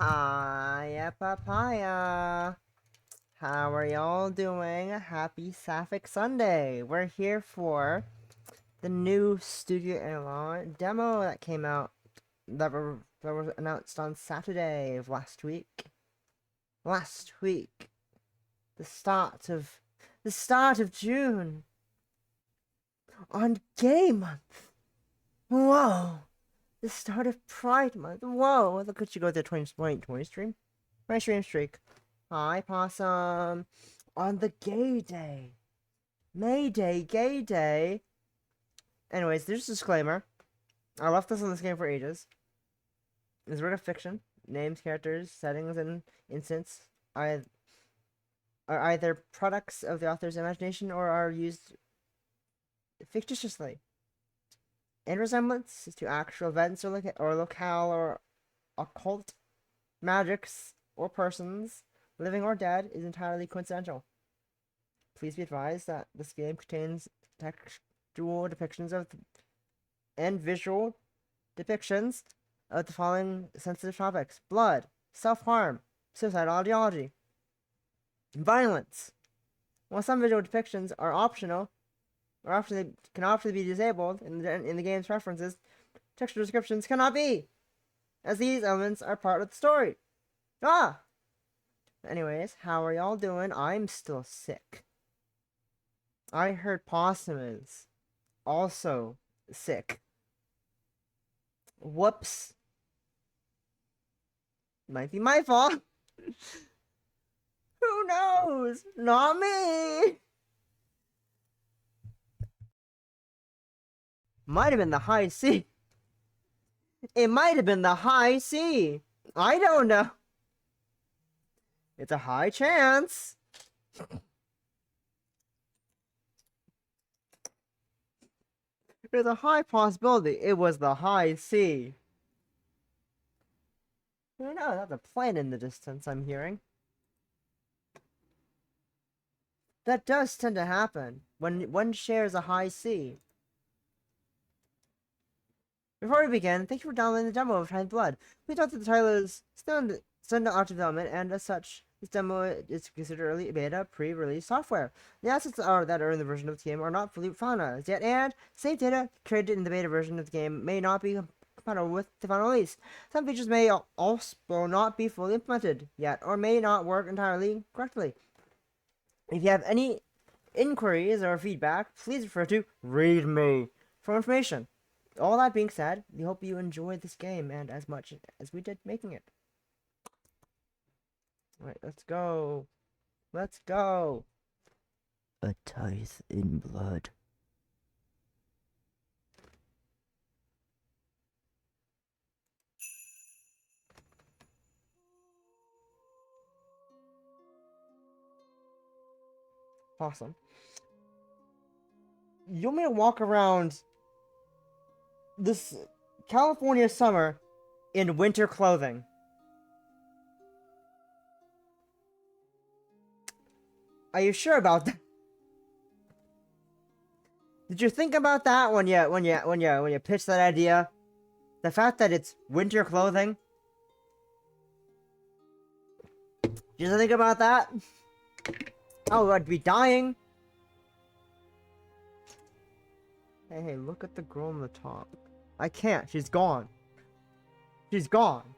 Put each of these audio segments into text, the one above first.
Hiya, papaya. How are y'all doing? Happy Sapphic Sunday. We're here for the new StudioElan demo that came out that was announced on Saturday of last week. Last week, the start of June on Gay Month. Whoa, the start of Pride Month. Whoa, look at you go to 20 stream. My stream streak. Hi, Possum. On the gay day. May Day, gay day. Anyways, there's a disclaimer. I left this on this game for ages. It's written fiction. Names, characters, settings, and instance are either products of the author's imagination or are used fictitiously. In resemblance to actual events or locale or occult magics or persons, living or dead, is entirely coincidental. Please be advised that this game contains textual depictions of and visual depictions of the following sensitive topics: blood, self-harm, suicidal ideology, violence. While some visual depictions are optional, or can optionally be disabled in the game's preferences, textual descriptions cannot be, as these elements are part of the story. Anyways, how are y'all doing? I'm still sick. I heard Possum is also sick. Whoops. Might be my fault. Who knows? Not me. Might have been the high C. It might have been the high C. I don't know. It's a high chance. There's a high possibility it was the high C. I don't know, that's a plane in the distance I'm hearing. That does tend to happen when one shares a high C. Before we begin, thank you for downloading the demo of Tithe Blood. Please note that the title is still in active development, and as such, this demo is considered early beta, pre-release software. The assets that are in the version of the game are not fully finalized yet, and save data created in the beta version of the game may not be compatible with the final release. Some features may also not be fully implemented yet, or may not work entirely correctly. If you have any inquiries or feedback, please refer to README for information. All that being said, we hope you enjoyed this game and as much as we did making it. Alright, let's go. Let's go. A tithe in blood. Awesome. You want me to walk around this California summer in winter clothing? Are you sure about that? Did you think about that when you pitched that idea? The fact that it's winter clothing? Did you think about that? Oh, I'd be dying. Hey, look at the girl on the top. I can't. She's gone. She's gone.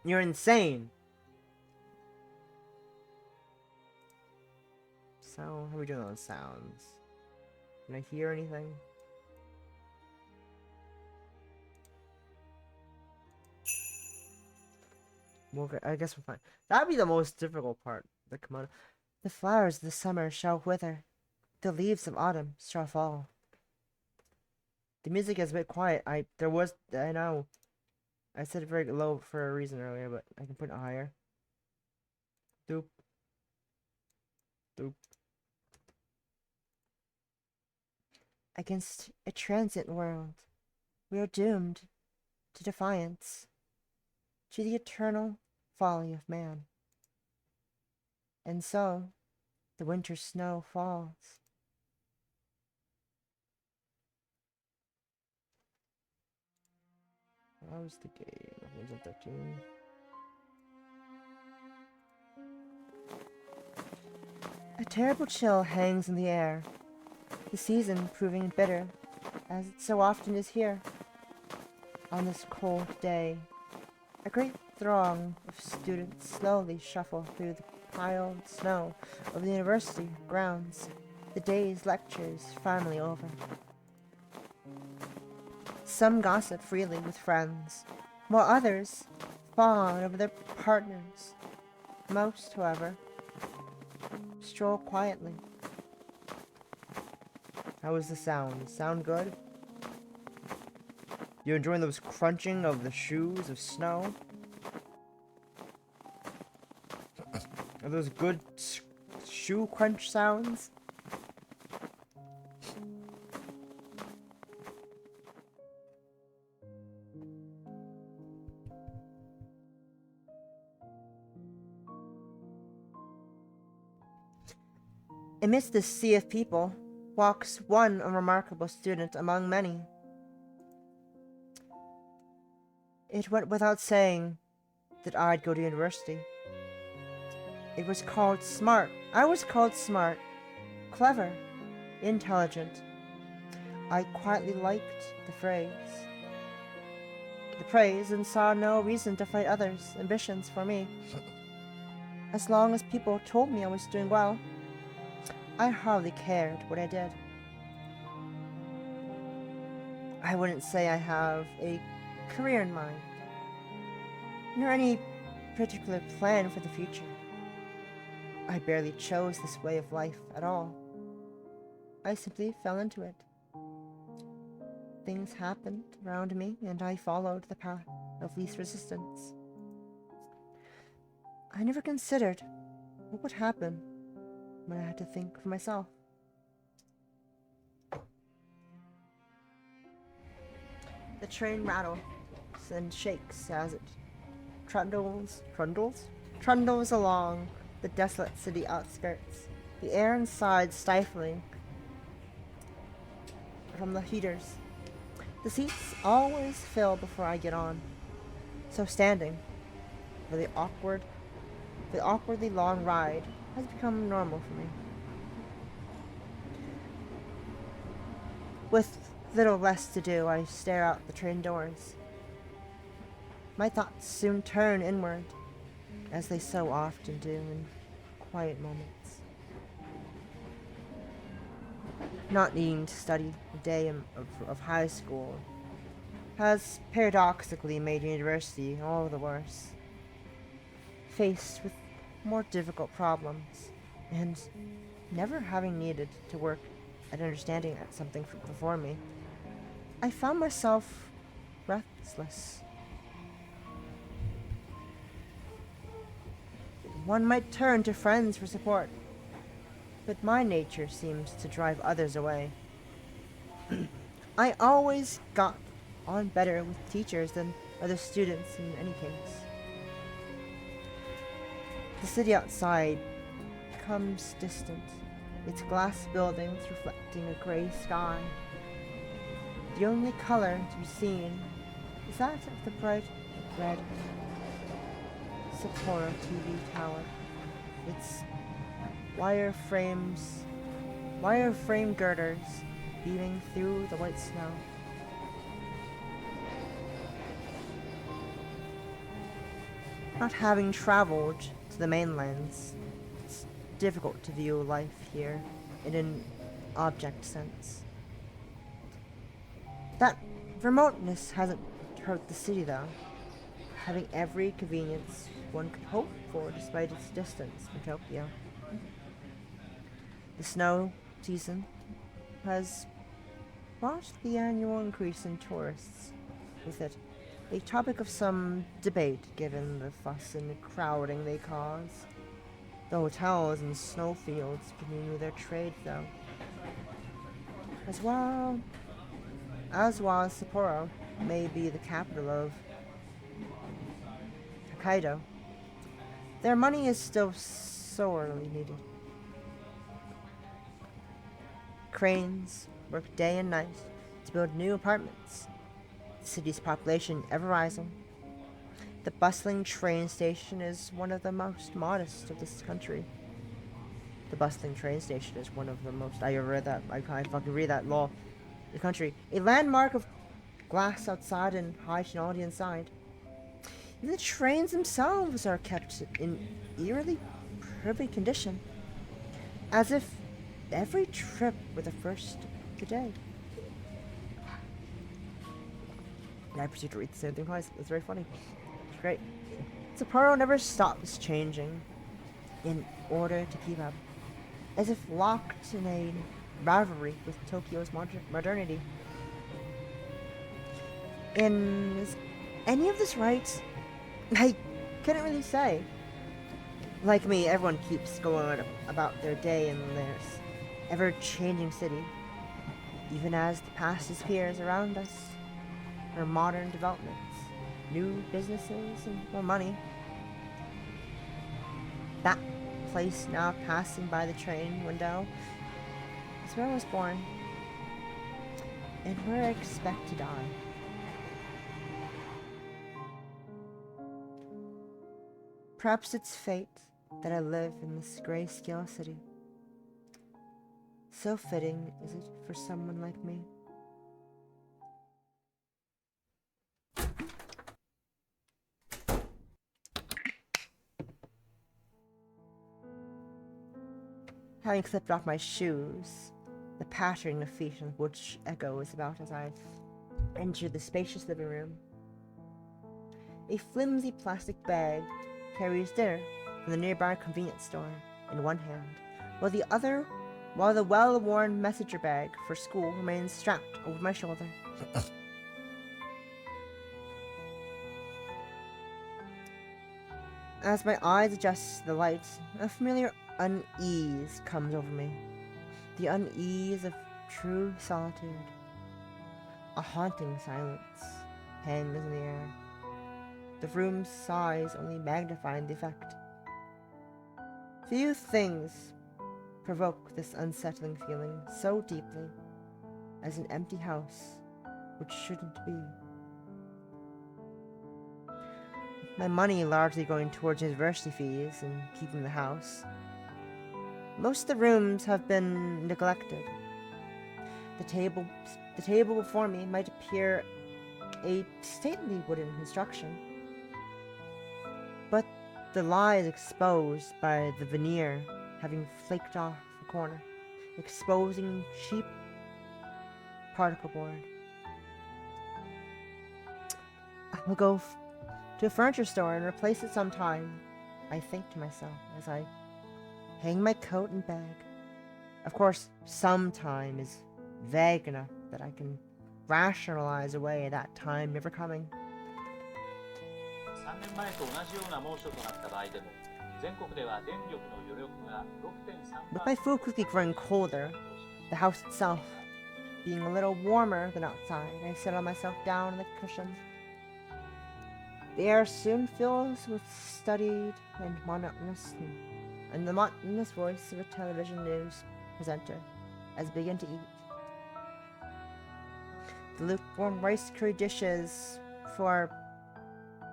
You're insane. So, how are we doing on sounds? Can I hear anything? Well, I guess we're fine. That'd be the most difficult part. The kimono. The flowers of the summer shall wither. The leaves of autumn shall fall. The music is a bit quiet. I know. I said it very low for a reason earlier, but I can put it higher. Doop. Doop. Against a transient world, we are doomed to defiance, to the eternal folly of man. And so, the winter snow falls. How's the game? 13. A terrible chill hangs in the air, the season proving bitter, as it so often is here. On this cold day, a great throng of students slowly shuffle through the piled snow of the university grounds, the day's lectures finally over. Some gossip freely with friends, while others fawn over their partners. Most, however, stroll quietly. How is the sound? Sound good? You enjoying those crunching of the shoes of snow? Are those good shoe crunch sounds? Amidst this sea of people walks one unremarkable student among many. It went without saying that I'd go to university. It was called smart. I was called smart, clever, intelligent. I quietly liked the praise, and saw no reason to fight others' ambitions for me. As long as people told me I was doing well, I hardly cared what I did. I wouldn't say I have a career in mind, nor any particular plan for the future. I barely chose this way of life at all. I simply fell into it. Things happened around me, and I followed the path of least resistance. I never considered what would happen when I had to think for myself. The train rattles and shakes as it trundles along the desolate city outskirts, the air inside stifling from the heaters. The seats always fill before I get on, so standing for the awkwardly long ride has become normal for me. With little less to do, I stare out the train doors. My thoughts soon turn inward, as they so often do in quiet moments. Not needing to study a day of high school has paradoxically made university all the worse. Faced with more difficult problems, and never having needed to work at understanding something before me, I found myself restless. One might turn to friends for support, but my nature seems to drive others away. I always got on better with teachers than other students in any case. The city outside becomes distant, its glass buildings reflecting a gray sky. The only color to be seen is that of the bright red Sapporo TV tower, its wire frame girders beaming through the white snow. Not having traveled to the mainlands, it's difficult to view life here in an object sense. That remoteness hasn't hurt the city, though, having every convenience one could hope for despite its distance from Tokyo. The snow season has brought the annual increase in tourists with it, a topic of some debate given the fuss and crowding they cause. The hotels and snowfields continue their trade, though. As well as Sapporo may be the capital of Hokkaido, their money is still sorely needed. Cranes work day and night to build new apartments, the city's population ever rising. The bustling train station is one of the most modest of this country. The bustling train station is one of the most. I read that. I fucking read that law. The country. A landmark of glass outside and high technology inside. Even the trains themselves are kept in eerily perfect condition. As if every trip were the first of the day. And I proceed to read the same thing twice. It's very funny. It's great. Sapporo never stops changing in order to keep up. As if locked in a rivalry with Tokyo's modernity. And is any of this right? I couldn't really say. Like me, everyone keeps going about their day in this ever-changing city. Even as the past disappears around us. Or modern developments. New businesses and more money. That place now passing by the train window is where I was born. And where I expect to die. Perhaps it's fate that I live in this grayscale city. So fitting is it for someone like me. Having slipped off my shoes, the pattering of feet on which echoes about as I enter the spacious living room. A flimsy plastic bag carries dinner from the nearby convenience store in one hand, while the well-worn messenger bag for school remains strapped over my shoulder. As my eyes adjust to the light, a familiar unease comes over me. The unease of true solitude. A haunting silence hangs in the air. The room's size only magnifying the effect. Few things provoke this unsettling feeling so deeply as an empty house which shouldn't be. My money largely going towards university fees and keeping the house. Most of the rooms have been neglected. The table before me might appear a stately wooden construction, but the lie is exposed by the veneer having flaked off the corner, exposing cheap particle board. I will go to a furniture store and replace it sometime, I think to myself as I hang my coat and bag. Of course, sometime is vague enough that I can rationalize away that time never coming. With my food quickly growing colder, the house itself being a little warmer than outside, I settle myself down on the cushions. The air soon fills with studied and the monotonous voice of a television news presenter as I begin to eat. The lukewarm rice curry dishes, for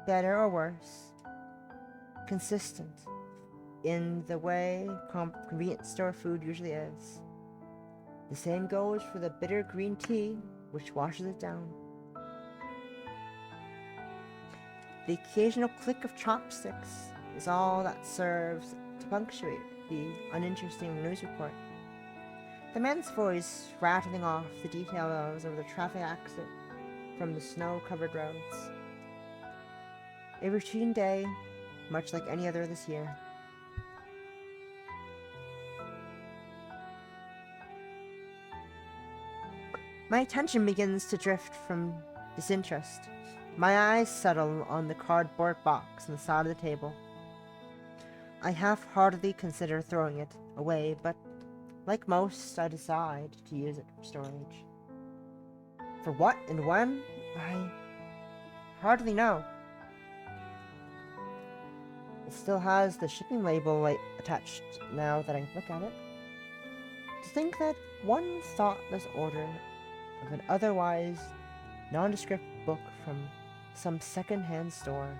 better or worse, consistent in the way convenience store food usually is. The same goes for the bitter green tea, which washes it down. The occasional click of chopsticks is all that serves to punctuate the uninteresting news report. The man's voice rattling off the details of the traffic accident from the snow-covered roads. A routine day, much like any other this year. My attention begins to drift from disinterest. My eyes settle on the cardboard box on the side of the table. I half-heartedly consider throwing it away, but like most, I decide to use it for storage. For what and when? I hardly know. It still has the shipping label attached now that I look at it. To think that one thoughtless order of an otherwise nondescript book from some second-hand store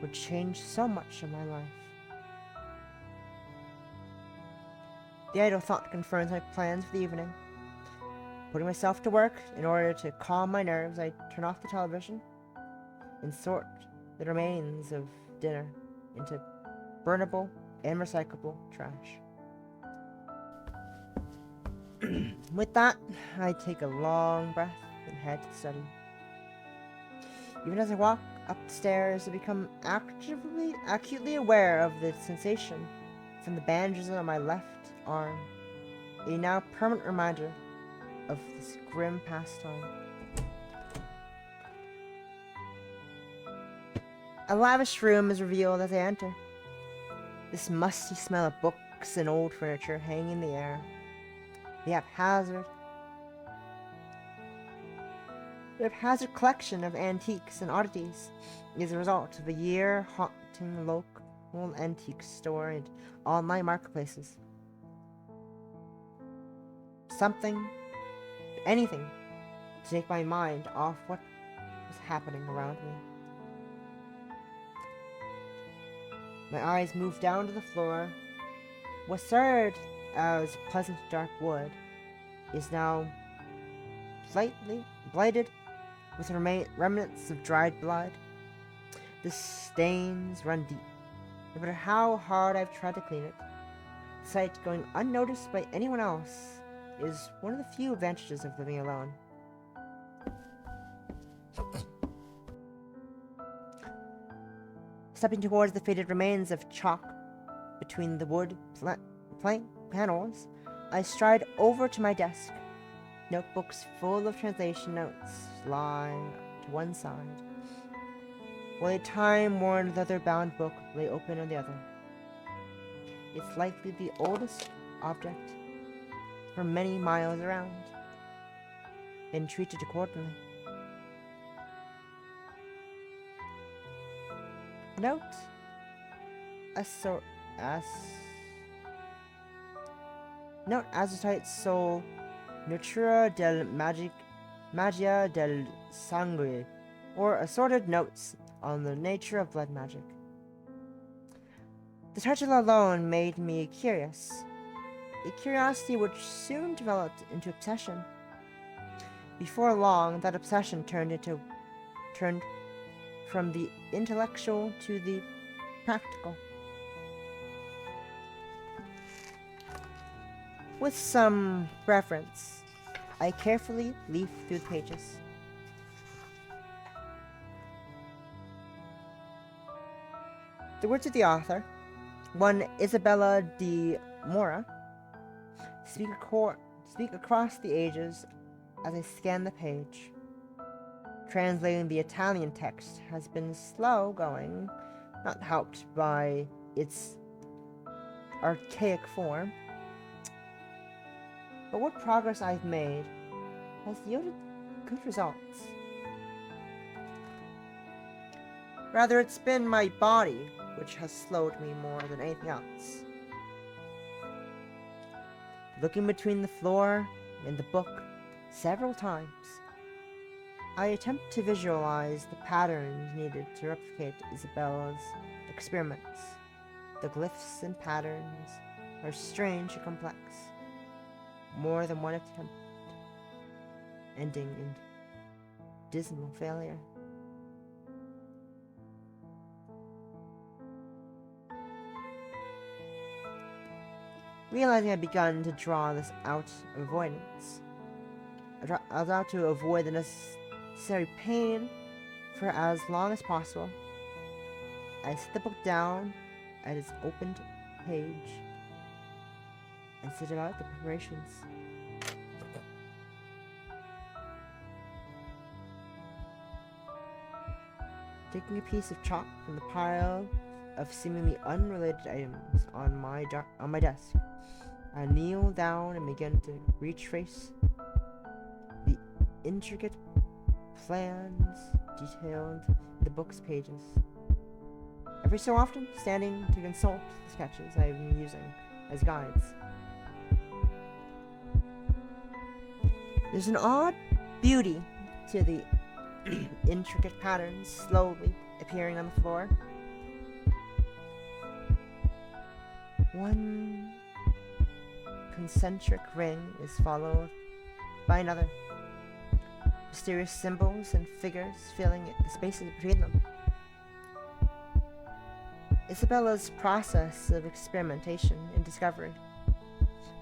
would change so much of my life. The idle thought confirms my plans for the evening. Putting myself to work in order to calm my nerves, I turn off the television and sort the remains of dinner into burnable and recyclable trash. With that, I take a long breath and head to the study. Even as I walk up the stairs, I become acutely aware of the sensation from the bandages on my left arm, a now permanent reminder of this grim pastime. A lavish room is revealed as I enter. This musty smell of books and old furniture hang in the air. The haphazard collection of antiques and oddities is a result of a year haunting local antique store and online marketplaces. Anything to take my mind off what was happening around me. My eyes move down to the floor. What started as pleasant dark wood is now slightly blighted with remnants of dried blood. The stains run deep. No matter how hard I've tried to clean it, the sight going unnoticed by anyone else is one of the few advantages of living alone. Stepping towards the faded remains of chalk between the wood plank panels, I stride over to my desk. Notebooks full of translation notes lie to one side, while a time-worn leather-bound book lay open on the other. It's likely the oldest object for many miles around, and treated accordingly. Note Azotite Sol Natura del Magia del Sangue, or assorted notes on the nature of blood magic. The title alone made me curious, a curiosity which soon developed into obsession. Before long, that obsession turned from the intellectual to the practical. With some reference, I carefully leaf through the pages. The words of the author, one Isabella de Mora, speak across the ages as I scan the page. Translating the Italian text has been slow going, not helped by its archaic form. But what progress I've made has yielded good results. Rather, it's been my body which has slowed me more than anything else. Looking between the floor and the book several times, I attempt to visualize the patterns needed to replicate Isabella's experiments. The glyphs and patterns are strange and complex. More than one attempt, ending in dismal failure. Realizing I'd begun to draw this out of avoidance, I was out to avoid the necessary pain for as long as possible. I set the book down at its opened page and set about the preparations. Taking a piece of chalk from the pile of seemingly unrelated items on my desk, I kneel down and begin to retrace the intricate plans detailed in the book's pages. Every so often, standing to consult the sketches I've been using as guides. There's an odd beauty to the intricate patterns slowly appearing on the floor. One concentric ring is followed by another, mysterious symbols and figures filling the spaces between them. Isabella's process of experimentation and discovery,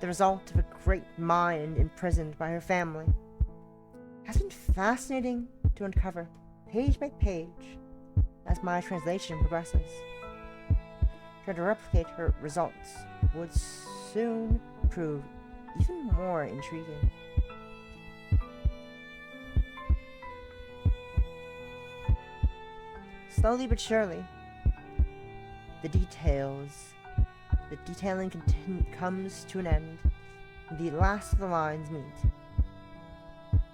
the result of a great mind imprisoned by her family, has been fascinating to uncover page by page as my translation progresses. Trying to replicate her results would soon prove even more intriguing. Slowly but surely, the detailing comes to an end, and the last of the lines meet.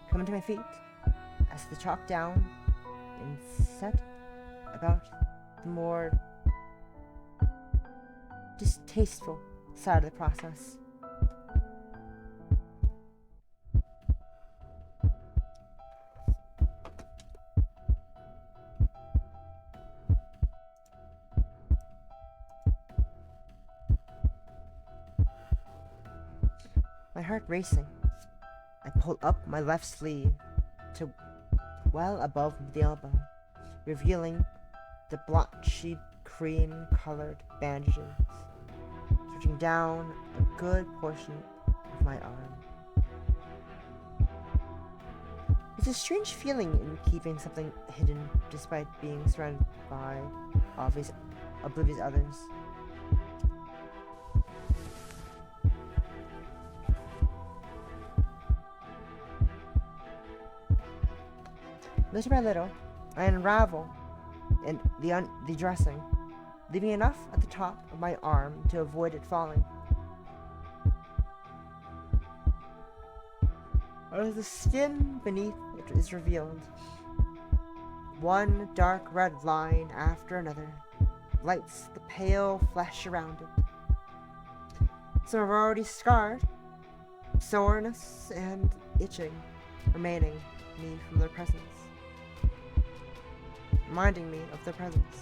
Coming to my feet, I set the chalk down and set about the more distasteful side of the process. My heart racing, I pull up my left sleeve to well above the elbow, revealing the blotchy cream-colored bandages stretching down a good portion of my arm. It's a strange feeling in keeping something hidden despite being surrounded by oblivious others. Little by little, I unravel the dressing, leaving enough at the top of my arm to avoid it falling. As the skin beneath it is revealed, one dark red line after another lights the pale flesh around it. Some are already scarred, soreness and itching remaining me from their presence, reminding me of their presence.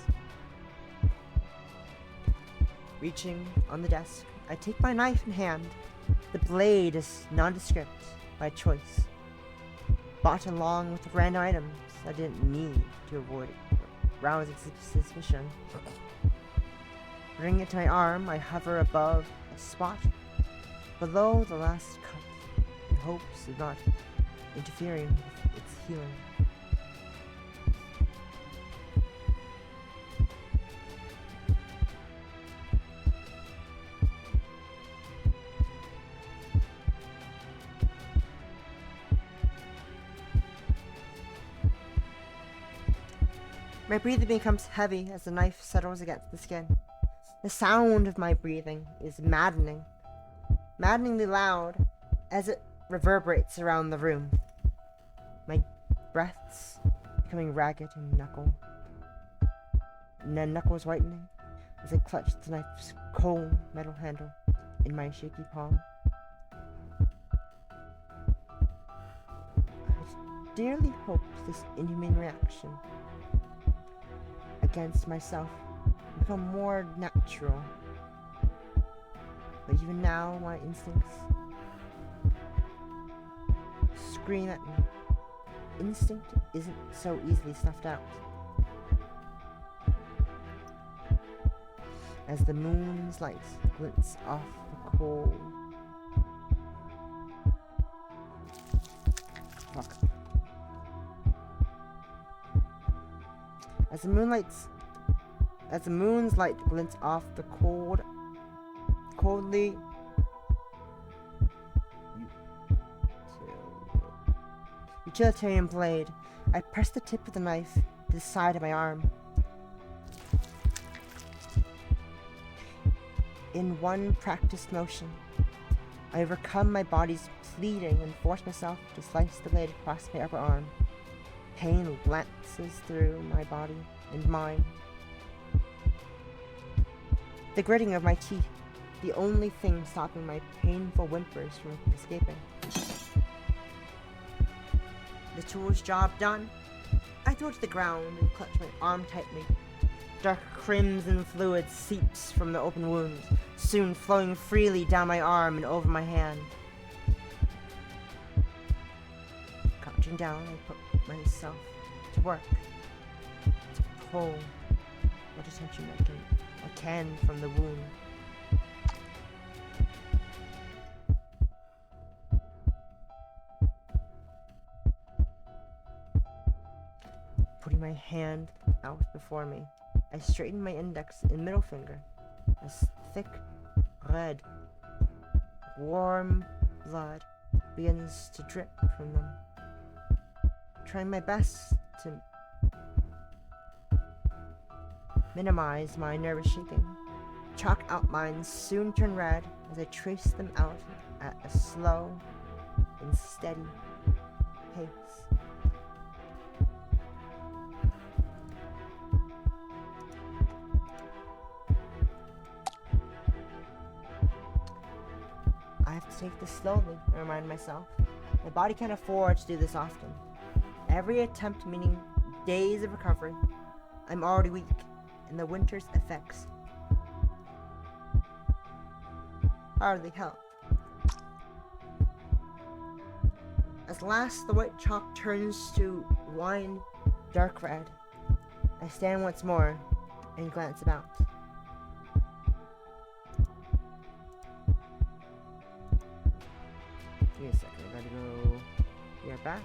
Reaching on the desk, I take my knife in hand. The blade is nondescript by choice, bought along with random items I didn't need to avoid rousing suspicion. Bringing it to my arm, I hover above a spot below the last cut, in hopes of not interfering with its healing. My breathing becomes heavy as the knife settles against the skin. The sound of my breathing is maddeningly loud as it reverberates around the room. My breaths becoming ragged and knuckles whitening as I clutch the knife's cold metal handle in my shaky palm. I dearly hoped this inhumane reaction against myself become more natural, but even now my instincts scream at me. Instinct isn't so easily snuffed out. As the moon's light glints off the cold As the moon's light glints off the coldly utilitarian blade, I press the tip of the knife to the side of my arm. In one practiced motion, I overcome my body's pleading and force myself to slice the blade across my upper arm. Pain glances through my body and mind. The gritting of my teeth, the only thing stopping my painful whimpers from escaping. The tool's job done, throw it to the ground and clutch my arm tightly. Dark crimson fluid seeps from the open wound, soon flowing freely down my arm and over my hand. Crouching down, I put myself to work to pull what attention I can from the wound. Putting my hand out before me, I straighten my index and middle finger as thick, red, warm blood begins to drip from them. Trying my best to minimize my nervous shaking. Chalk outlines soon turn red as I trace them out at a slow and steady pace. I have to take this slowly, I remind myself. My body can't afford to do this often. Every attempt meaning days of recovery. I'm already weak, and the winter's effects hardly help. As last the white chalk turns to wine dark red, I stand once more and glance about. Give me a second, I gotta go. We are back.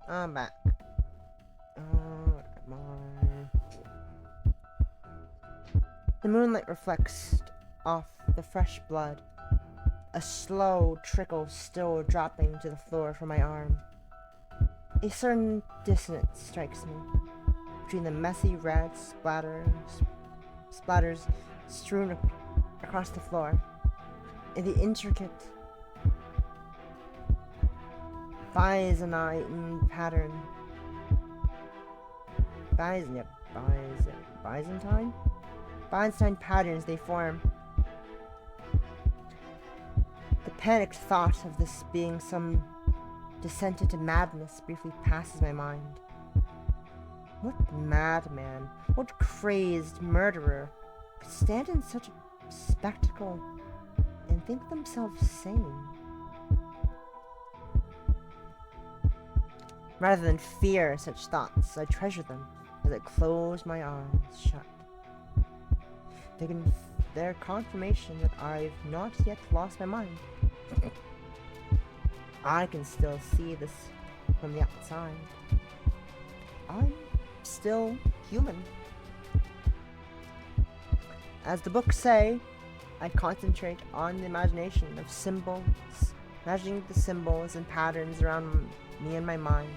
I'm back. Come on. The moonlight reflects off the fresh blood, a slow trickle still dropping to the floor from my arm. A certain dissonance strikes me between the messy red splatters strewn across the floor and the intricate Byzantine pattern. Byzantine patterns they form. The panicked thought of this being some descent into madness briefly passes my mind. What madman, what crazed murderer could stand in such a spectacle and think themselves sane? Rather than fear such thoughts, I treasure them as I close my eyes shut. Their confirmation that I've not yet lost my mind. I can still see this from the outside. I'm still human. As the books say, I concentrate on the imagination of symbols, imagining the symbols and patterns around me and my mind.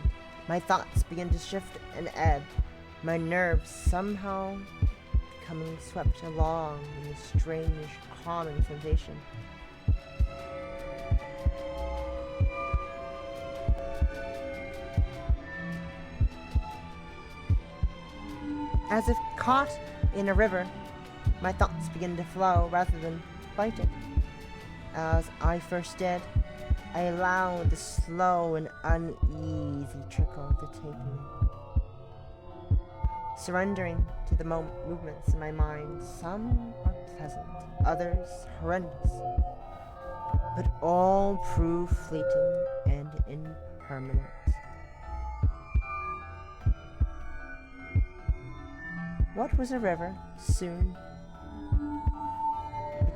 My thoughts begin to shift and ebb, my nerves somehow becoming swept along in a strange, calming sensation. As if caught in a river, my thoughts begin to flow rather than fight it. As I first did, I allowed the slow and uneasy trickle to take me. Surrendering to the movements in my mind, some are pleasant, others horrendous, but all prove fleeting and impermanent. What was a river soon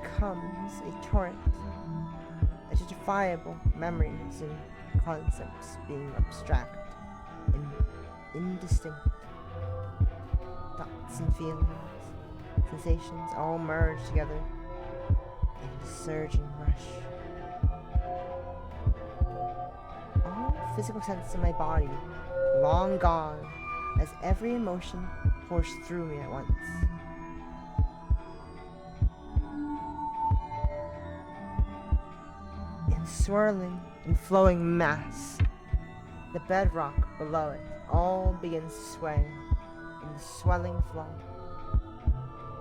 becomes a torrent, identifiable memories and concepts being abstract and indistinct. Thoughts and feelings, sensations all merge together in a surging rush. All physical sense in my body long gone, as every emotion pours through me at once. In swirling and flowing mass, the bedrock below it all begins to sway in the swelling flow.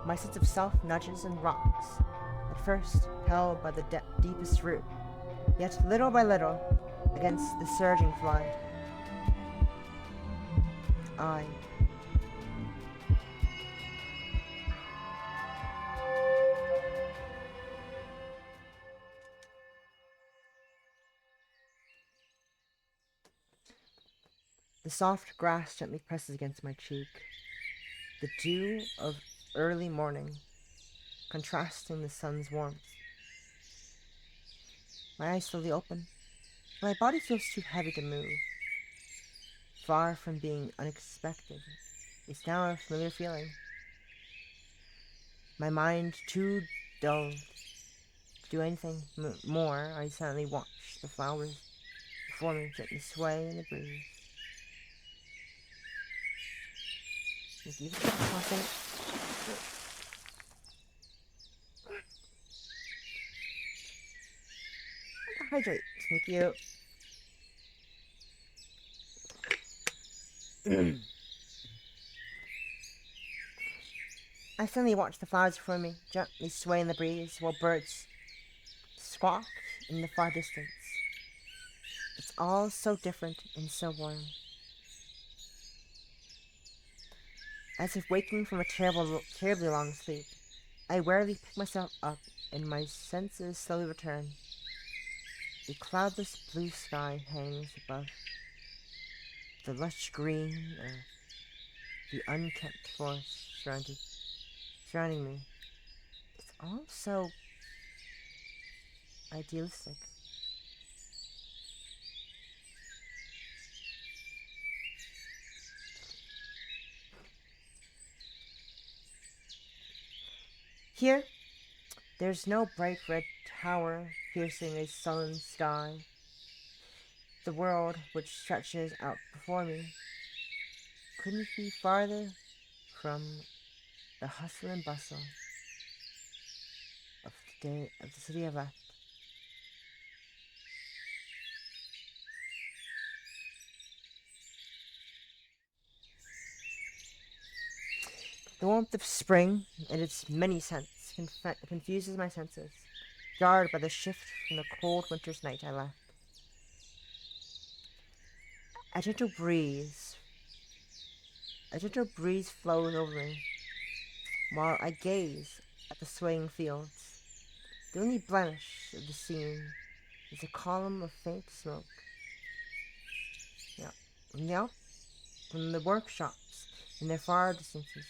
My sense of self nudges and rocks, at first held by the deepest root, yet little by little against the surging flood. The soft grass gently presses against my cheek, the dew of early morning contrasting the sun's warmth. My eyes slowly open. My body feels too heavy to move. Far from being unexpected, it's now a familiar feeling. My mind too dull to do anything more. I silently watch the flowers before me gently sway in the breeze. Hydrate. Thank you. I suddenly watch the flowers before me gently sway in the breeze while birds squawk in the far distance. It's all so different and so warm. As if waking from a terribly long sleep, I warily pick myself up and my senses slowly return. A cloudless blue sky hangs above. The lush green of the unkempt forest surrounding me. It's all so idealistic. Here, there's no bright red tower piercing a sullen sky. the world which stretches out before me couldn't be farther from the hustle and bustle of the city of Earth. The warmth of spring and its many scents confuses my senses, jarred by the shift from the cold winter's night I left. A gentle breeze flows over me, while I gaze at the swaying fields. The only blemish of the scene is a column of faint smoke. Yeah, from the workshops in their far distances.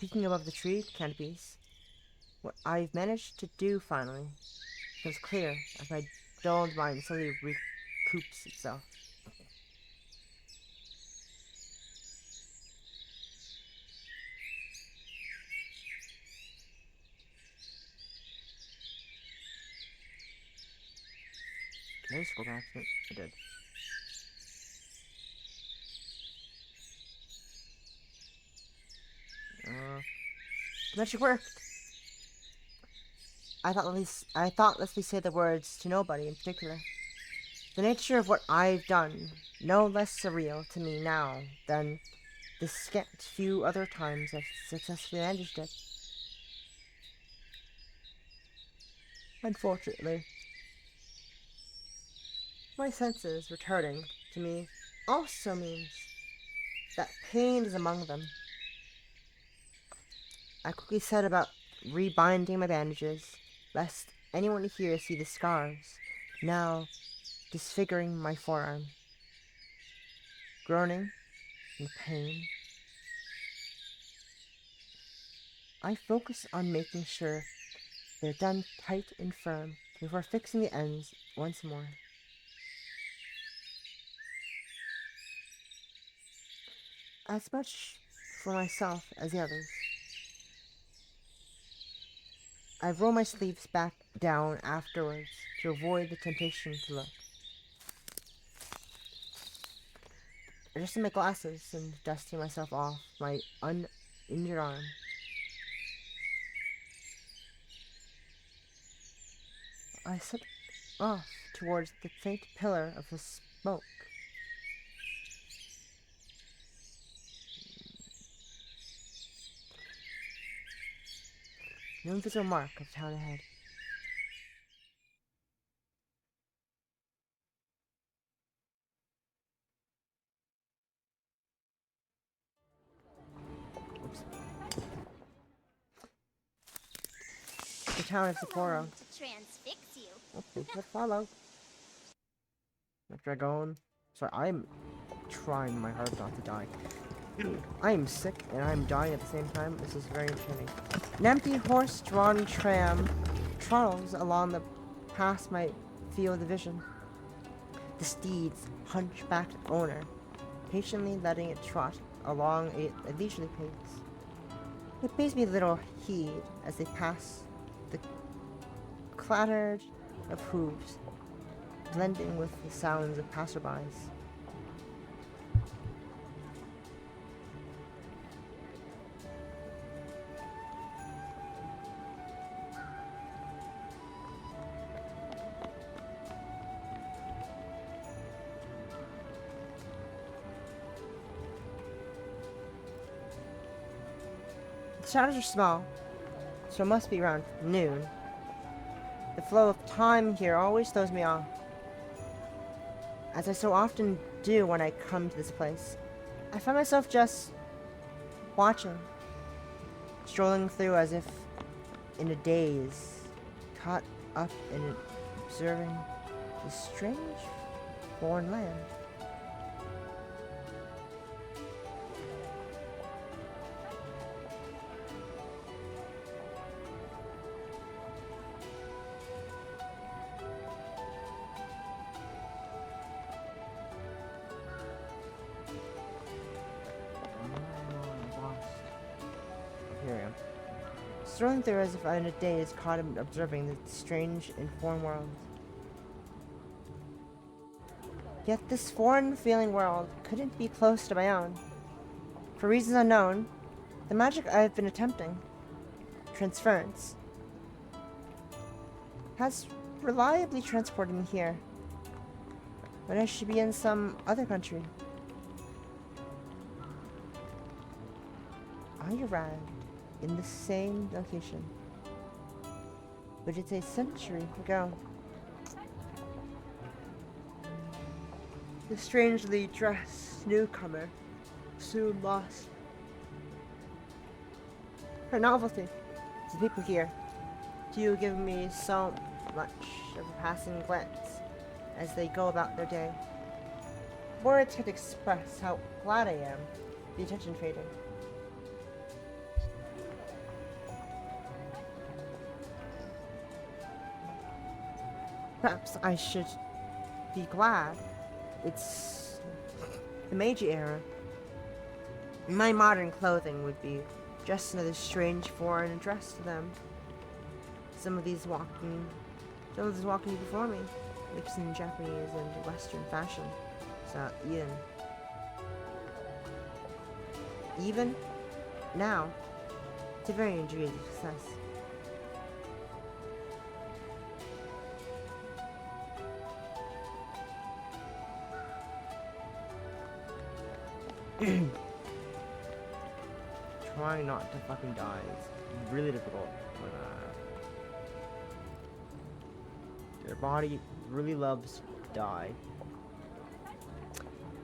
Peeking above the tree canopies, what I've managed to do finally becomes clear as my dulled mind slowly recoups itself. Can I scroll back? I did. The magic worked. I thought lest we say the words to nobody in particular. The nature of what I've done, no less surreal to me now than the scant few other times I've successfully managed it. Unfortunately, my senses returning to me also means that pain is among them. I quickly set about rebinding my bandages, lest anyone here see the scars, now disfiguring my forearm. Groaning in pain, I focus on making sure they're done tight and firm before fixing the ends once more. As much for myself as the others. I roll my sleeves back down afterwards to avoid the temptation to look. Adjusting my glasses and dusting myself off my uninjured arm. I set off towards the faint pillar of the smoke. No visible mark of town ahead. Oops. The town of Sapporo. To transfix you. Okay, let's follow. Dragon. Sorry, I'm trying my hardest not to die. I am sick and I'm dying at the same time. This is very entertaining. An empty horse-drawn tram trottles along the past my field of vision. The steed's hunchbacked owner, patiently letting it trot along a leisurely pace. It pays me little heed as they pass the clatter of hooves, blending with the sounds of passerbys. The shadows are small, so it must be around noon. The flow of time here always throws me off, as I so often do when I come to this place. I find myself just watching, strolling through as if in a daze, caught up in observing this strange foreign land. strolling through as if I in a daze, caught in observing the strange and foreign world. Yet this foreign-feeling world couldn't be close to my own. For reasons unknown, the magic I've been attempting, transference, has reliably transported me here, when I should be in some other country. I arrived in the same location, but it's a century ago. The strangely dressed newcomer soon lost her novelty. The people here do give me so much of a passing glance as they go about their day. Words could express how glad I am the attention faded. Perhaps I should be glad it's the Meiji era. My modern clothing would be just another strange foreign dress to them. Some of these walking before me, mixing Japanese and Western fashion. So even now, it's a very intriguing success. Trying not to fucking die is really difficult when your body really loves to die.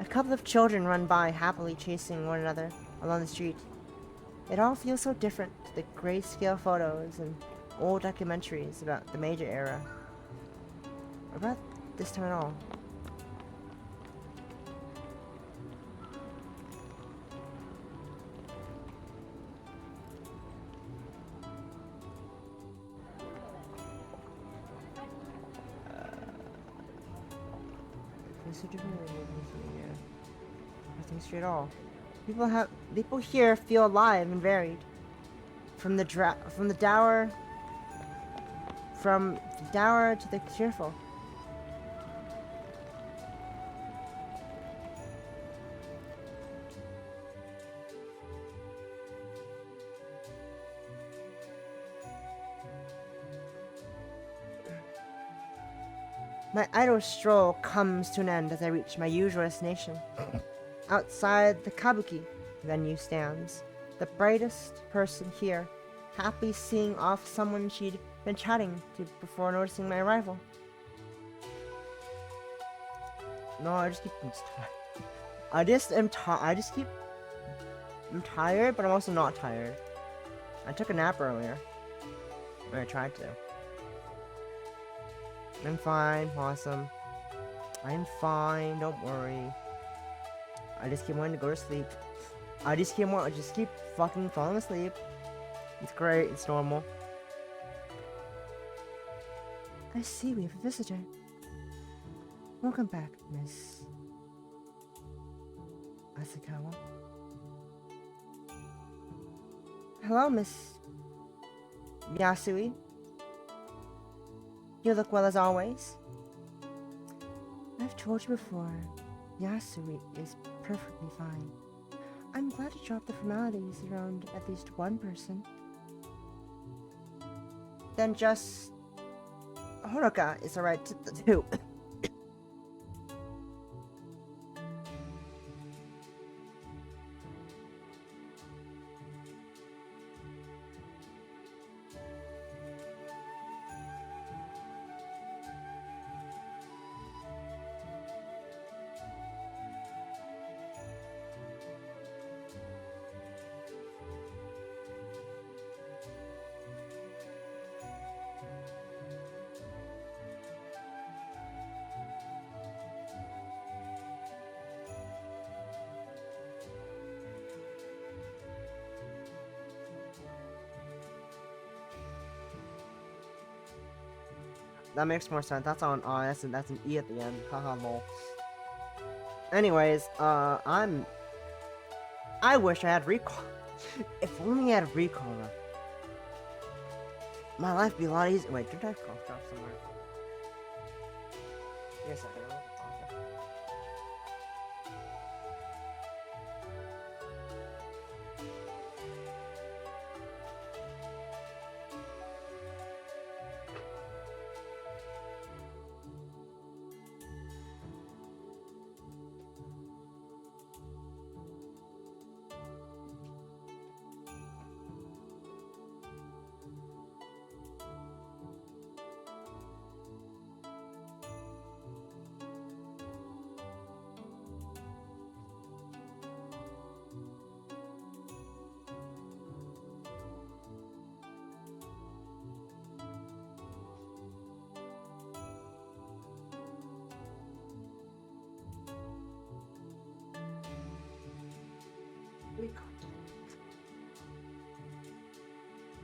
A couple of children run by, happily chasing one another along the street. It all feels so different to the grayscale photos and old documentaries about the Meiji era. Or about this time at all. So different nothing straight at all. People here feel alive and varied. From the dour to the cheerful. My idle stroll comes to an end as I reach my usual destination. Outside the kabuki venue stands the brightest person here, happily seeing off someone she'd been chatting to before noticing my arrival. No, I just keep I'm tired, but I'm also not tired. I took a nap earlier. Or I tried to. I'm fine, awesome. I'm fine, don't worry. I just keep wanting to go to sleep. I just keep fucking falling asleep. It's great, it's normal. I see we have a visitor. Welcome back, Miss Asakawa. Hello, Miss Yasui. You look well as always. I've told you before, Yasui is perfectly fine. I'm glad to drop the formalities around at least one person. Then just... Honoka is alright too. That makes more sense. That's on that's an E at the end. Haha lol. Anyways, I wish I had recall. If only I had recall. My life would be a lot easier. Wait, did I cough drop somewhere? Yes, I can.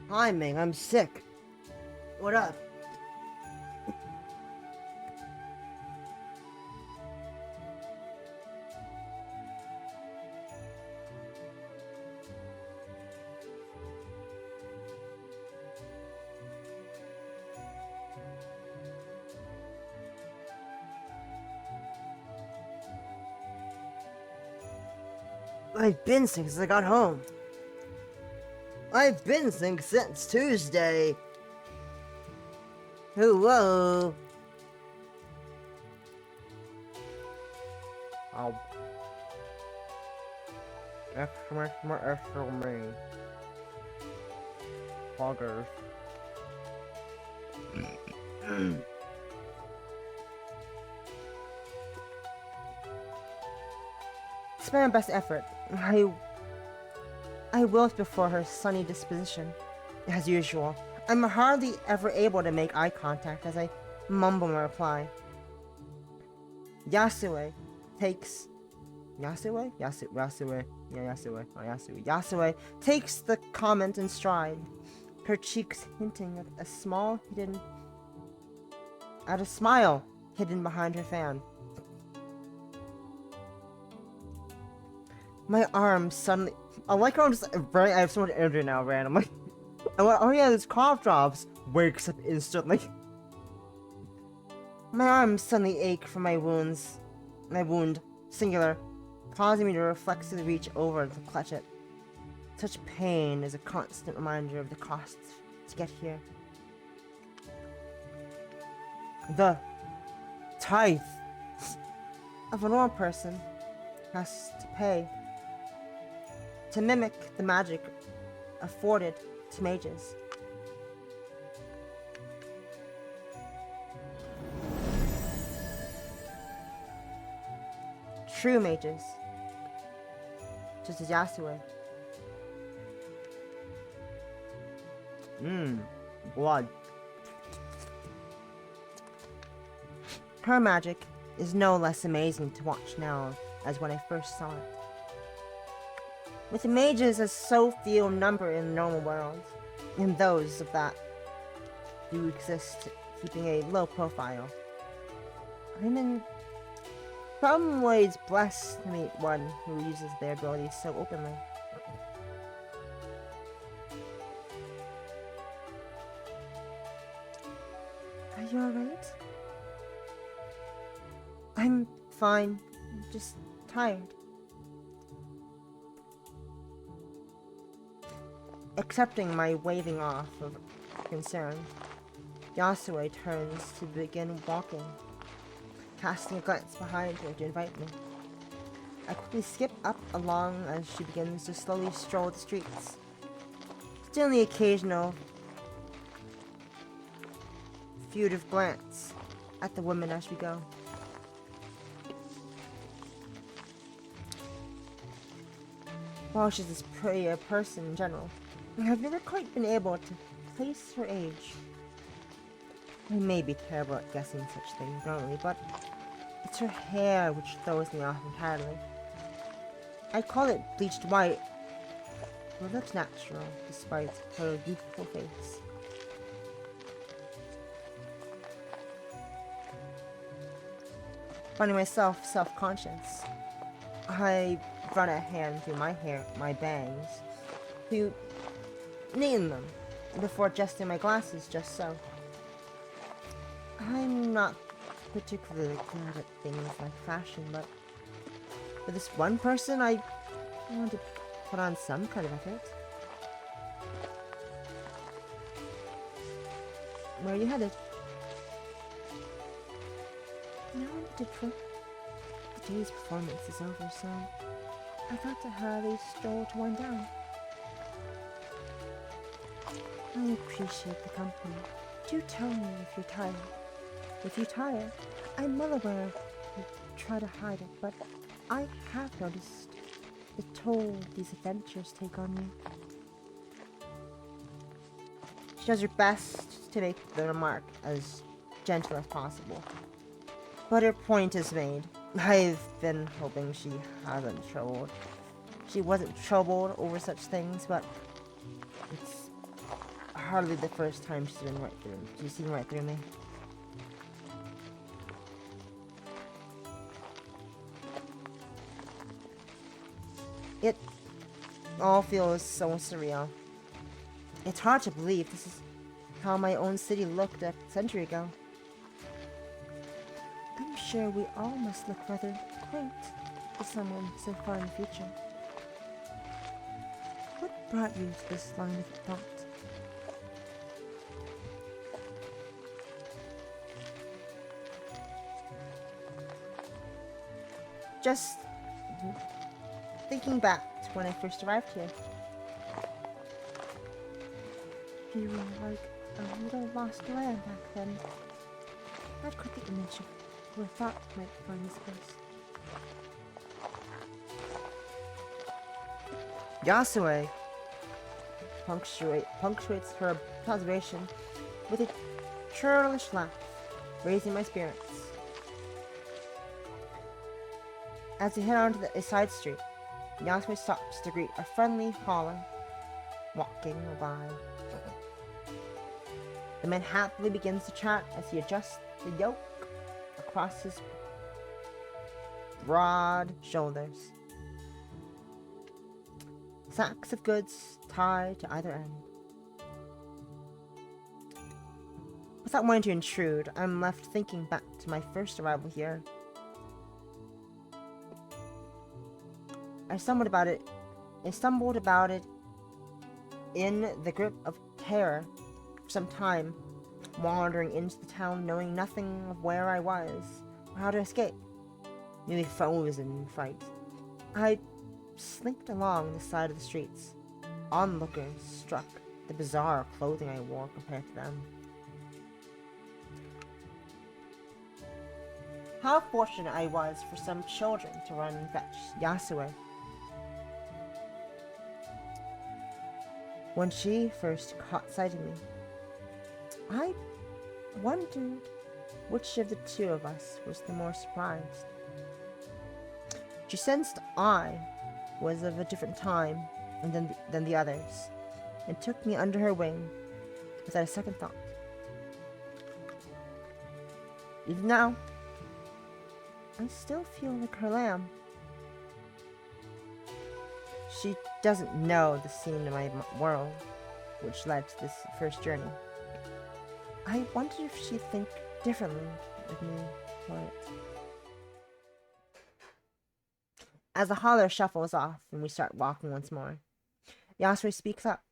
Hi, Ming. I'm sick. What up? I've been sick since I got home. I've been sick since Tuesday. Hello. Oh. Extra me. Poggers. It's my best effort. I wilted before her sunny disposition. As usual, I'm hardly ever able to make eye contact as I mumble my reply. Yasue takes... Yasue? Yasue. Yeah, Yasue. Oh, Yasue. Yasue takes the comment in stride, her cheeks hinting at a smile hidden behind her fan. My arm suddenly... I like how I'm just I have so much energy now, randomly. And what? Oh yeah, this cough drops wakes up instantly. My arm suddenly ache from my wound, singular, causing me to reflexively reach over to clutch it. Such pain is a constant reminder of the cost to get here. The tithe of a normal person has to pay to mimic the magic afforded to mages. True mages, just as Yasue. Blood. Her magic is no less amazing to watch now as when I first saw it. With mages as so few in number in the normal world, and those of that do exist keeping a low profile, I'm in some ways blessed to meet one who uses their abilities so openly. Are you alright? I'm fine, I'm just tired. Accepting my waving off of concern, Yasue turns to begin walking, casting a glance behind her to invite me. I quickly skip up along as she begins to slowly stroll the streets, stealing the occasional furtive glance at the women as we go. While she's this pretty a person in general, I've never quite been able to place her age. I may be terrible at guessing such things normally, but it's her hair which throws me off entirely. I call it bleached white, but it looks natural despite her youthful face. Finding myself self-conscious, I run a hand through my hair, my bangs, to neaten them before adjusting my glasses just so. I'm not particularly good at things like fashion, but for this one person, I want to put on some kind of effort. Where are you headed? Now I'm different. The day's performance is over, so I thought to have a stroll to wind down. I appreciate the company. Do tell me if you're tired. If you tire, I'm well aware you try to hide it, but I have noticed the toll these adventures take on you. She does her best to make the remark as gentle as possible, but her point is made. I've been hoping she wasn't troubled over such things, but it's hardly the first time she's seen right through me. It all feels so surreal. It's hard to believe this is how my own city looked a century ago. I'm sure we all must look rather quaint to someone so far in the future. What brought you to this line of thought? Just thinking back to when I first arrived here. Feeling like a little lost lamb back then. I've got the image of who I thought might find this place. Yasue punctuates her observation with a churlish laugh, raising my spirits. As we head onto a side street, Yasue stops to greet a friendly caller walking by. The man happily begins to chat as he adjusts the yoke across his broad shoulders. Sacks of goods tied to either end. Without wanting to intrude, I'm left thinking back to my first arrival here. I stumbled about it in the grip of terror for some time, wandering into the town knowing nothing of where I was or how to escape. Nearly frozen in fright. I slinked along the side of the streets, onlookers struck the bizarre clothing I wore compared to them. How fortunate I was for some children to run and fetch Yasue. When she first caught sight of me, I wondered which of the two of us was the more surprised. She sensed I was of a different time than the others, and took me under her wing without a second thought. Even now, I still feel like her lamb. She doesn't know the scene in my world which led to this first journey. I wondered if she'd think differently of me for it. As the holler shuffles off and we start walking once more, Yasue speaks up.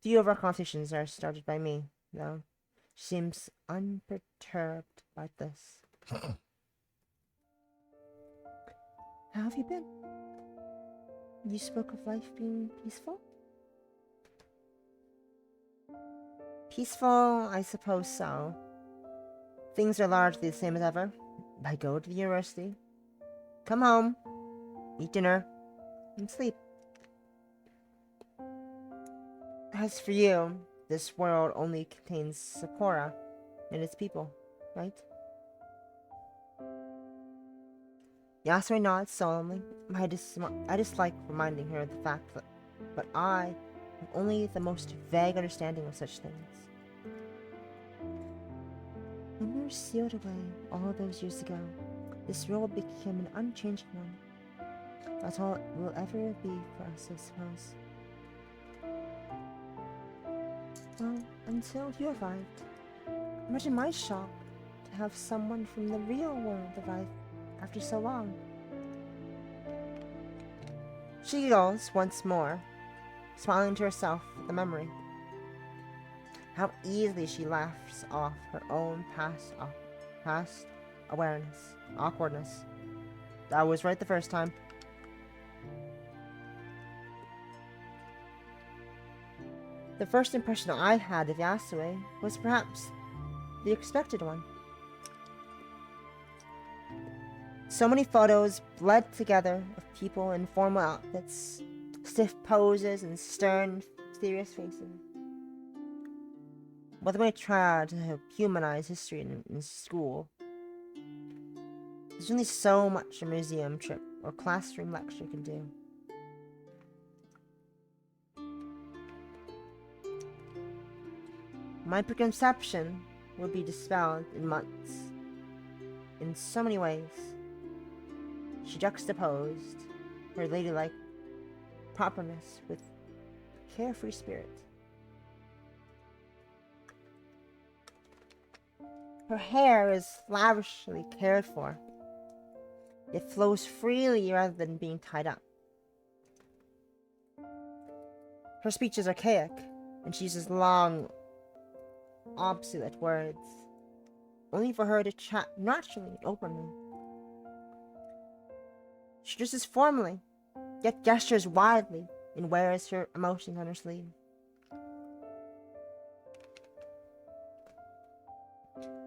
Few of our conversations are started by me, though. She seems unperturbed by this. How have you been? You spoke of life being peaceful? Peaceful, I suppose so. Things are largely the same as ever. I go to the university, come home, eat dinner, and sleep. As for you, this world only contains Sapporo and its people, right? Yasue nods solemnly. I dislike reminding her of the fact that but I have only the most vague understanding of such things. When we were sealed away all those years ago, this world became an unchanging one. That's all it will ever be for us, I suppose. Well, until you arrived. Imagine my shock to have someone from the real world arrive after so long. She giggles once more, smiling to herself at the memory. How easily she laughs off her own past awkwardness. I was right the first time. The first impression I had of Yasue was perhaps the expected one. So many photos bled together of people in formal outfits, stiff poses, and stern, serious faces. Whether we try to humanize history in school, there's only so much a museum trip or classroom lecture can do. My preconception would be dispelled in months. In so many ways. She juxtaposed her ladylike properness with carefree spirit. Her hair is lavishly cared for. It flows freely rather than being tied up. Her speech is archaic, and she uses long, obsolete words, only for her to chat naturally and openly. She dresses formally, yet gestures widely and wears her emotions on her sleeve.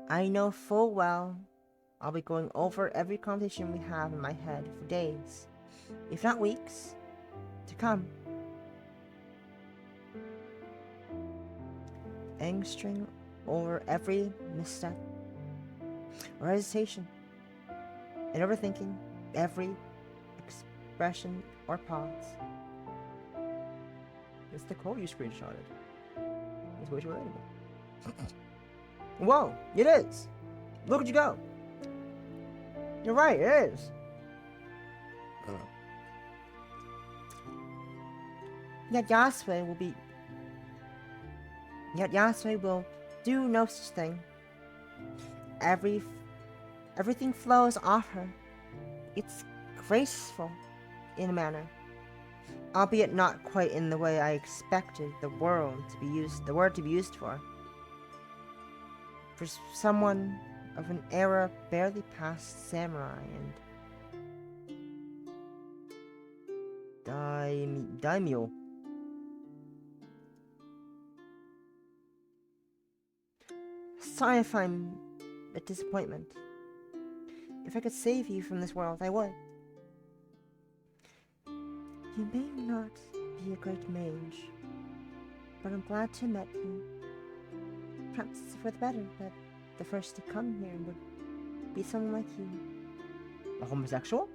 I know full well I'll be going over every conversation we have in my head for days, if not weeks, to come. Angstring over every misstep or hesitation, and overthinking every expression or pause. It's the quote you screenshotted. It's way too relatable. Whoa, it is! Look at you go! You're right, it is. Yet Yasue will do no such thing. Everything flows off her. It's graceful in a manner, albeit not quite in the way I expected the word to be used for. For someone of an era barely past samurai and daimyo. Sorry if I'm a disappointment. If I could save you from this world, I would. You may not be a great mage, but I'm glad to have met you. Perhaps it's for the better that the first to come here would be someone like you. A homosexual?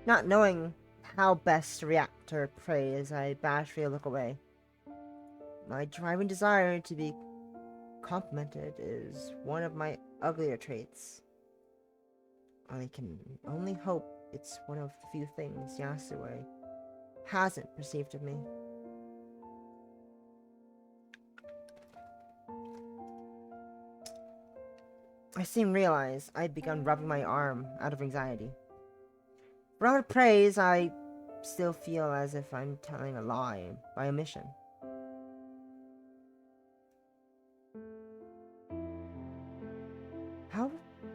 Not knowing how best to react to her praise, I bashfully look away. My driving desire to be complimented is one of my uglier traits. I can only hope it's one of the few things Yasue hasn't perceived of me. I soon realized I'd begun rubbing my arm out of anxiety. For all her praise, I still feel as if I'm telling a lie by omission. How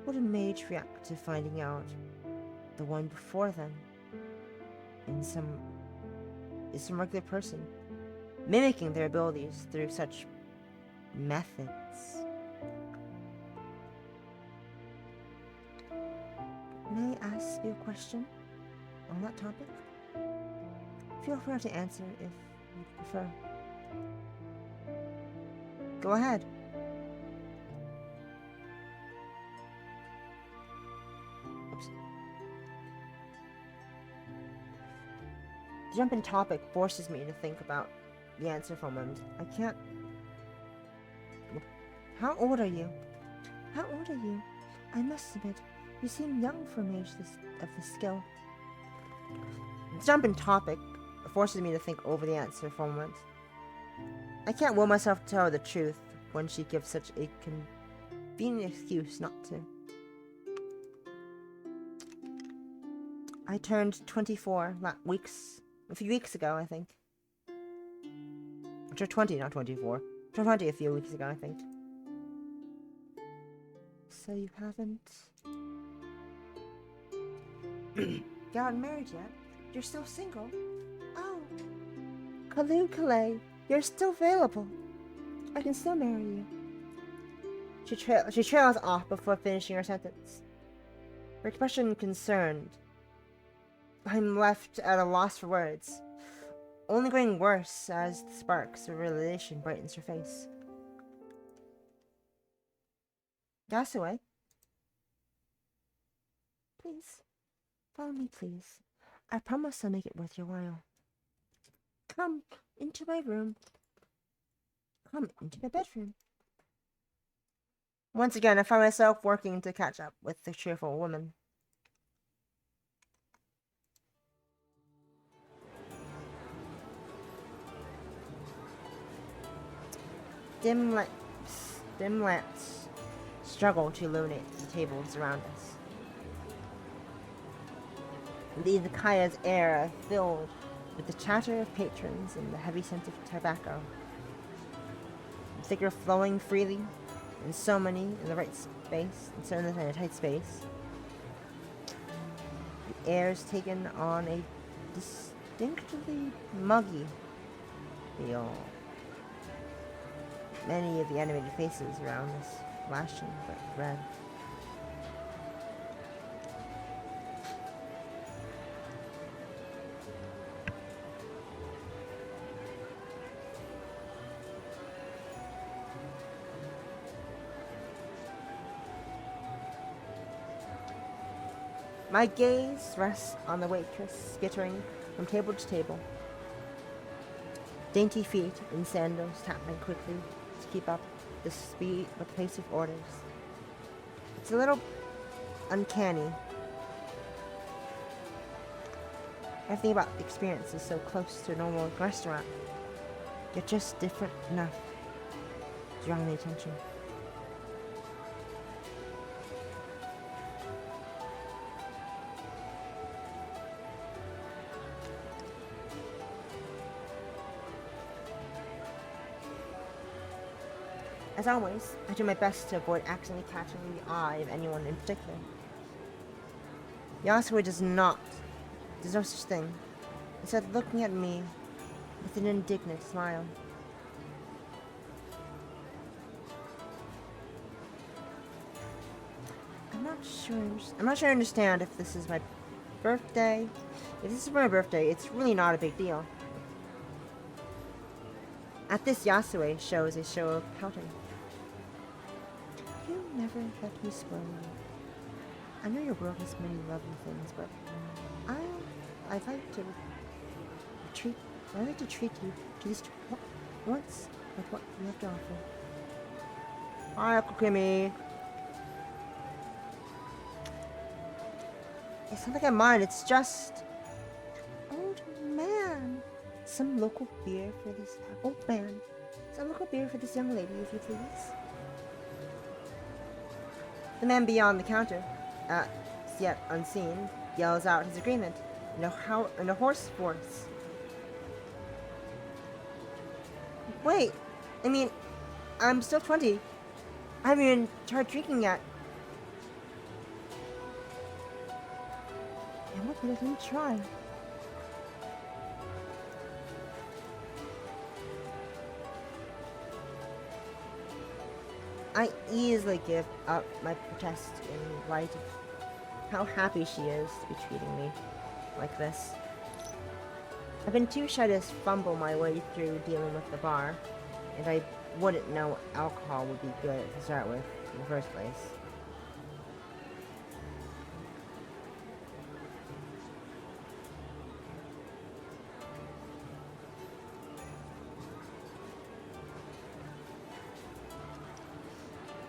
would a mage react to finding out the one before them is some regular person, mimicking their abilities through such methods? May I ask you a question on that topic? Feel free to answer if you prefer. Go ahead. Oops. The jump in topic forces me to think about the answer for a moment. I can't... How old are you? How old are you? I must admit, you seem young for a mage of this skill. The jump in topic forces me to think over the answer for a moment. I can't will myself to tell her the truth when she gives such a convenient excuse not to. I turned 24 a few weeks ago, I think. I turned 20, not 24. I turned 20 a few weeks ago, I think. So you haven't gotten married yet? You're still single? Oh. Kalukale, you're still available. I can still marry you. She trails off before finishing her sentence. Her expression concerned. I'm left at a loss for words, only growing worse as the sparks of realization brightens her face. Yasue? Please, follow me, please. I promise I'll make it worth your while. Come into my room. Come into my bedroom. Once again, I find myself working to catch up with the cheerful woman. Dim lamps struggle to illuminate the tables around us. The Kaya's air are filled with the chatter of patrons and the heavy scent of tobacco. The figure flowing freely, and so many in the right space, and so in a tight space. The air is taken on a distinctly muggy feel. Many of the animated faces around us flashing bright red. My gaze rests on the waitress skittering from table to table. Dainty feet in sandals tapping quickly to keep up the speed with the pace of orders. It's a little uncanny. Everything about the experience is so close to a normal restaurant, yet just different enough to draw the attention. As always, I do my best to avoid accidentally catching the eye of anyone in particular. Yasue does no such thing, instead looking at me with an indignant smile. I'm not sure I understand if this is my birthday. If this is my birthday, it's really not a big deal. At this, Yasue shows a show of pouting. You never let me spoil you. I know your world has many lovely things, but I'd like to treat you to this once with what you have to offer. Hi, Uncle Kimmy. It's not like I mind, it's just... Old man. Some local beer for this... Old man. Some local beer for this young lady, if you please. The man beyond the counter, as yet unseen, yells out his agreement in a hoarse voice. Wait, I mean, I'm still 20. I haven't even tried drinking yet. And what could I even try? I easily give up my protest in light of how happy she is to be treating me like this. I've been too shy to fumble my way through dealing with the bar, and I wouldn't know alcohol would be good to start with in the first place.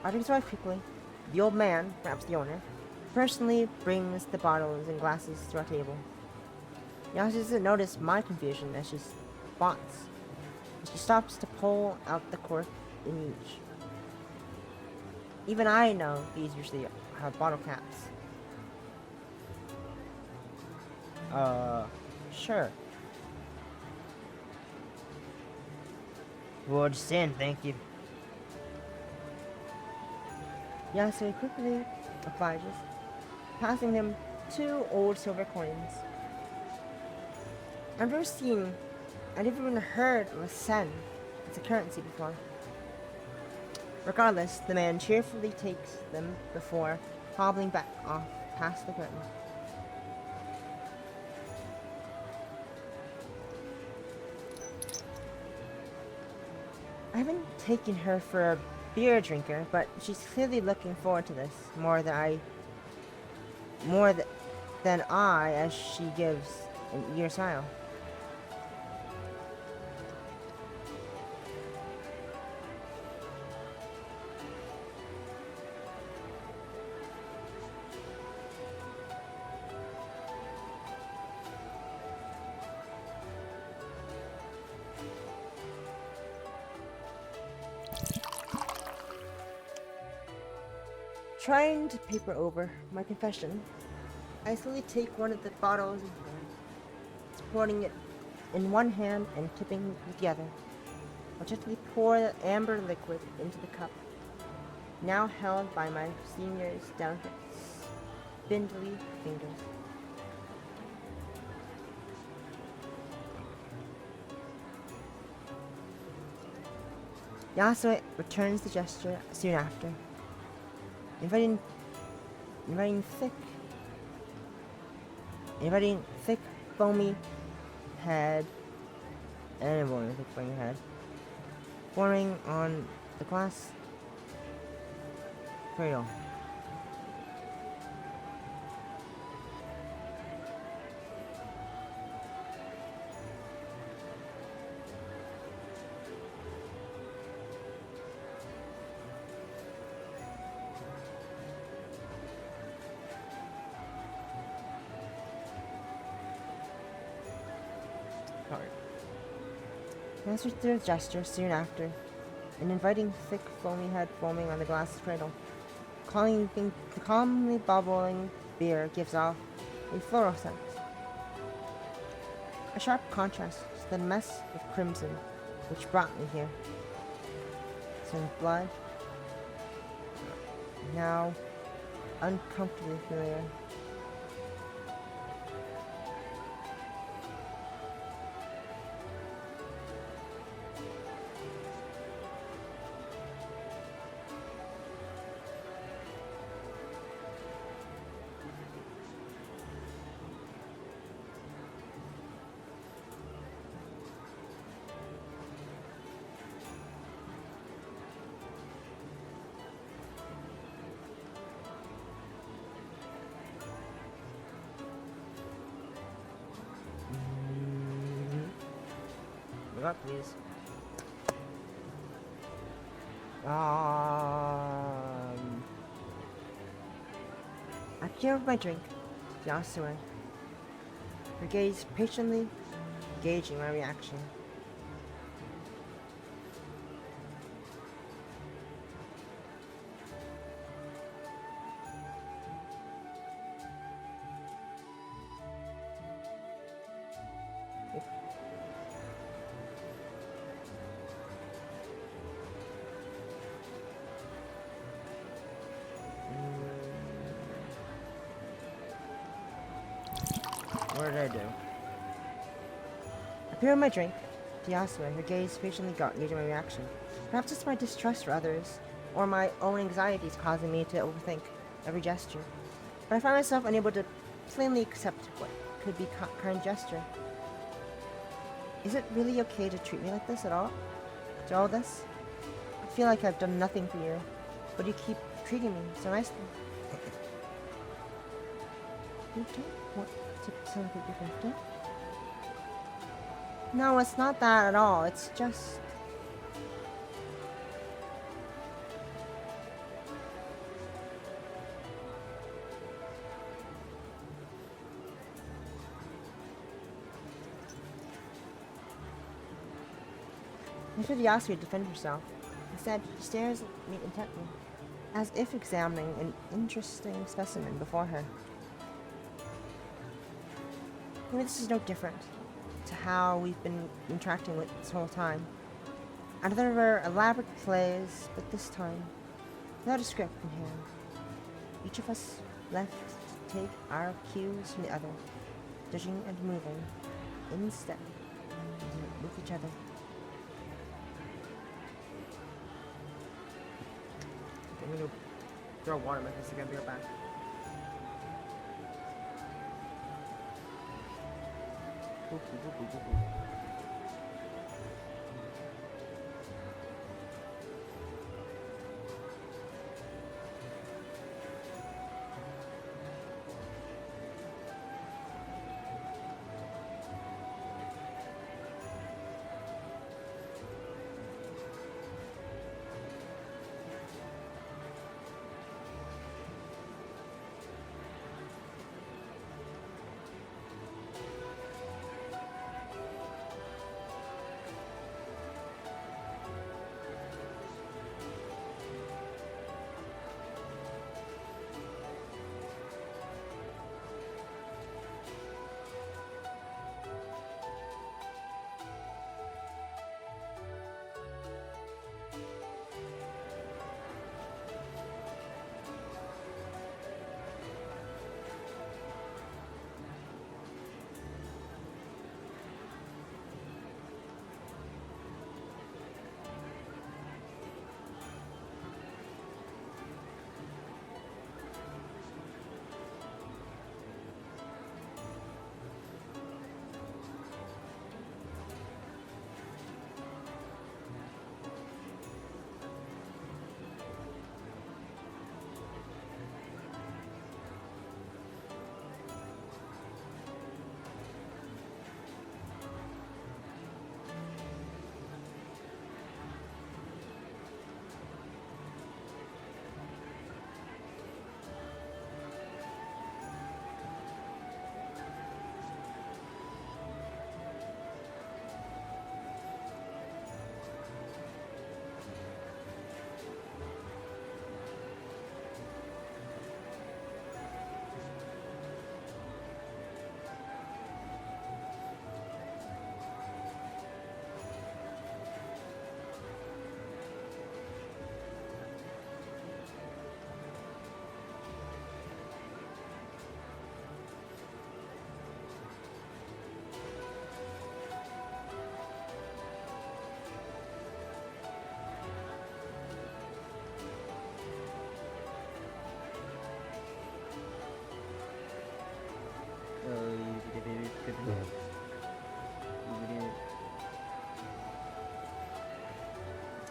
Ordering so quickly, the old man, perhaps the owner, personally brings the bottles and glasses to our table. Yasha doesn't notice my confusion as she She stops to pull out the cork in each. Even I know these usually have bottle caps. Sure. We'll understand, thank you. Yasui quickly obliges, passing them 2 old silver coins. I've never seen, I've never even heard of a sen as a currency before. Regardless, the man cheerfully takes them before hobbling back off past the curtain. I haven't taken her for a beer drinker, but she's clearly looking forward to this more than I, as she gives an eager smile. Trying to paper over my confession, I slowly take one of the bottles in hand, supporting it in one hand and tipping it with the other. I'll gently pour the amber liquid into the cup, now held by my senior's delicate, spindly fingers. Yasue returns the gesture soon after, inviting thick, foamy head, forming on the glass cradle. Answers their gesture soon after, an inviting thick foamy head forming on the glass cradle. The calmly bubbling beer gives off a floral scent, a sharp contrast to the mess of crimson which brought me here. Some blood, now uncomfortably familiar. Look up, please. I pour over my drink, Yasue, her gaze patiently gauging my reaction. What did I do? I pour my drink to Yasue, her gaze patiently gauging my reaction. Perhaps it's my distrust for others, or my own anxieties causing me to overthink every gesture. But I find myself unable to plainly accept what could be kind gesture. Is it really okay to treat me like this at all? After all this? I feel like I've done nothing for you, but you keep treating me so nicely. You don't want to celebrate your birthday? No, it's not that at all. It's just... I feel the Oscar to defend herself. Instead, she stares at me intently, as if examining an interesting specimen before her. Maybe this is no different to how we've been interacting with this whole time. Another of our elaborate plays, but this time, without a script in hand. Each of us left to take our cues from the other, judging and moving, in step, with each other. I'm gonna throw water in my face again, be right back. Boop, boop, boop, boop, boop, boop.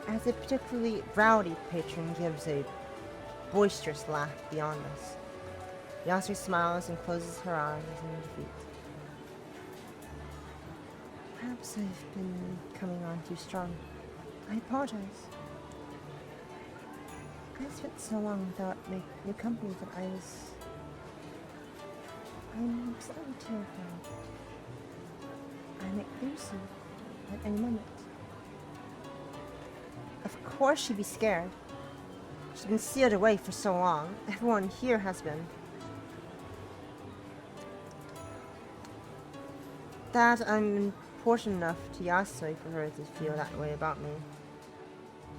As a particularly rowdy patron gives a boisterous laugh beyond us, Yasser smiles and closes her eyes in defeat. Perhaps I've been coming on too strong. I apologize. I spent so long without new company that I'm slightly terrified. I might lose you at any moment. Of course she'd be scared. She's been sealed away for so long. Everyone here has been. That I'm important enough to Yasui for her to feel that way about me.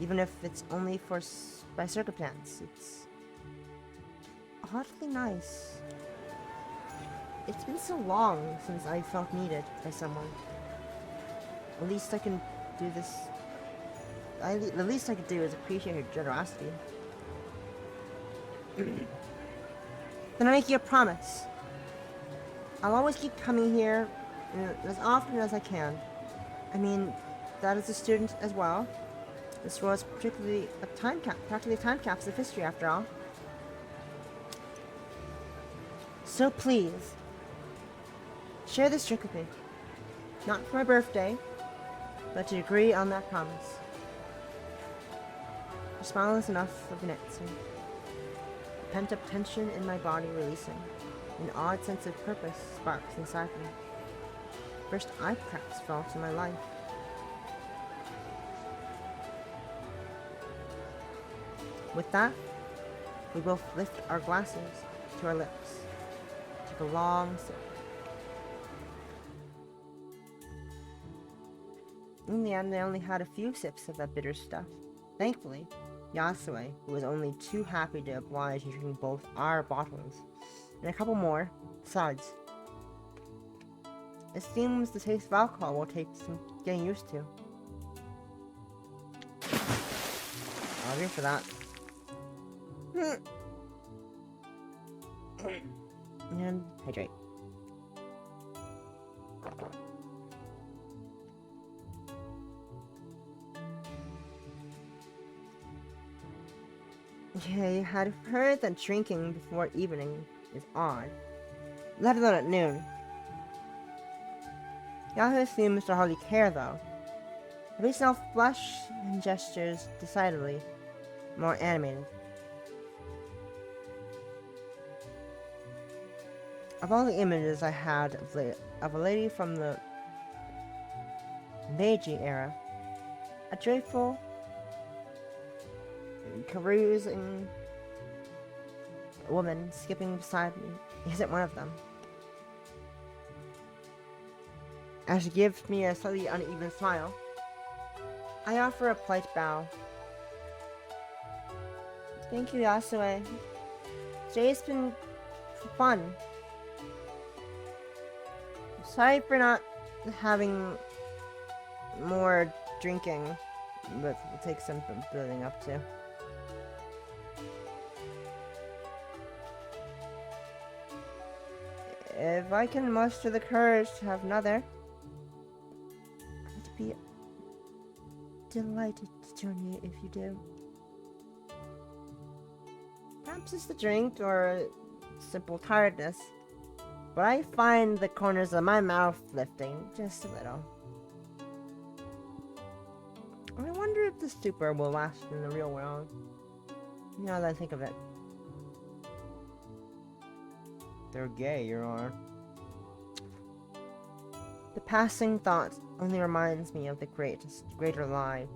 Even if it's only by circumstance. It's oddly nice. It's been so long since I felt needed by someone. At least I can do this. The least I could do is appreciate her generosity. Then I make you a promise. I'll always keep coming here as often as I can. I mean, that is a student as well. This was particularly practically a time capsule of history after all. So please, share this trick with me. Not for my birthday, but to agree on that promise. Her smile is enough of an answer. The pent-up tension in my body releasing. An odd sense of purpose sparks inside me. First I perhaps felt in my life. With that, we both lift our glasses to our lips. Take a long sip. In the end, I only had a few sips of that bitter stuff. Thankfully, Yasue, who was only too happy to oblige in drinking both our bottles, and a couple more, besides. It seems the taste of alcohol will take some getting used to. I'll agree for that. And hydrate. I had heard that drinking before evening is odd, let alone at noon. Yahoo seems to hardly care though. At least now flesh and gestures decidedly more animated. Of all the images I had of a lady from the Meiji era, a joyful, carousing woman skipping beside me isn't one of them. As she gives me a slightly uneven smile, I offer a polite bow. Thank you, Yasue. Today's been fun. Sorry for not having more drinking, but it'll take some building up to. If I can muster the courage to have another, I'd be delighted to join you if you do. Perhaps it's the drink or simple tiredness, but I find the corners of my mouth lifting just a little. I wonder if the stupor will last in the real world, now that I think of it. They're gay, Your Honor. The passing thought only reminds me of the greater lie.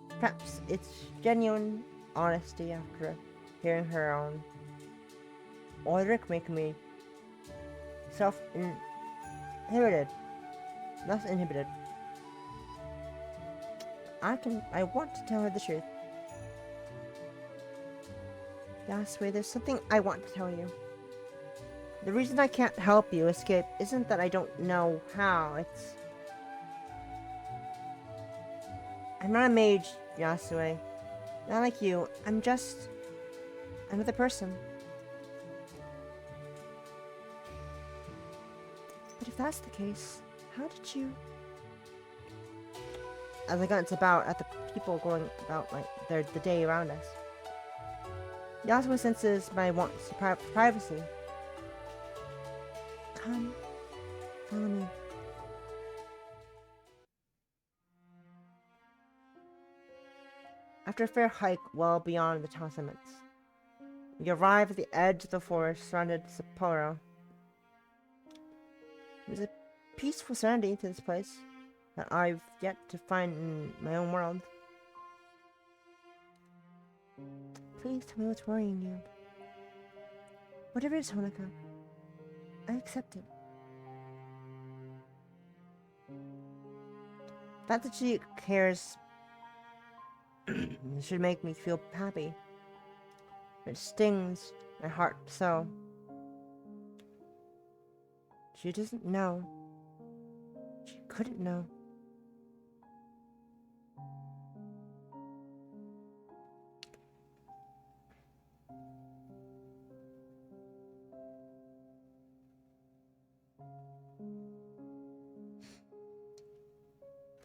Perhaps it's genuine honesty after hearing her own. Ulrich make me self-inhibited, less inhibited. I want to tell her the truth. Yasue, there's something I want to tell you. The reason I can't help you escape isn't that I don't know how, it's... I'm not a mage, Yasue. Not like you, I'm just... another person. But if that's the case, how did you... As I glance about at the people going about the day around us, Yasue senses my want for privacy. Come, follow me. After a fair hike well beyond the town limits, we arrive at the edge of the forest surrounded Sapporo. There's a peaceful serenity to this place that I've yet to find in my own world. Please tell me what's worrying you. Whatever it is, Honoka, I accept it. That she cares should make me feel happy. It stings my heart so. She doesn't know. She couldn't know.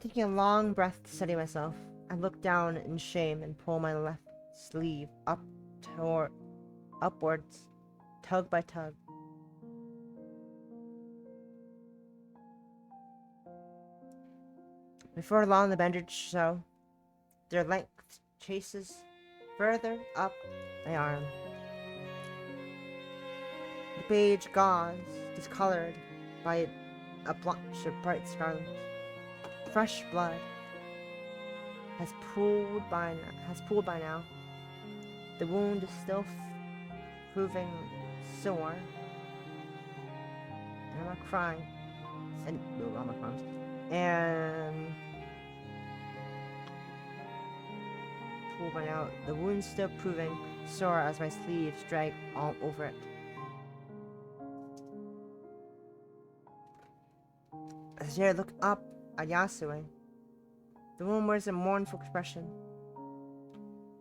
Taking a long breath to steady myself, I look down in shame and pull my left sleeve upwards, tug by tug. Before long, the bandage show. Their length chases further up my arm. The beige gauze, discolored by a blotch of bright scarlet. Fresh blood has pooled by now. The wound is still proving sore. And I'm not crying. And I'm not crying. And pull one out. The wound's still proving sore as my sleeves drag all over it. As I look up at Yasue, the woman wears a mournful expression.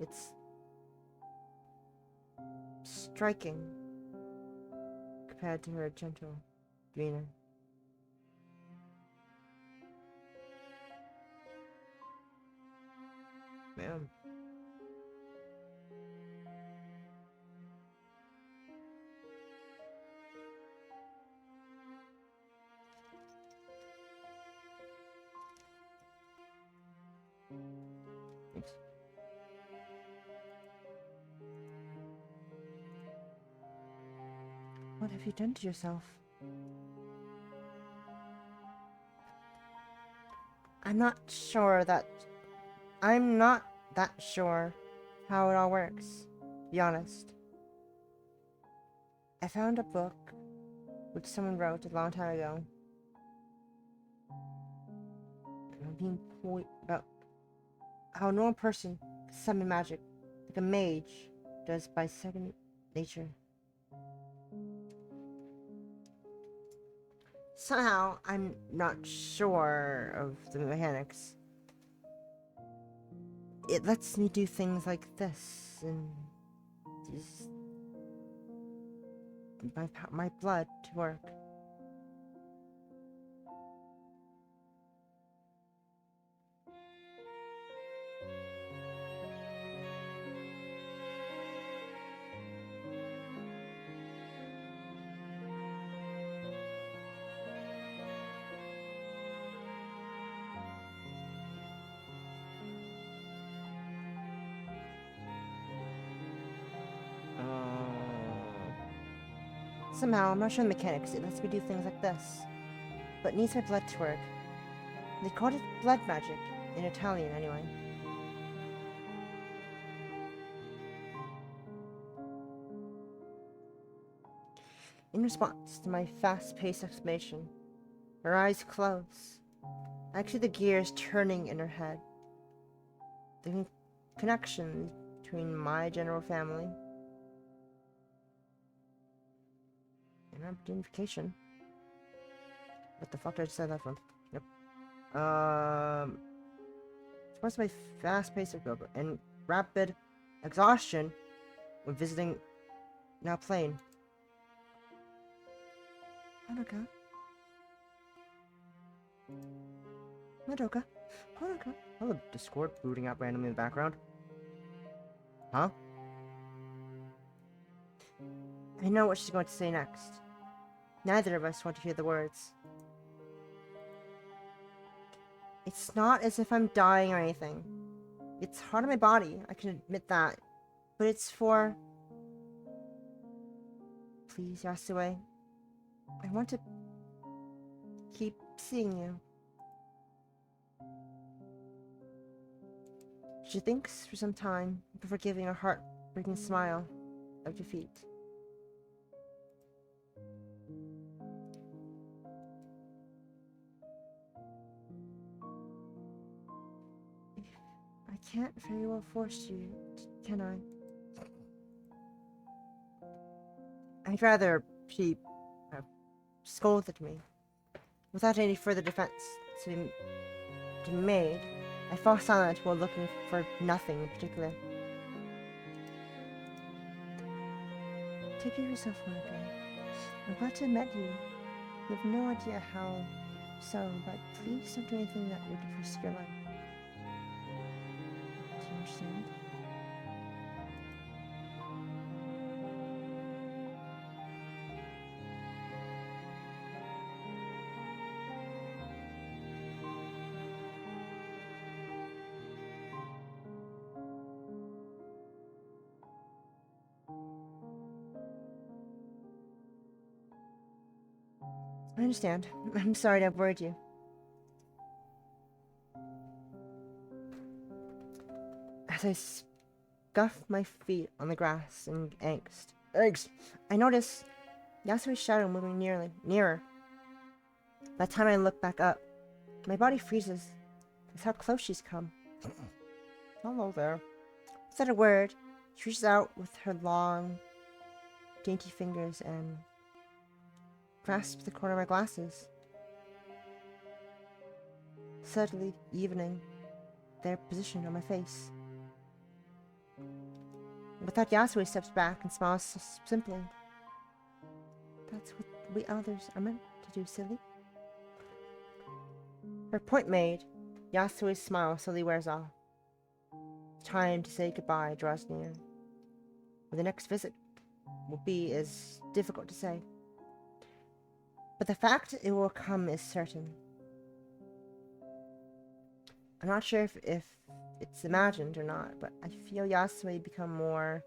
It's striking compared to her gentle demeanor. Ma'am. Thanks. What have you done to yourself? I'm not that sure how it all works, to be honest. I found a book which someone wrote a long time ago. About how a normal person can summon magic like a mage does by second nature. Somehow, I'm not sure of the mechanics. It lets me do things like this and use my blood to work. Somehow, I'm not sure the mechanics. It lets me do things like this, but it needs my blood to work. They called it blood magic, in Italian anyway. In response to my fast-paced exclamation, her eyes close. I could see the gears turning in her head. The connection between my general family and identification. What the fuck did I say that from? Yep. Supposed to be fast-paced and rapid exhaustion when visiting now plane. Hanukkah. Madoka. Hanukkah. Oh, the Discord booting up randomly in the background. Huh? I know what she's going to say next. Neither of us want to hear the words. It's not as if I'm dying or anything. It's hard on my body, I can admit that. But it's for... Please, Yasue. I want to keep seeing you. She thinks for some time before giving a heart-breaking smile of defeat. I can't very well force you, can I? I'd rather she scolded me. Without any further defense to be made, I fall silent while looking for nothing in particular. Take care of yourself, Monica. I'm glad to have met you. You have no idea how so, but please don't do anything that would risk your life. Do you understand? I understand. I'm sorry to have worried you. As I scuff my feet on the grass in angst. Angst! I notice Yasui's shadow moving nearer. By the time I look back up, my body freezes. That's how close she's come. Hello there. Without a word, she reaches out with her long, dainty fingers and grasps the corner of my glasses, subtly evening their position on my face. Without Yasui steps back and smiles simply. That's what we elders are meant to do, silly. Her point made, Yasui's smile slowly wears off. Time to say goodbye draws near. Where the next visit will be is difficult to say. But the fact it will come is certain. I'm not sure if it's imagined or not, but I feel Yasui become more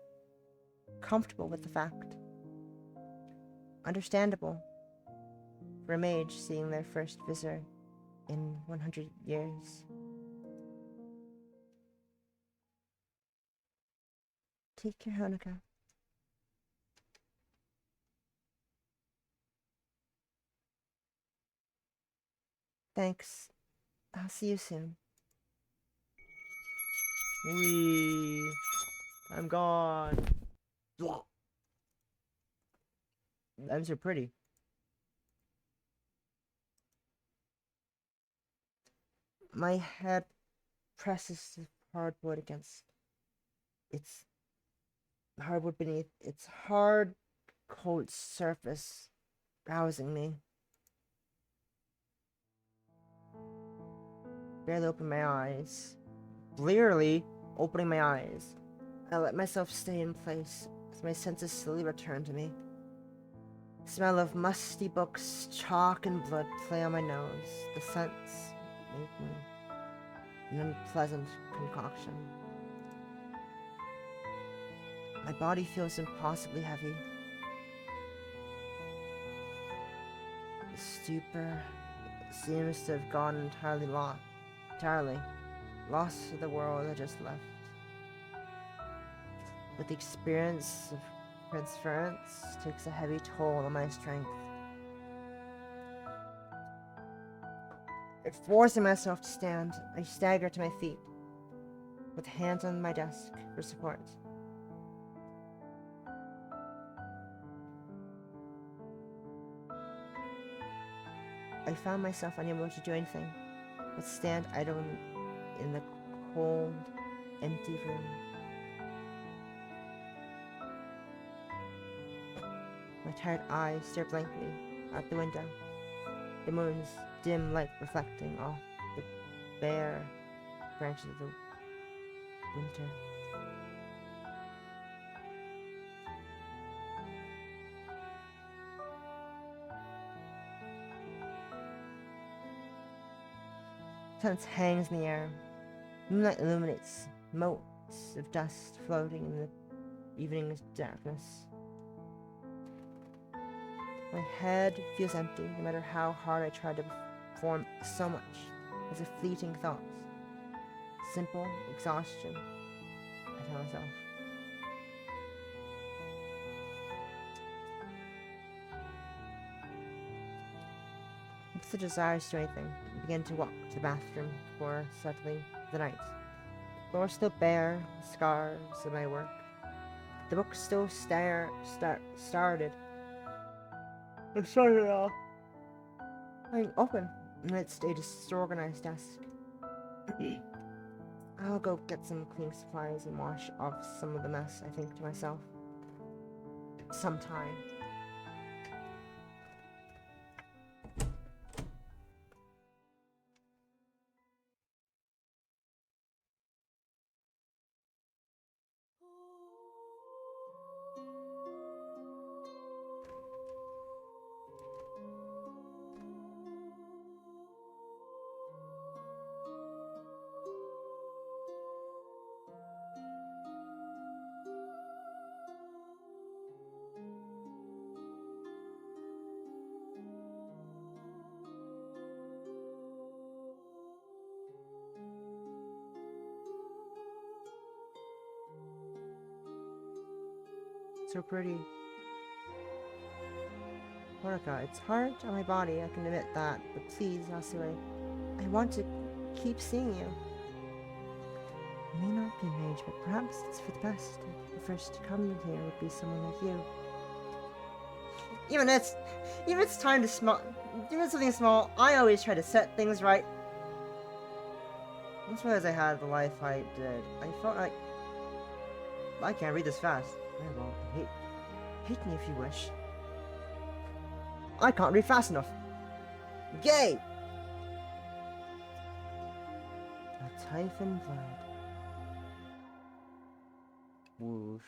comfortable with the fact. Understandable for a mage seeing their first visitor in 100 years. Take care, Honoka. Thanks. I'll see you soon. Wee. I'm gone. Those are pretty. My head presses the hardwood against its hardwood beneath its hard, cold surface, rousing me. Barely open my eyes. Blearily opening my eyes. I let myself stay in place as my senses slowly return to me. The smell of musty books, chalk, and blood play on my nose. The scents make me an unpleasant concoction. My body feels impossibly heavy. The stupor seems to have gone entirely lost to the world I just left. But the experience of transference takes a heavy toll on my strength. Forcing myself to stand, I stagger to my feet, with hands on my desk for support. I found myself unable to do anything but stand idle in the cold, empty room. My tired eyes stare blankly out the window, the moon's dim light reflecting off the bare branches of the winter. Sunset hangs in the air. Moonlight illuminates motes of dust floating in the evening's darkness. My head feels empty, no matter how hard I try to form so much as a fleeting thought. Simple exhaustion, I tell myself. With the desire to do anything, I begin to walk to the bathroom before settling the night. The floor still bare, the scars of my work. The book still started off. I'm open amidst a disorganized desk. I'll go get some cleaning supplies and wash off some of the mess, I think to myself. Sometime. So pretty. Monica, it's hard on my body, I can admit that, but please, Yasue, I want to keep seeing you. It may not be an age, but perhaps it's for the best. The first to come here would be someone like you. Even if it's time to even something small, I always try to set things right. Once I realized I had the life I did, I felt like I can't read this fast. Very well, hate me if you wish. I can't read fast enough. Yay! A Typhon blood. Whoosh.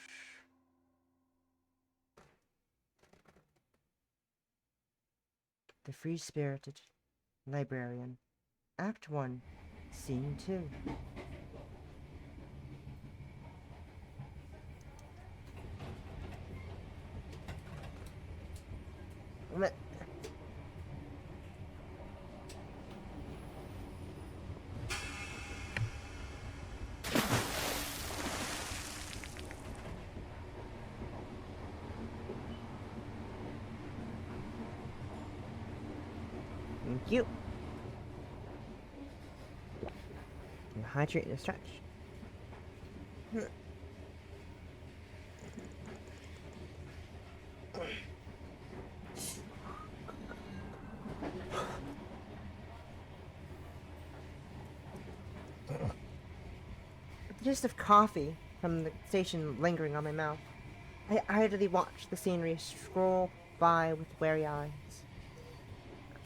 The Free-Spirited Librarian. Act 1. Scene 2. Thank you. And hydrate and stretch. The taste of coffee from the station lingering on my mouth, I idly watched the scenery scroll by with wary eyes.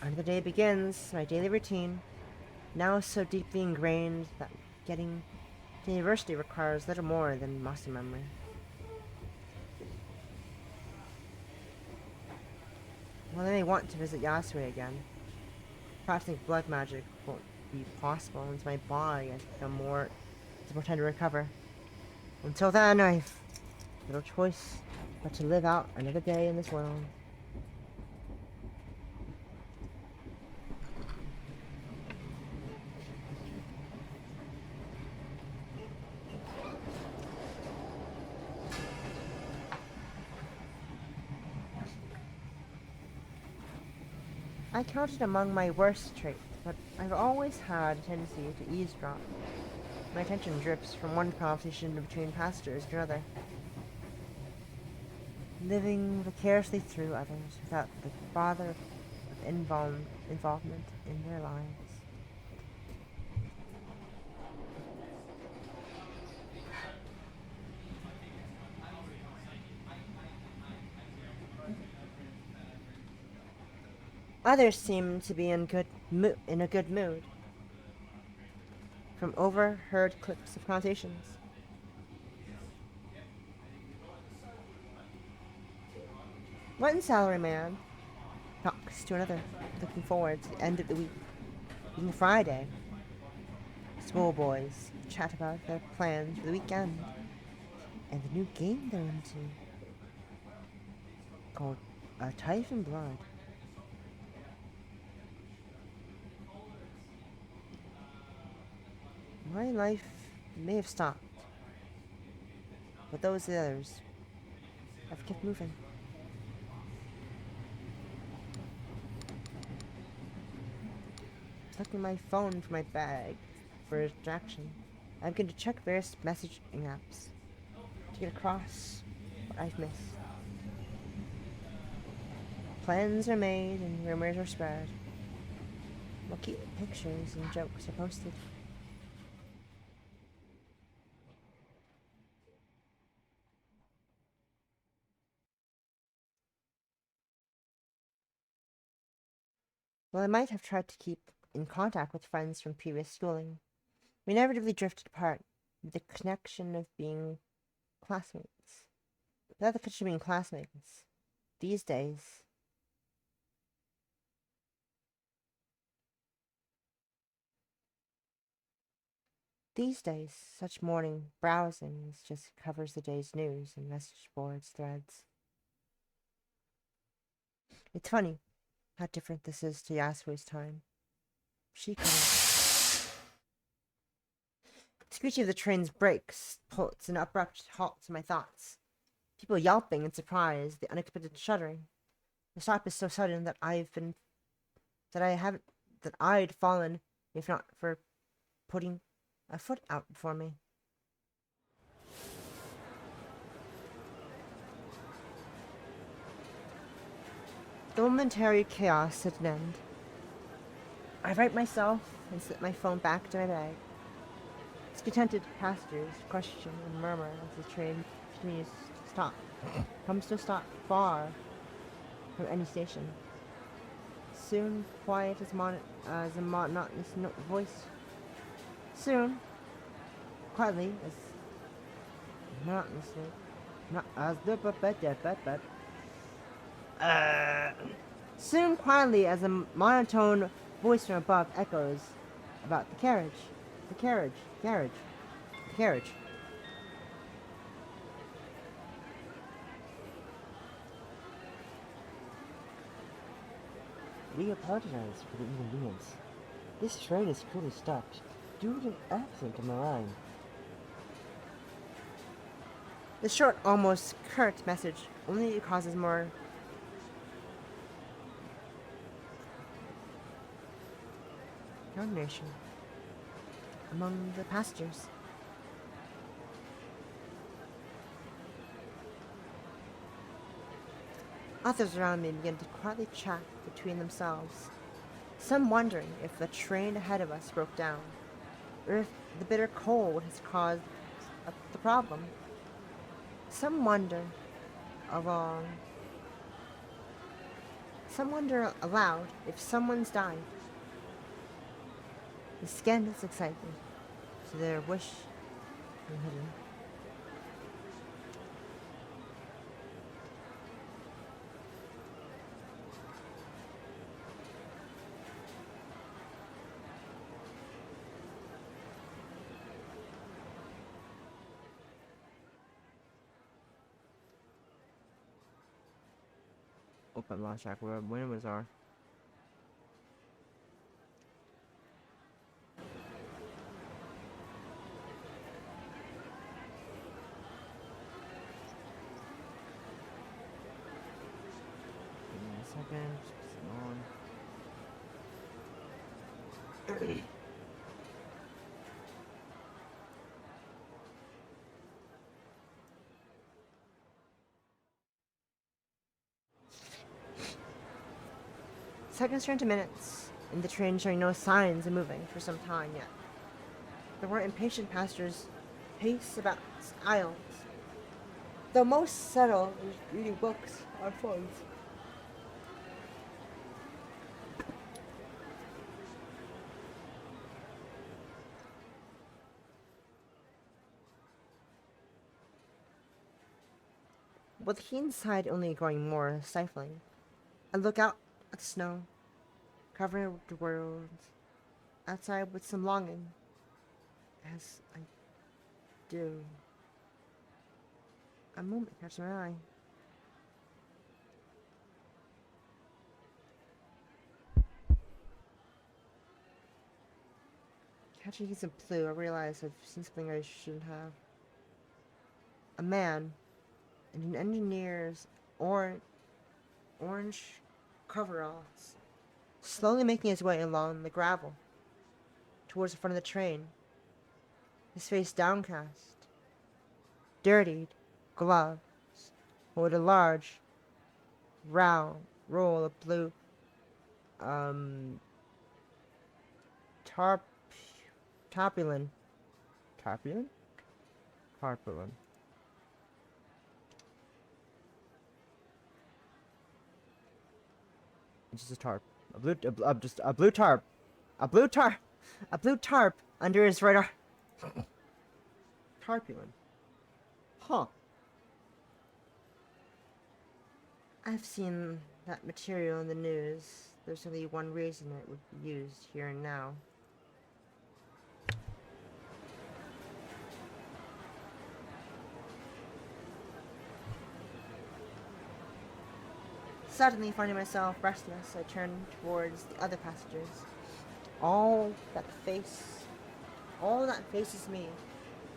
Another day begins, my daily routine, now so deeply ingrained that getting to university requires little more than muscle memory. While I may want to visit Yasue again, practicing blood magic won't be possible until my body has become more to recover. Until then, I've little choice but to live out another day in this world. I count it among my worst traits, but I've always had a tendency to eavesdrop. My attention drifts from one conversation between passengers to another, living vicariously through others without the bother of involvement in their lives. Others seem to be in a good mood, from overheard clips of conversations. One salaryman talks to another, looking forward to the end of the week, being Friday. Schoolboys chat about their plans for the weekend and the new game they're into, called Tithe and Blood. My life may have stopped, but those others have kept moving. Tucking my phone from my bag for a distraction, I'm going to check various messaging apps to get across what I've missed. Plans are made and rumors are spread. Lucky pictures and jokes are posted. While I might have tried to keep in contact with friends from previous schooling, we inevitably drifted apart with the connection of being classmates. Without the connection of being classmates, these days, such morning browsing just covers the day's news and message boards threads. It's funny how different this is to Yasuo's time. She couldn't. The screeching of the train's brakes puts an abrupt halt to my thoughts. People yelping in surprise, the unexpected shuddering. The stop is so sudden that I'd fallen if not for putting a foot out before me. The momentary chaos at an end. I right myself and slip my phone back to my bag. Discontented passengers question and murmur as the train continues to stop. Comes to a stop far from any station. Soon, quiet as a monotonous voice. Soon, quietly as monotonously, not as the soon, quietly as a monotone voice from above echoes about the carriage, the carriage, carriage, the carriage. We apologize for the inconvenience. This train is currently stopped due to an accident on the line. The short, almost curt message only causes more consternation among the passengers. Others around me begin to quietly chat between themselves, some wondering if the train ahead of us broke down, or if the bitter cold has caused the problem. Some wonder along. Some wonder aloud if someone's died. The scandalous excitement to their wish and hidden. Oh, I lost track where windows are. Give me a second. Just on. Seconds turn to minutes, and the train showing no signs of moving for some time yet. There were impatient passengers pace about aisles, though most settle reading books on phones. With the heat inside only growing more stifling, I look out at the snow, covering the world outside with some longing, as I do. A moment catches my eye. Catching some blue, I realize I've seen something I shouldn't have. A man in an engineer's orange coveralls, slowly making his way along the gravel towards the front of the train, his face downcast, dirtied, gloves, with a large, round roll of blue, tarp, tarpaulin, Tarpaulin? Tarpaulin. It's just a tarp. Just a blue tarp. a blue tarp under his right arm. Tarpaulin. Huh. I've seen that material in the news. There's only one reason it would be used here and now. Suddenly finding myself restless, I turn towards the other passengers. All that faces me,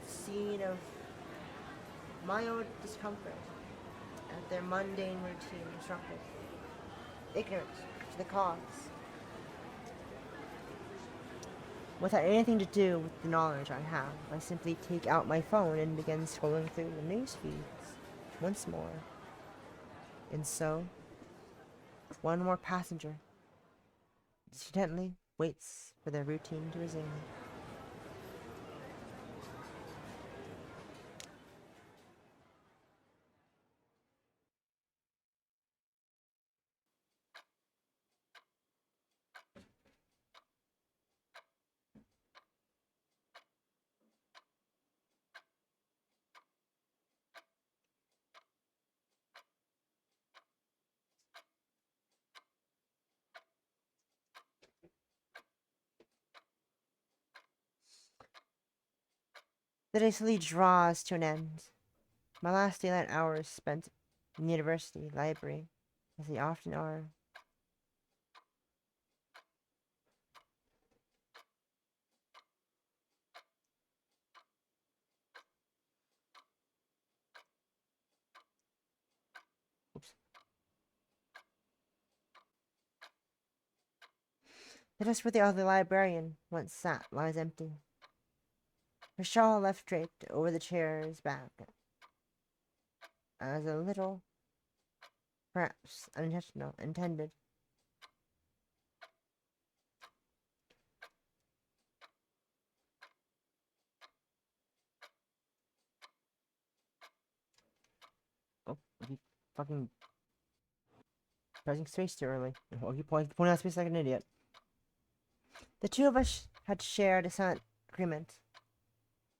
scene of my own discomfort, at their mundane routine disrupted, ignorant to the cause, without anything to do with the knowledge I have. I simply take out my phone and begin scrolling through the news feeds once more. And so, one more passenger gently waits for their routine to resume. The day slowly draws to an end. My last daylight hours spent in the university library, as they often are. Oops. The desk where the other librarian once sat lies empty, her shawl left draped over the chair's back, as a little, perhaps unintentional, intended. Oh, you fucking pressing space too early. Oh, you pointing out space like an idiot. The two of us had shared a silent agreement.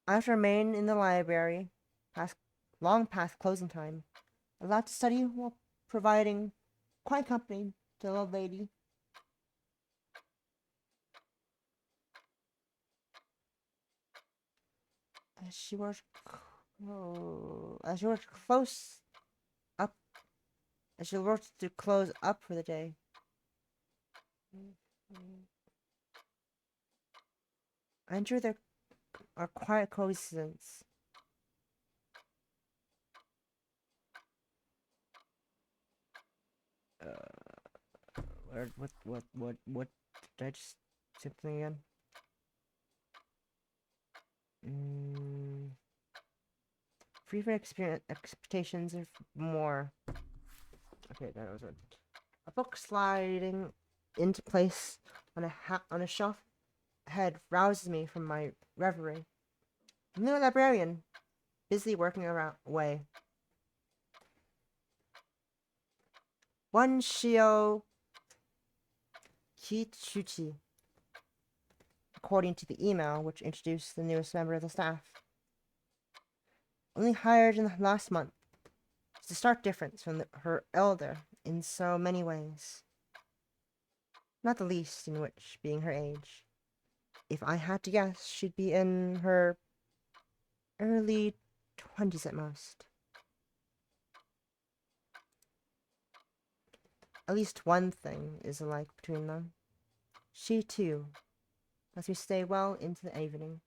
I have to remain in the library past, long past closing time, allowed to study while providing quiet company to the old lady. As she worked, as she worked close up, as she worked to close up for the day. I enjoyed our quiet coexistence. What did I just say something again? Free for expectations of more. Okay, that was it. A book sliding into place on on a shelf ahead rouses me from my reverie. The new librarian, busy working away. One Shio Kichuchi, according to the email which introduced the newest member of the staff. Only hired in the last month. It's a stark difference from her elder in so many ways. Not the least in which being her age. If I had to guess, she'd be in her early 20s at most. At least one thing is alike between them. She, too, lets me stay well into the evening.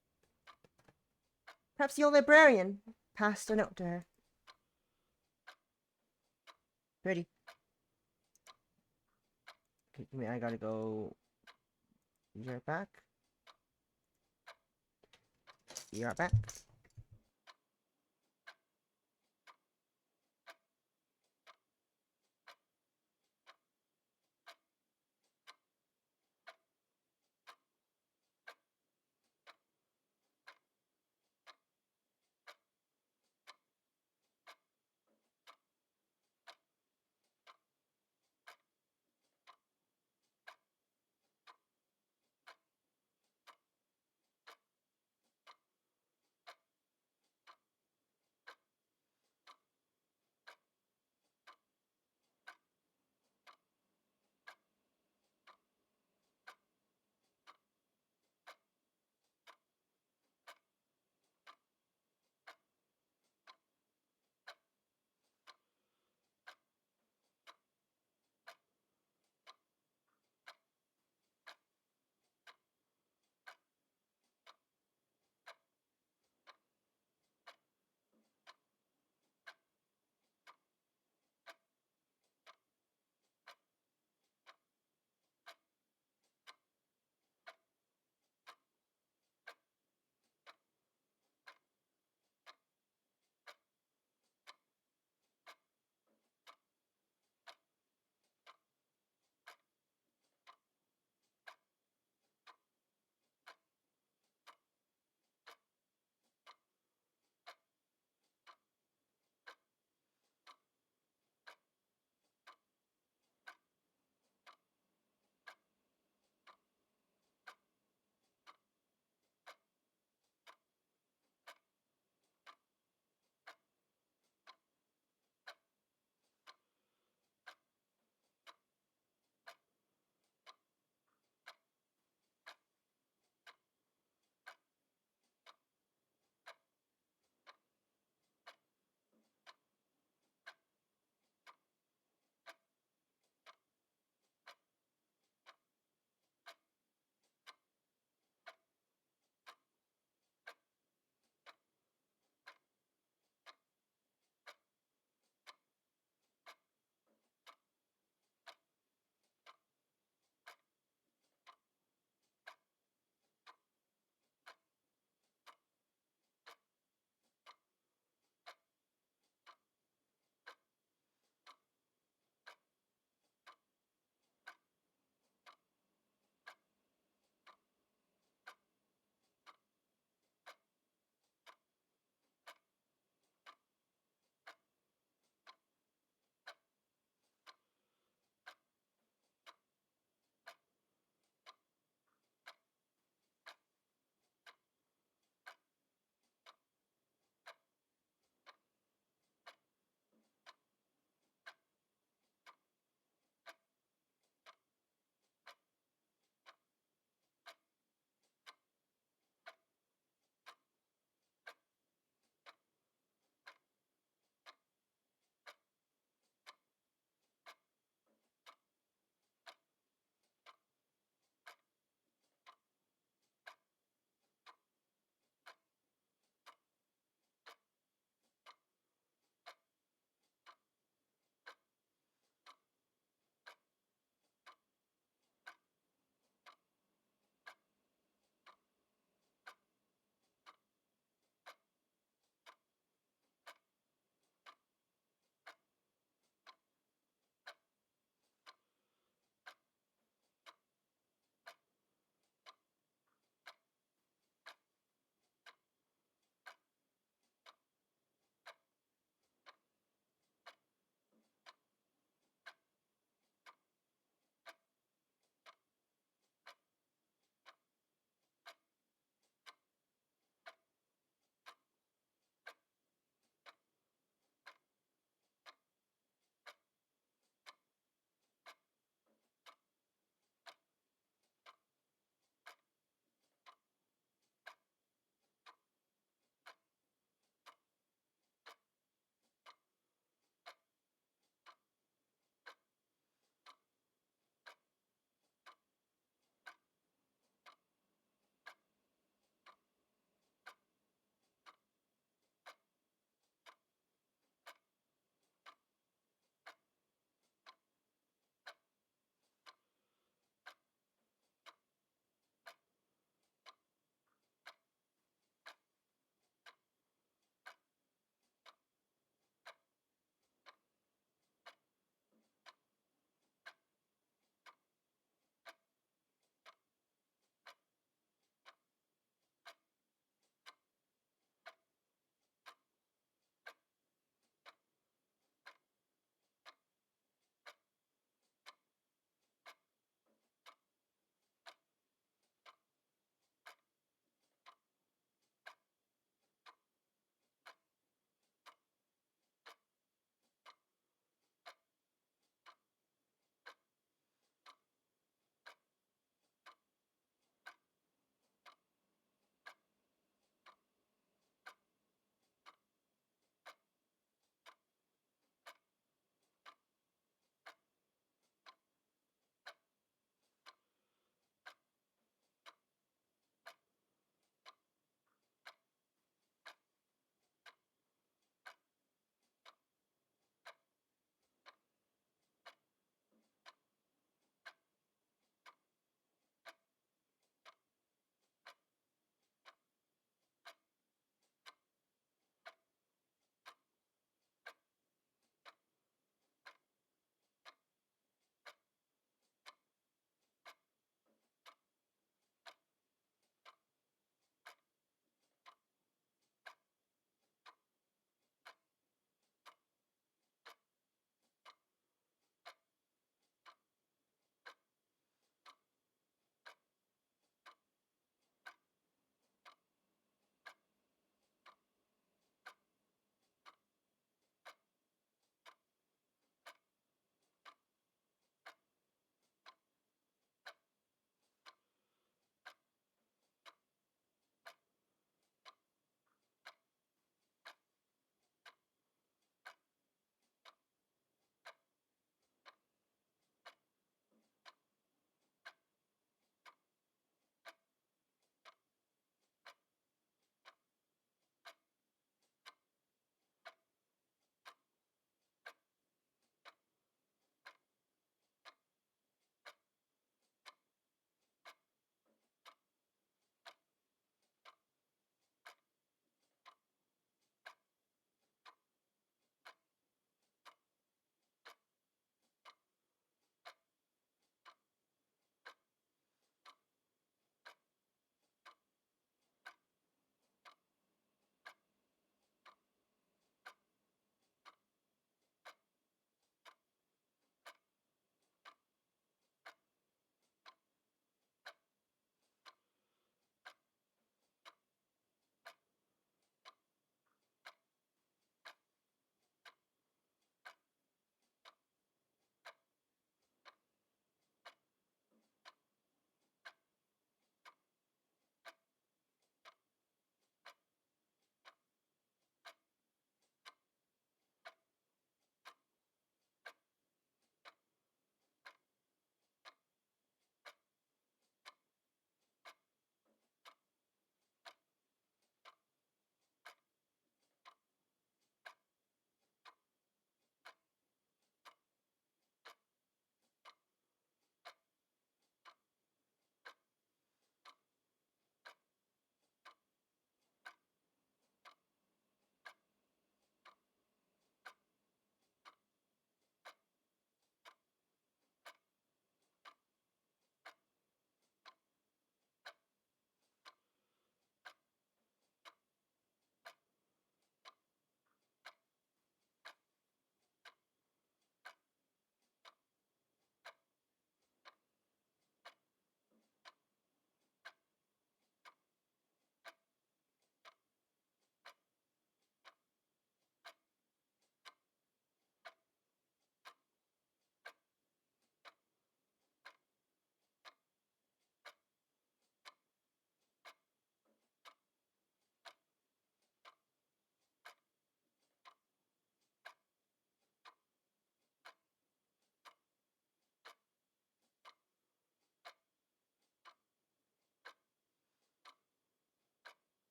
Perhaps the old librarian passed a note to her. Ready. Okay, I gotta go. You're back. You're back.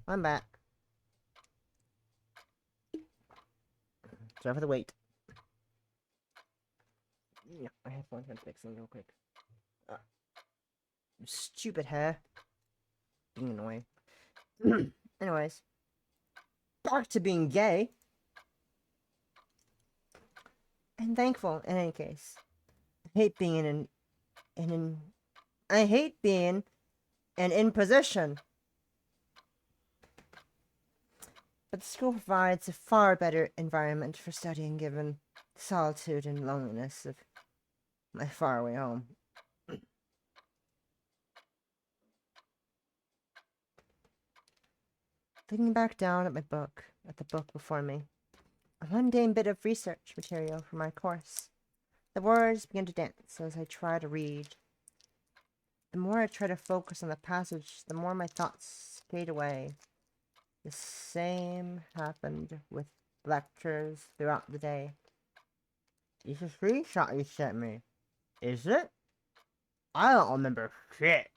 I'm back. Sorry for the wait. Yeah, I have one time to fix them real quick. Stupid hair. Being annoying. Anyways. Back to being gay. And thankful in any case. I hate being I hate being an imposition. But the school provides a far better environment for studying given the solitude and loneliness of my faraway home. Looking back down at the book before me, a mundane bit of research material for my course. The words began to dance as I try to read. The more I try to focus on the passage, the more my thoughts fade away. The same happened with lectures throughout the day. It's a screenshot you sent me. Is it? I don't remember shit.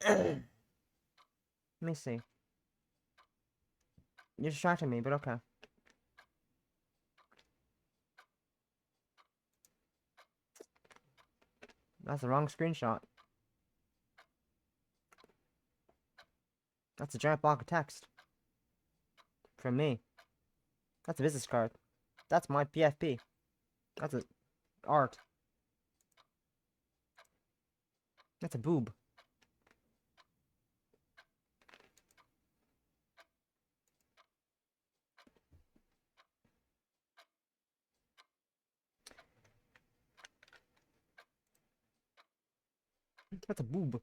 Let me see. You're distracting me, but okay. That's the wrong screenshot. That's a giant block of text. From me. That's a business card. That's my PFP. That's a art. That's a boob. That's a boob.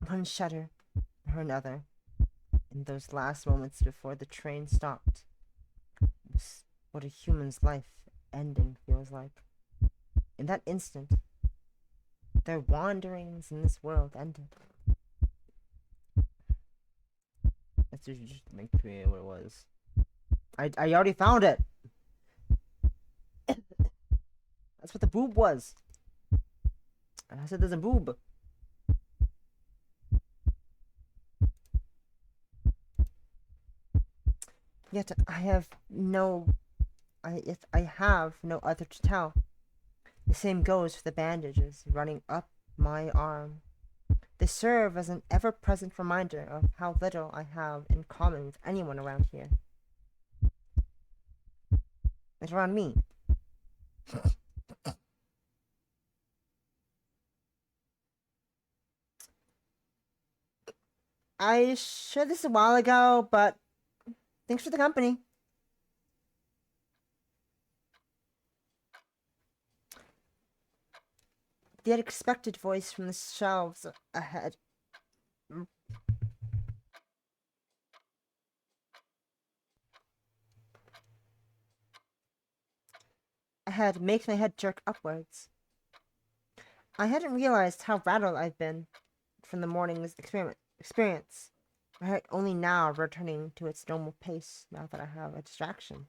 One shudder, or another, in those last moments before the train stopped, was what a human's life ending feels like. In that instant, their wanderings in this world ended. Let's just make clear what it was. I already found it! That's what the boob was! I said there's a boob. Yet I have no other to tell. The same goes for the bandages running up my arm. They serve as an ever-present reminder of how little I have in common with anyone around here. And around me. I shared this a while ago, but thanks for the company. The unexpected voice from the shelves ahead makes my head jerk upwards. I hadn't realized how rattled I've been from the morning's experience. My heart only now returning to its normal pace now that I have a distraction.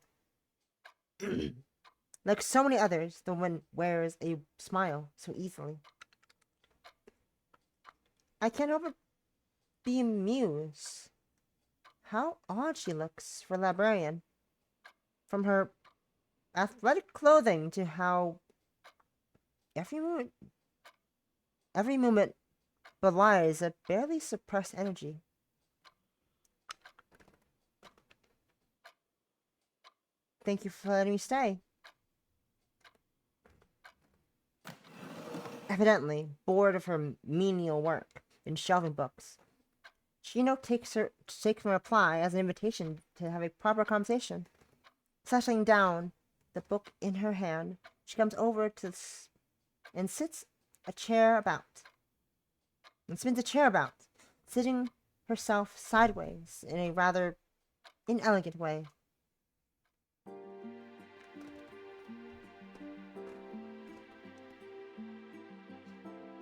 Like so many others, the woman wears a smile so easily. I can't help but be amused. How odd she looks for a librarian. From her athletic clothing to how every moment belies a barely suppressed energy. Thank you for letting me stay. Evidently bored of her menial work in shelving books, Chino takes my reply as an invitation to have a proper conversation. Setting down the book in her hand, she comes over and spins a chair about, sitting herself sideways in a rather inelegant way.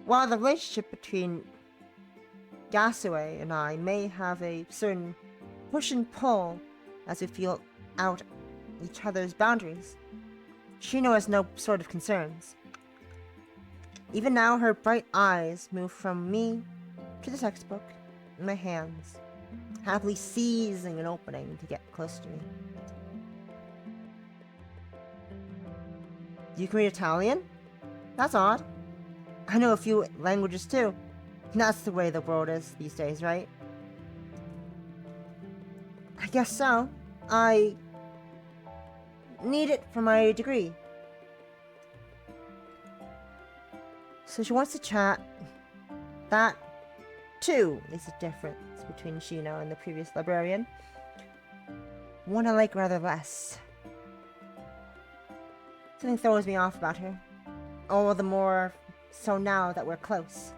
While the relationship between Yasue and I may have a certain push and pull as we feel out each other's boundaries, Shino has no sort of concerns. Even now, her bright eyes move from me to the textbook in my hands, happily seizing an opening to get close to me. You can read Italian? That's odd. I know a few languages too. That's the way the world is these days, right? I guess so. I need it for my degree. So she wants to chat. That, too, is a difference between Shino and the previous librarian. One I like rather less. Something throws me off about her. All the more so now that we're close.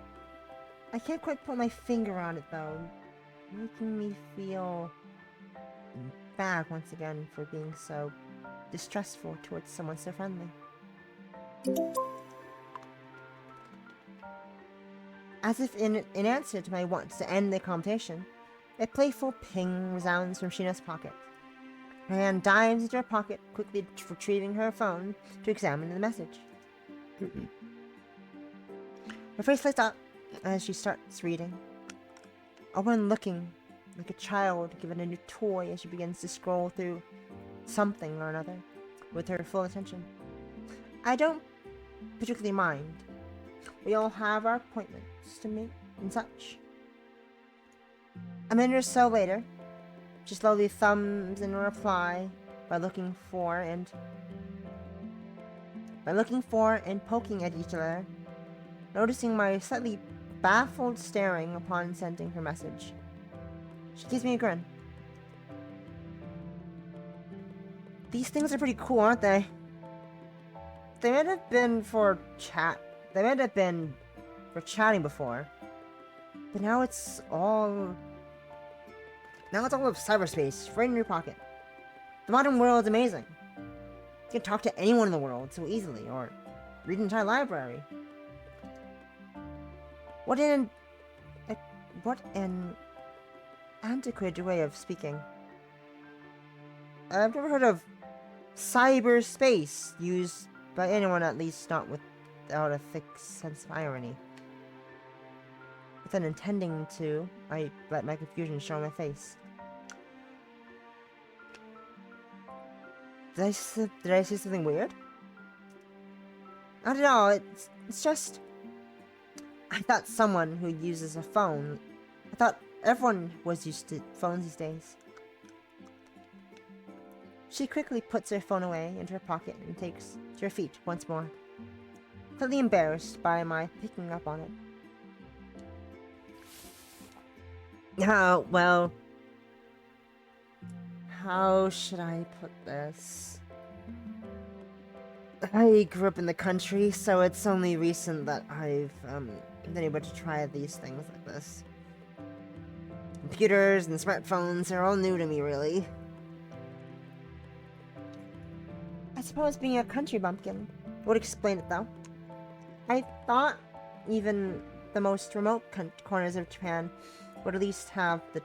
I can't quite put my finger on it, though. Making me feel bad once again for being so distrustful towards someone so friendly. As if in answer to my wants to end the conversation, a playful ping resounds from Shino's pocket. Her hand dives into her pocket, quickly retrieving her phone to examine the message. Her face lights up as she starts reading. A woman looking like a child given a new toy as she begins to scroll through something or another with her full attention. I don't particularly mind. We all have our appointments to meet and such. A minute or so later, she slowly thumbs in a reply by looking for and poking at each other, noticing my slightly baffled staring upon sending her message. She gives me a grin. These things are pretty cool, aren't they? They might have been for chatting before, but now it's all of cyberspace, right in your pocket. The modern world is amazing. You can talk to anyone in the world so easily, or read an entire library. What an antiquated way of speaking. I've never heard of cyberspace used by anyone, at least not without a thick sense of irony. Without intending to, I let my confusion show on my face. Did I say something weird? Not at all. It's just I thought someone who uses a phone. I thought everyone was used to phones these days. She quickly puts her phone away into her pocket and takes to her feet once more, clearly embarrassed by my picking up on it. Well, how should I put this? I grew up in the country, so it's only recent that I've been able to try these things like this. Computers and smartphones are all new to me, really. I suppose being a country bumpkin would explain it, though. I thought even the most remote corners of Japan would at least have the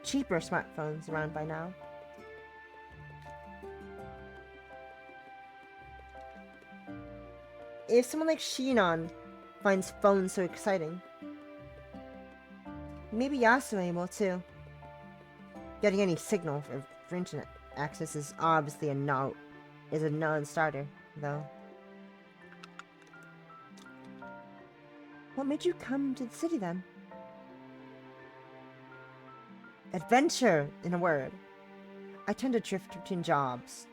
cheaper smartphones around by now. If someone like Shinon finds phones so exciting, maybe Yasue will too. Getting any signal for internet access is obviously a non-starter, though. What made you come to the city then? Adventure, in a word. I tend to drift between jobs,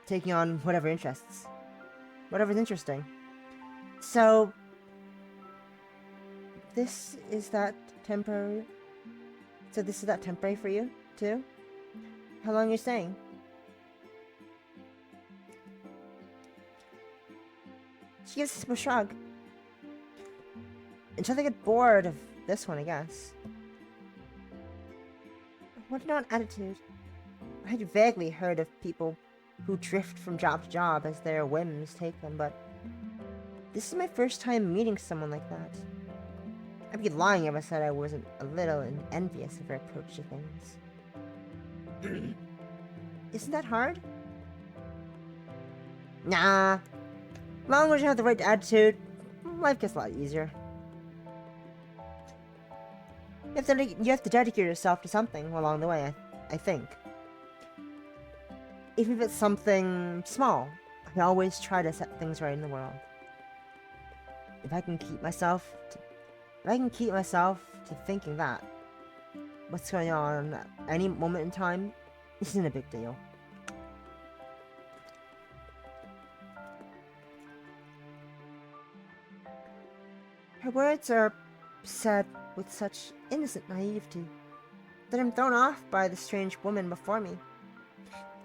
taking on whatever's interesting. So, this is that temporary for you, too? How long are you staying? She gives a simple shrug. Until they get bored of this one, I guess. What an odd attitude. I had vaguely heard of people who drift from job to job as their whims take them, but this is my first time meeting someone like that. I'd be lying if I said I wasn't a little envious of her approach to things. Isn't that hard? Nah. As long as you have the right attitude, life gets a lot easier. You have to dedicate yourself to something along the way, I think. Even if it's something small, I always try to set things right in the world. If I can keep myself to thinking that what's going on at any moment in time isn't a big deal. Her words are said with such innocent naivety that I'm thrown off by the strange woman before me.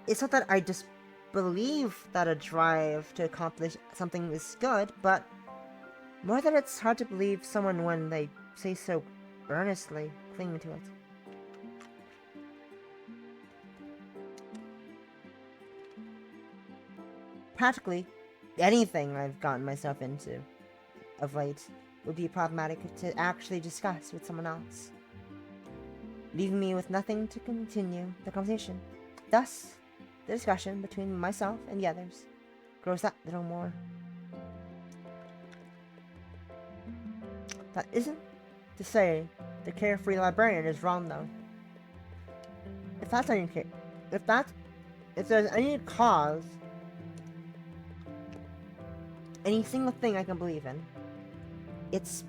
It's not that I just believe that a drive to accomplish something is good, but more that it's hard to believe someone when they say so earnestly, clinging to it. Practically anything I've gotten myself into of late would be problematic to actually discuss with someone else, leaving me with nothing to continue the conversation. Thus, the discussion between myself and the others grows that little more. That isn't to say the carefree librarian is wrong, though. If that's any case, if there's any cause, any single thing I can believe in, it's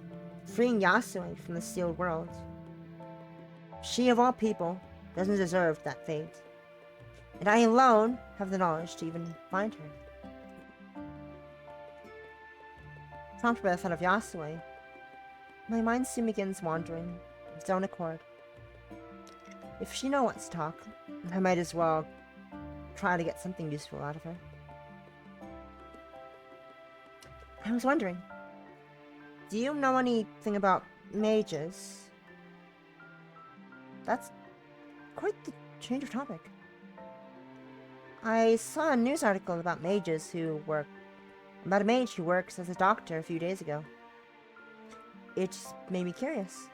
freeing Yasue from the sealed world. She, of all people, doesn't deserve that fate. And I alone have the knowledge to even find her. Prompted by the thought of Yasue, my mind soon begins wandering of its own accord. If she knows what to talk, I might as well try to get something useful out of her. I was wondering, do you know anything about mages? That's quite the change of topic. I saw a news article about a mage who works as a doctor a few days ago. It just made me curious.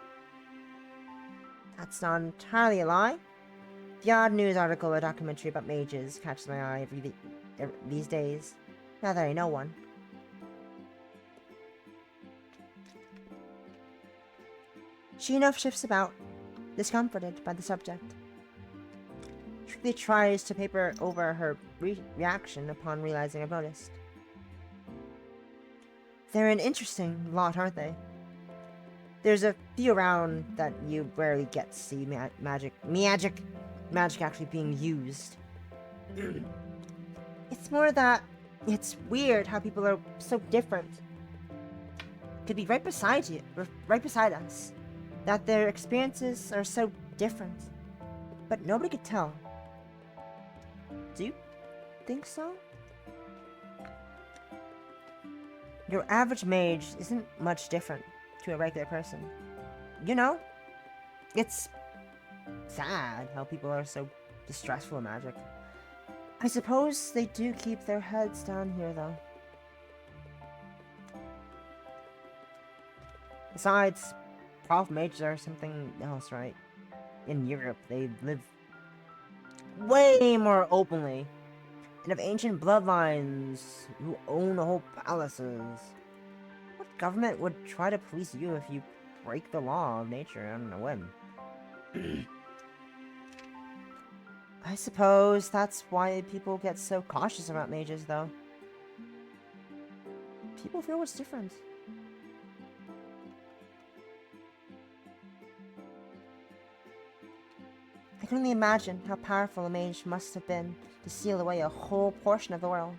That's not entirely a lie. The odd news article or documentary about mages catches my eye these days, now that I know one. She enough shifts about, discomforted by the subject. She quickly tries to paper over her reaction upon realizing I've noticed. They're an interesting lot, aren't they? There's a few around that you rarely get to see magic actually being used. It's more that it's weird how people are so different. Could be right beside us. That their experiences are so different. But nobody could tell. Do you think so? Your average mage isn't much different to a regular person. You know, it's sad how people are so distrustful of magic. I suppose they do keep their heads down here, though. Besides, prof mages are something else, right? In Europe, they live way more openly, and have ancient bloodlines who own whole palaces. What government would try to police you if you break the law of nature on a whim? I suppose that's why people get so cautious about mages, though. People feel what's different. I can only imagine how powerful a mage must have been to seal away a whole portion of the world.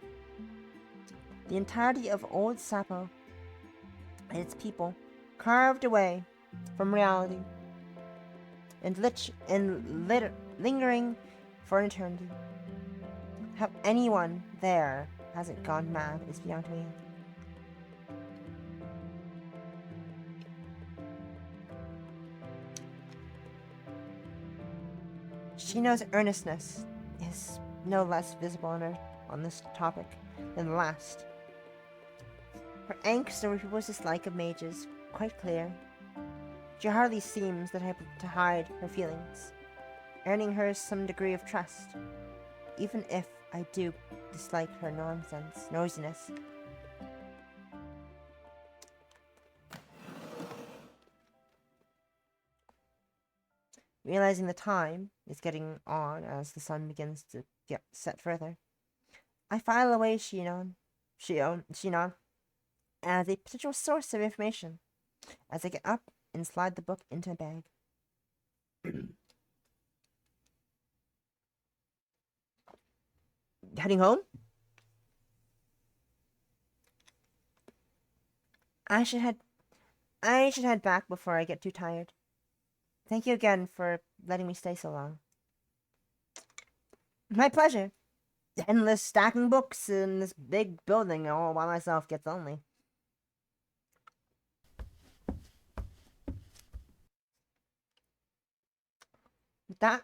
The entirety of Old Sapo and its people carved away from reality and lingering for an eternity. How anyone there hasn't gone mad is beyond me. Shino's earnestness is no less visible on this topic than the last. Her angst over people's dislike of mages quite clear. She hardly seems to hide her feelings, earning her some degree of trust, even if I do dislike her noisiness. Realizing the time is getting on as the sun begins to get set further, I file away Shinon, as a potential source of information as I get up and slide the book into a bag. Heading home? I should head back before I get too tired. Thank you again for letting me stay so long. My pleasure. Endless stacking books in this big building all by myself gets lonely. With that,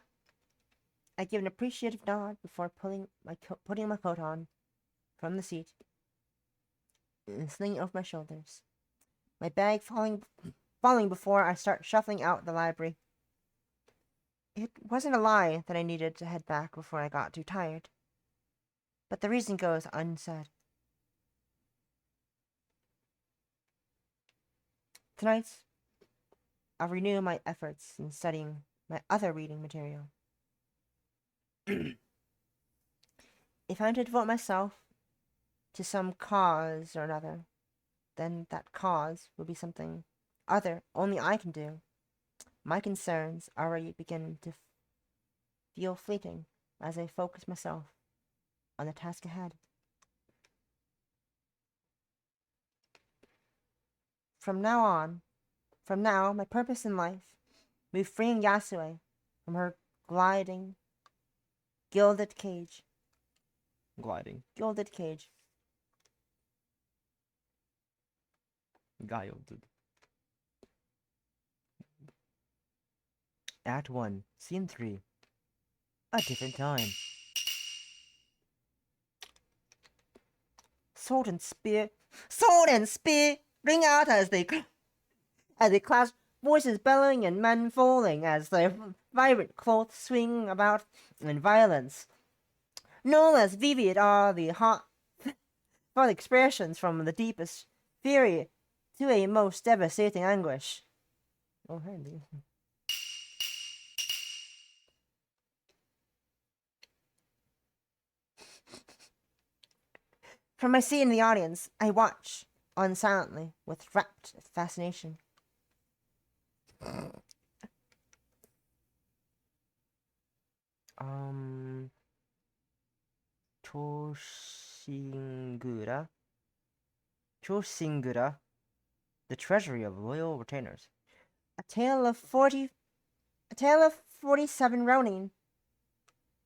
I give an appreciative nod before putting my coat on from the seat and slinging it over my shoulders. My bag falling before I start shuffling out the library. It wasn't a lie that I needed to head back before I got too tired, but the reason goes unsaid. Tonight, I'll renew my efforts in studying my other reading material. If I'm to devote myself to some cause or another, then that cause will be something other only I can do. My concerns already begin to feel fleeting as I focus myself on the task ahead. From now, my purpose in life will be freeing Yasue from her gliding, gilded cage. Gilded cage. Gilded. Act 1, Scene 3. A different time. Sword and spear ring out as they clash, voices bellowing and men falling as their vibrant clothes swing about in violence. No less vivid are the hot expressions from the deepest fury to a most devastating anguish. Oh, handy. From my seat in the audience, I watch on silently with rapt fascination. Choshingura, the treasury of loyal retainers. A tale of 47 Ronin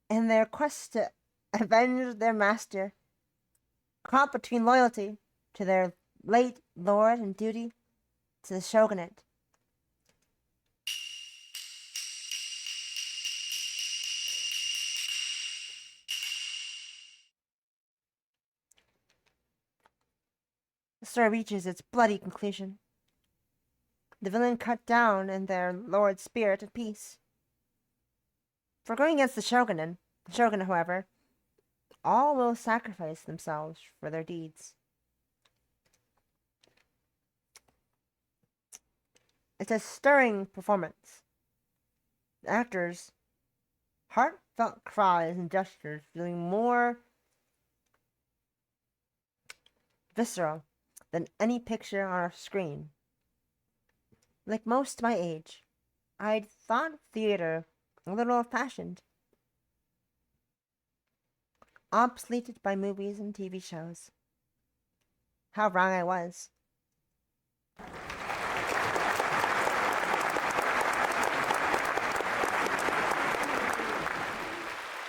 in their quest to avenge their master, caught between loyalty to their late lord and duty to the shogunate. The story reaches its bloody conclusion. The villain cut down and their lord's spirit at peace. For going against the shogun, however, all will sacrifice themselves for their deeds. It's a stirring performance. The actors' heartfelt cries and gestures feeling more visceral than any picture on a screen. Like most my age, I'd thought theater a little old-fashioned, obsoleted by movies and TV shows. How wrong I was.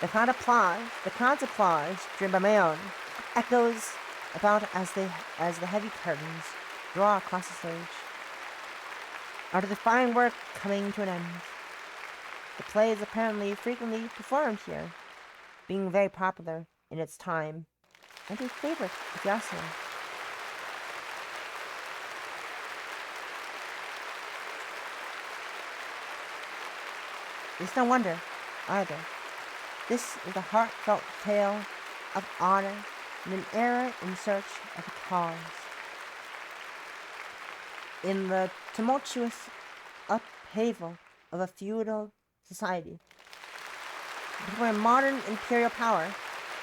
The crowd's applause, driven by my own, echoes about as the heavy curtains draw across the stage. Out of the fine work coming to an end. The play is apparently frequently performed here, being very popular in its time, and a favorite of Yasuo. It's no wonder, either. This is a heartfelt tale of honor in an era in search of a cause. In the tumultuous upheaval of a feudal society, before a modern imperial power,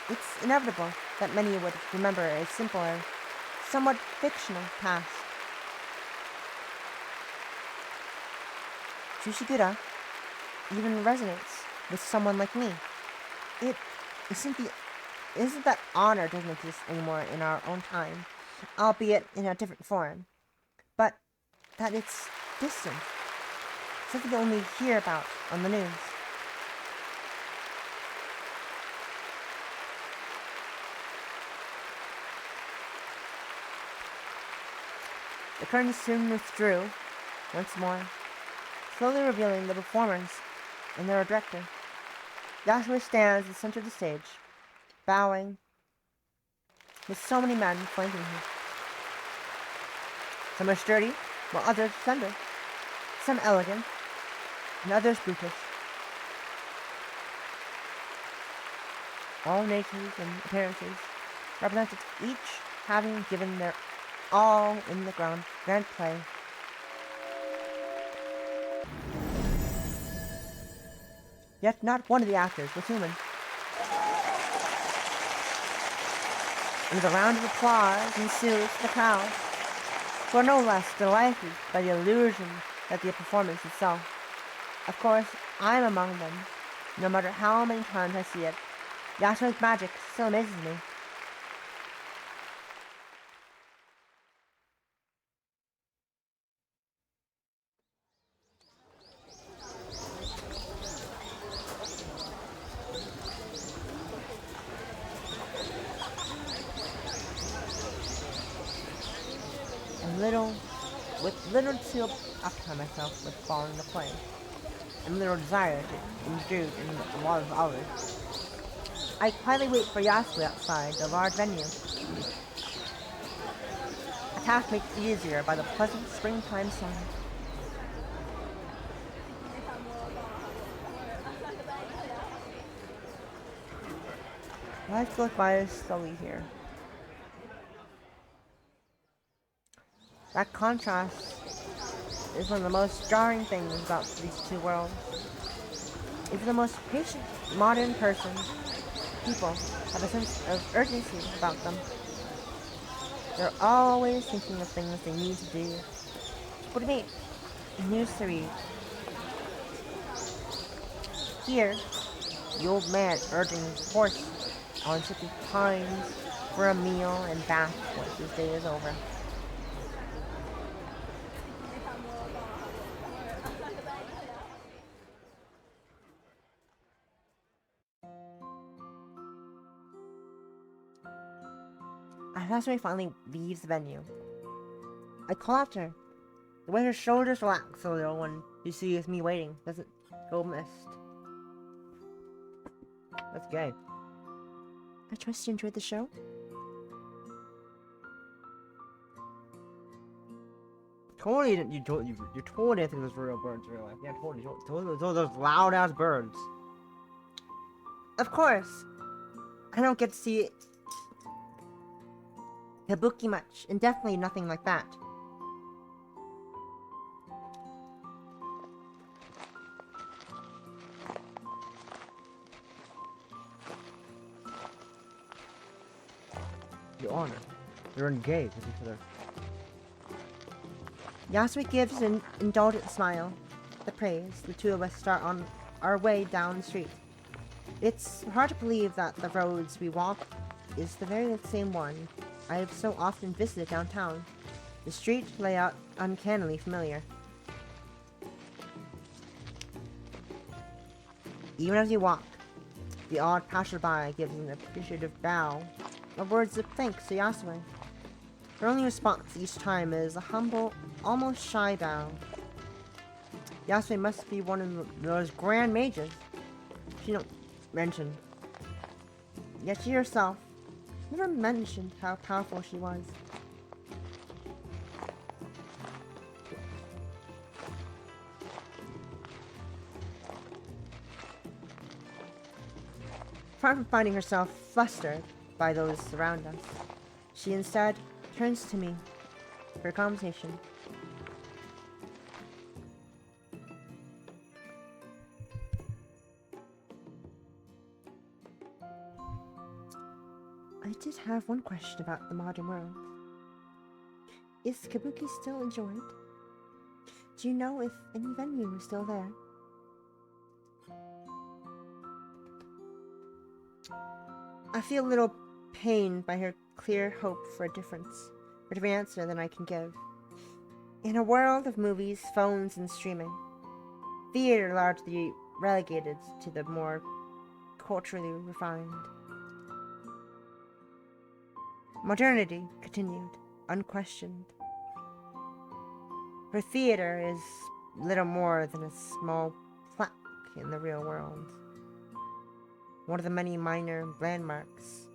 it's inevitable that many would remember a simpler, somewhat fictional past. Tsushigura even resonates with someone like me. It isn't that honor doesn't exist anymore in our own time, albeit in a different form, but that it's distant, something you only hear about on the news. The curtain soon withdrew once more, slowly revealing the performers and their director. Yasue stands at the center of the stage, bowing, with so many men flanking him. Some are sturdy, while others slender. Some elegant, and others brutish. All natures and appearances represented, each having given their all in the grand play. Yet not one of the actors was human. And with a round of applause ensues the crowd, who are no less delighted by the illusion that the performance itself. Of course, I'm among them. No matter how many times I see it, Yasuo's magic still amazes me. With little to occupy myself with following the play, and little desire to intrude in a lot of others, I quietly wait for Yasue outside the large venue. A task made easier by the pleasant springtime sun. Life goes by slowly here. That contrast is one of the most jarring things about these two worlds. Even the most patient modern people have a sense of urgency about them. They're always thinking of things they need to do, to put it news to read. Here, the old man urging his horse on city pines for a meal and bath once his day is over. As Yasue finally leaves the venue, I call out to her. The way her shoulders relax a little when she sees me waiting doesn't go missed. That's gay. I trust you enjoyed the show? Totally didn't. You totally didn't think those were real birds in real life. Yeah, totally those loud ass birds. Of course, I don't get to see Kabuki much, and definitely nothing like that. Your Honor, they're engaged with each other. Yasue gives an indulgent smile. The praise, the two of us start on our way down the street. It's hard to believe that the roads we walk is the very same one I have so often visited downtown. The street layout uncannily familiar. Even as we walk, the odd passerby gives an appreciative bow, or words of thanks to Yasue. Her only response each time is a humble, almost shy bow. Yasue must be one of those grand mages she don't mention. Yet she herself never mentioned how powerful she was. Far from finding herself flustered, by those around us. She instead turns to me for a conversation. I did have one question about the modern world. Is kabuki still enjoyed? Do you know if any venue is still there? I feel a little pained by her clear hope for a different answer than I can give. In a world of movies, phones, and streaming, theater largely relegated to the more culturally refined. Modernity continued, unquestioned. Her theater is little more than a small plaque in the real world. One of the many minor landmarks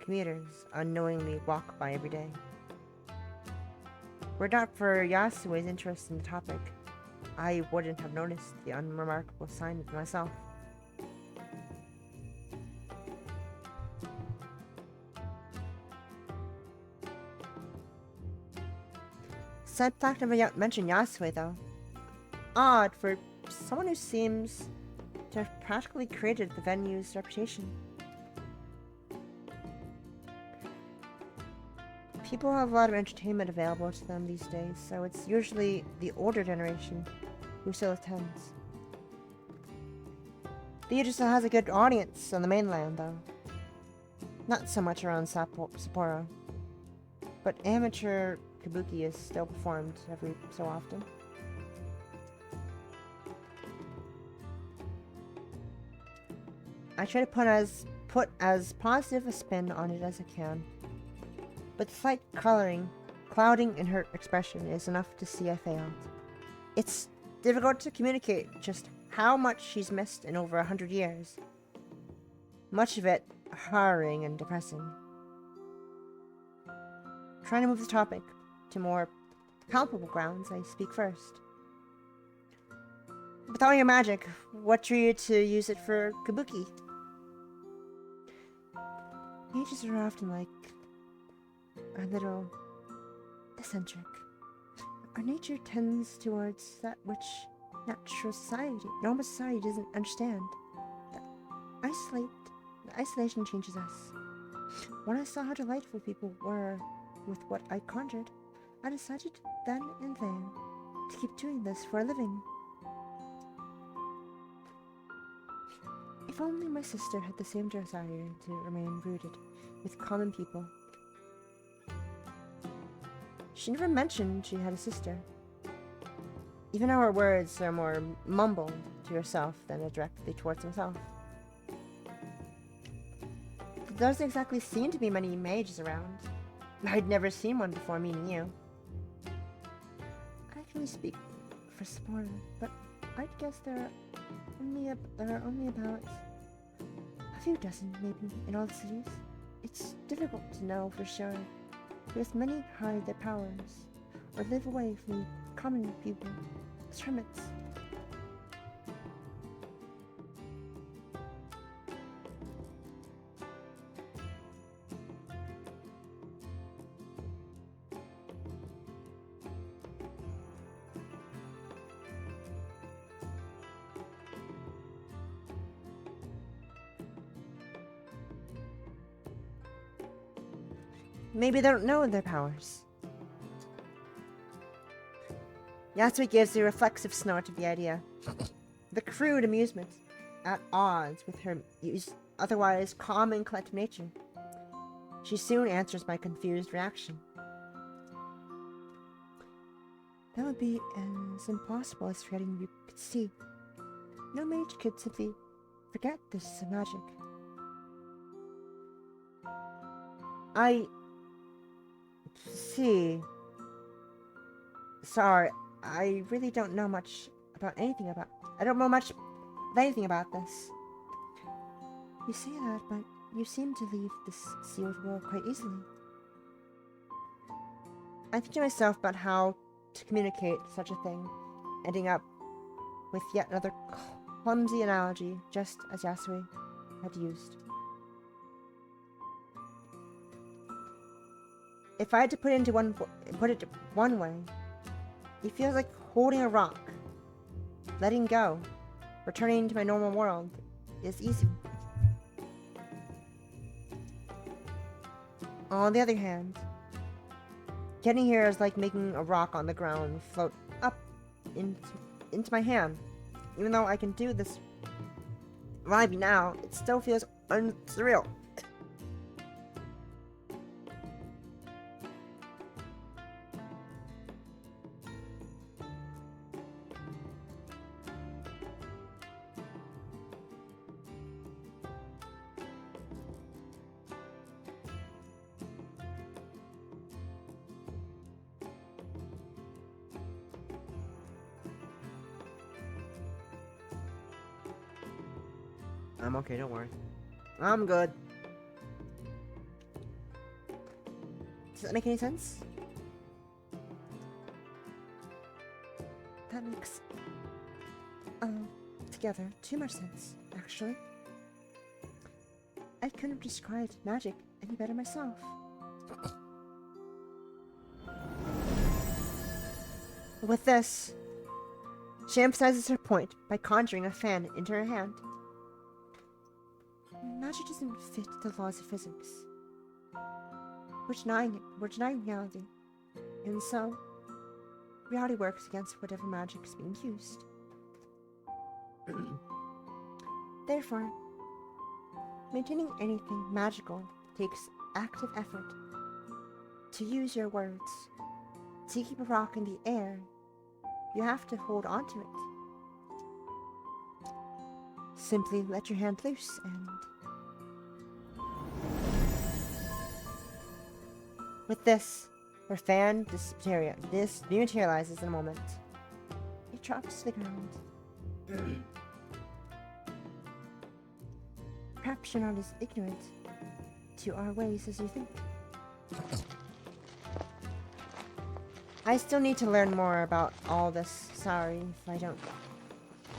commuters unknowingly walk by every day. Were it not for Yasue's interest in the topic, I wouldn't have noticed the unremarkable signs myself. Sad fact never mentioned Yasue, though. Odd for someone who seems to have practically created the venue's reputation. People have a lot of entertainment available to them these days, so it's usually the older generation who still attends. Theater still has a good audience on the mainland, though. Not so much around Sapporo. But amateur kabuki is still performed every so often. I try to put as positive a spin on it as I can. But the slight clouding in her expression is enough to see I failed. It's difficult to communicate just how much she's missed in over 100 years. Much of it harrowing and depressing. Trying to move the topic to more palpable grounds, I speak first. With all your magic, what drew you to use it for kabuki? Mages are often like a little eccentric. Our nature tends towards that which normal society doesn't understand. The isolation changes us. When I saw how delightful people were with what I conjured, I decided then and there to keep doing this for a living. If only my sister had the same desire to remain rooted with common people. She never mentioned she had a sister. Even though her words are more mumbled to herself than directly towards himself. There doesn't exactly seem to be many mages around. I'd never seen one before meeting you. I can only speak for Sapporo, but I'd guess there are only about a few dozen, maybe, in all the cities. It's difficult to know for sure, because many hide their powers, or live away from common people as hermits. Maybe they don't know their powers. Yasui gives a reflexive snort of the idea. The crude amusement, at odds with her otherwise calm and collected nature. She soon answers my confused reaction. That would be as impossible as forgetting you could see. No mage could simply forget this magic. I see. Sorry, I really don't know much about anything about... I don't know much of anything about this. You say that, but you seem to leave this sealed world quite easily. I think to myself about how to communicate such a thing, ending up with yet another clumsy analogy, just as Yasui had used. If I had to put it one way, it feels like holding a rock. Letting go, returning to my normal world, is easy. On the other hand, getting here is like making a rock on the ground float up into my hand. Even though I can do this live now, it still feels unsurreal. I'm okay, don't worry. I'm good. Does that make any sense? That makes, together, too much sense, actually. I couldn't have described magic any better myself. With this, she emphasizes her point by conjuring a fan into her hand. Magic doesn't fit the laws of physics. We're denying reality, and so reality works against whatever magic is being used. Therefore, maintaining anything magical takes active effort. To use your words, to keep a rock in the air, you have to hold on to it. Simply let your hand loose and... With this, her fan dematerializes in a moment. It drops to the ground. Perhaps you're not as ignorant to our ways as you think. I still need to learn more about all this. Sorry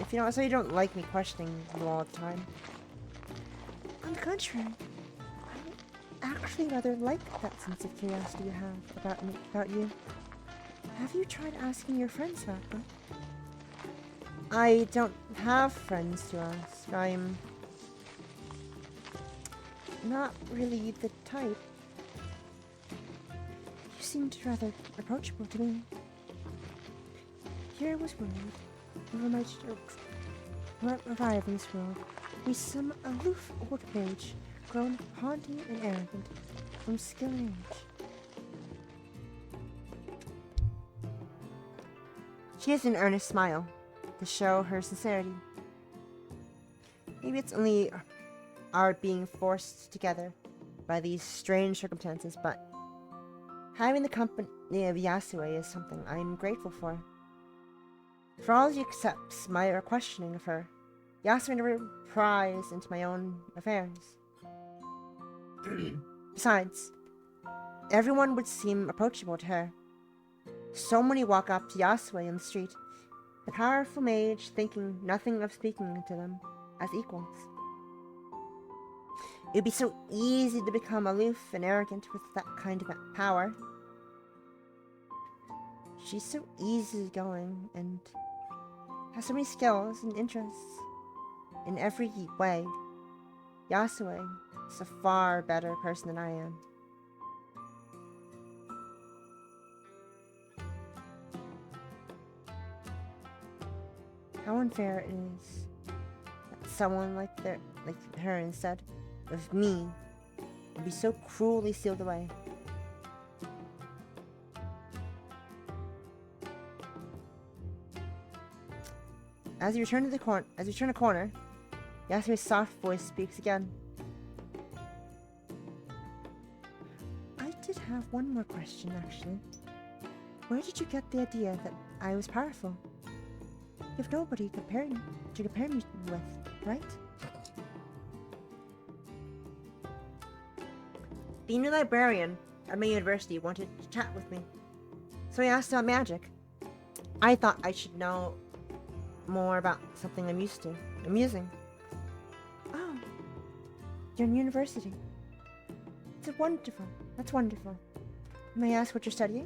if you don't like me questioning you all the time. On the contrary, I actually rather like that sense of curiosity you have about you. Have you tried asking your friends about them? I don't have friends to ask. I'm not really the type. You seemed rather approachable to me. Here was worried over my arrive in this world be some aloof old mage, grown haughty and arrogant from skill and age. She has an earnest smile to show her sincerity. Maybe it's only our being forced together by these strange circumstances, but having the company of Yasue is something I'm grateful for. For all she accepts my questioning of her, Yasue never pries into my own affairs. Besides, everyone would seem approachable to her. So many walk up to Yasue in the street, the powerful mage thinking nothing of speaking to them as equals. It would be so easy to become aloof and arrogant with that kind of power. She's so easygoing and has so many skills and interests in every way. Yasue is a far better person than I am. How unfair it is that someone like her instead of me would be so cruelly sealed away. As we turn a corner, Yasue's soft voice speaks again. I did have one more question, actually. Where did you get the idea that I was powerful? You have nobody to compare me with, right? The new librarian at my university wanted to chat with me, so he asked about magic. I thought I should know more about something I'm using. Oh, you're in university. That's wonderful. May I ask what you're studying?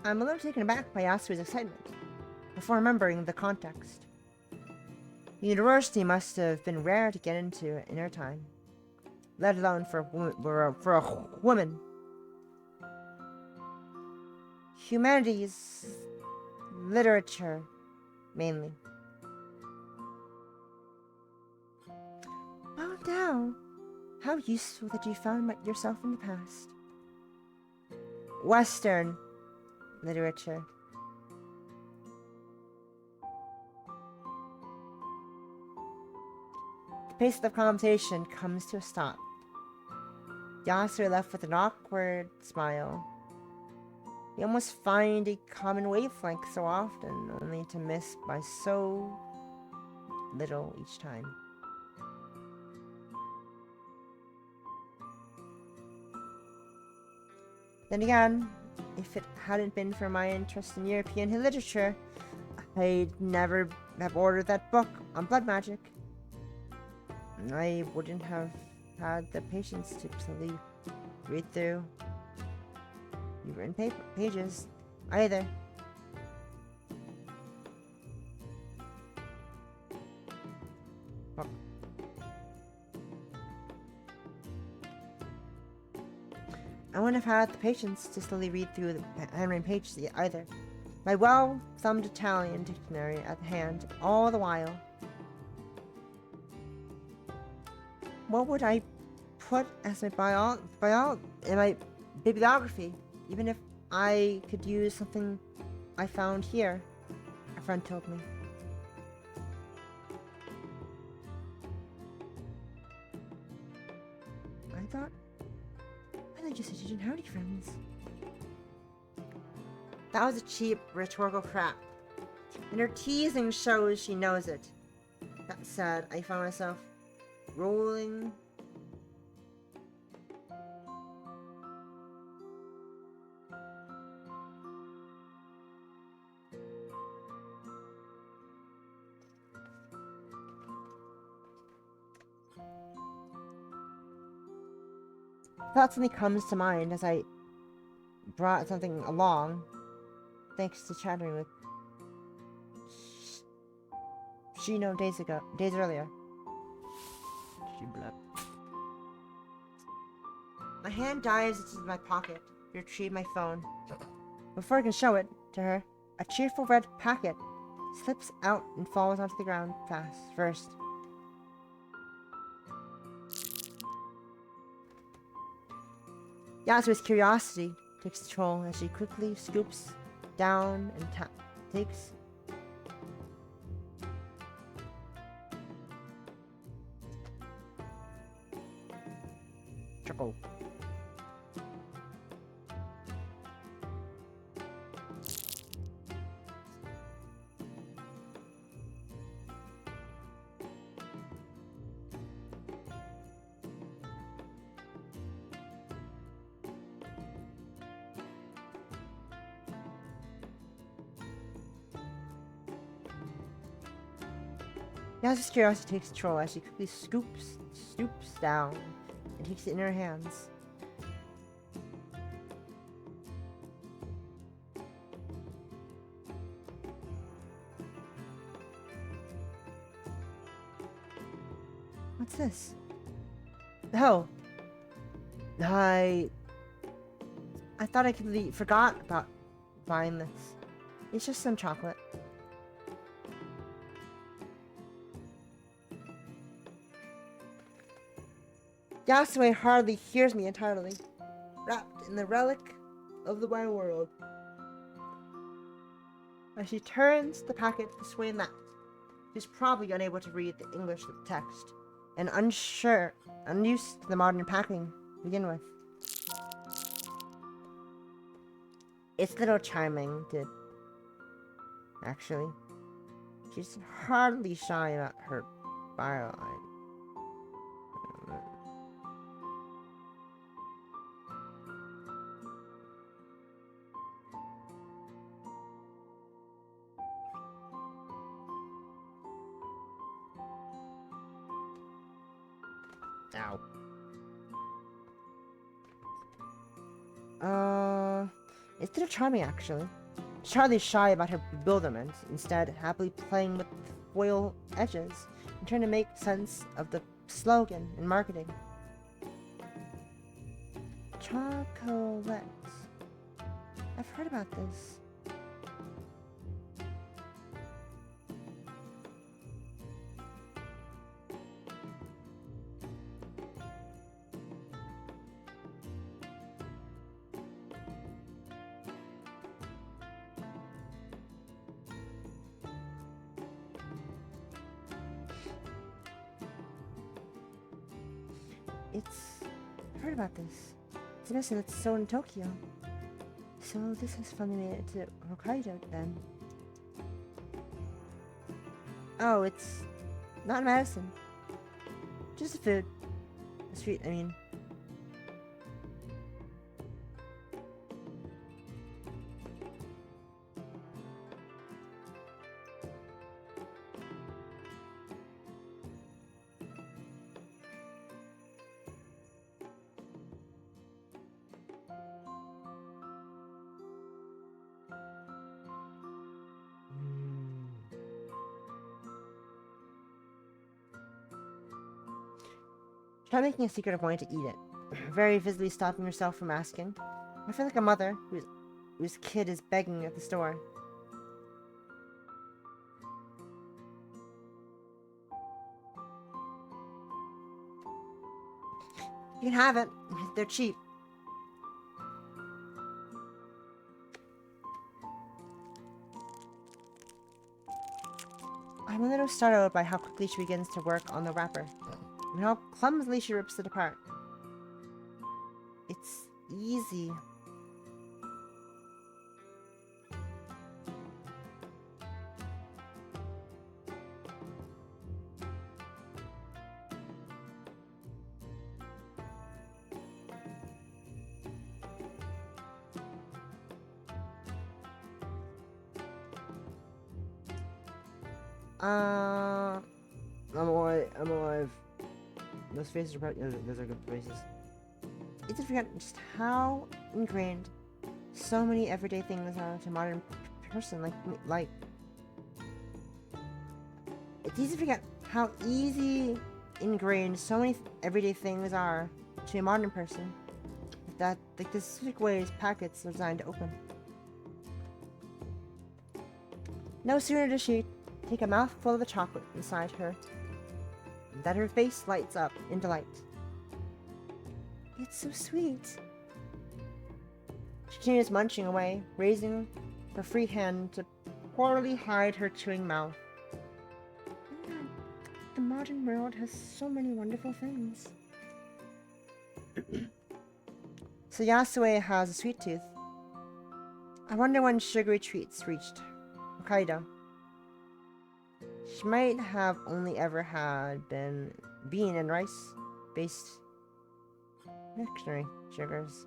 I'm a little taken aback by Yasuo's excitement, before remembering the context. The university must have been rare to get into in her time, let alone for a woman. Humanities, literature, mainly. Oh, now, how useful that you found yourself in the past. Western literature. The pace of the conversation comes to a stop. Yasuo left with an awkward smile. We almost find a common wavelength so often, only to miss by so little each time. Then again, if it hadn't been for my interest in European literature, I'd never have ordered that book on blood magic. I wouldn't have had the patience to simply read through the written pages either. Oh. I wouldn't have had the patience to slowly read through the handwritten pages either. My well-thumbed Italian dictionary at hand all the while. What would I put as my in my bibliography, even if I could use something I found here? A friend told me. I thought you said you didn't have any friends. That was a cheap rhetorical crap, and her teasing shows she knows it. That said, I found myself rolling. Thought something comes to mind as I brought something along, thanks to chattering with Shino days earlier. She blew. My hand dives into my pocket to retrieve my phone. Before I can show it to her, a cheerful red packet slips out and falls onto the ground first. Yasuo's curiosity takes control as she quickly scoops down and takes. Choco. Yasuo's curiosity takes control as she quickly stoops down and takes it in her hands. What's this? Oh. I thought I completely forgot about buying this. It's just some chocolate. Yasuo hardly hears me entirely, wrapped in the relic of the wild world. As she turns the packet this way and that, she's probably unable to read the English text, and unused to the modern packing to begin with. It's a little charming, actually. She's hardly shy about her byline. Ow. Uh, it's little charming, actually. Charlie's shy about her bewilderment, instead happily playing with foil edges and trying to make sense of the slogan and marketing. Chocolate. I've heard about this. I've heard about this. It's a medicine that's sold in Tokyo. So this has finally made it to Hokkaido then. Oh, it's not medicine. Just a food. A sweet, I mean. Try making a secret of wanting to eat it, very visibly stopping herself from asking. I feel like a mother whose kid is begging at the store. You can have it. They're cheap. I'm a little startled by how quickly she begins to work on the wrapper, and how clumsily she rips it apart. It's easy. I'm alive. Those faces are probably, those are good faces. It's to forget just how ingrained so many everyday things are to a modern person like. It's easy to forget how easy ingrained so many everyday things are to a modern person. That the specific ways packets are designed to open. No sooner does she take a mouthful of the chocolate inside her that her face lights up in delight. It's so sweet. She continues munching away, raising her free hand to poorly hide her chewing mouth. Man, the modern world has so many wonderful things. So Yasue has a sweet tooth. I wonder when sugary treats reached Hokkaido. She might have only ever had bean and rice-based confectionery sugars.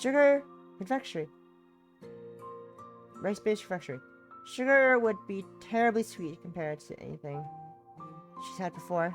Sugar confectionery. Rice-based confectionery. Sugar would be terribly sweet compared to anything she's had before.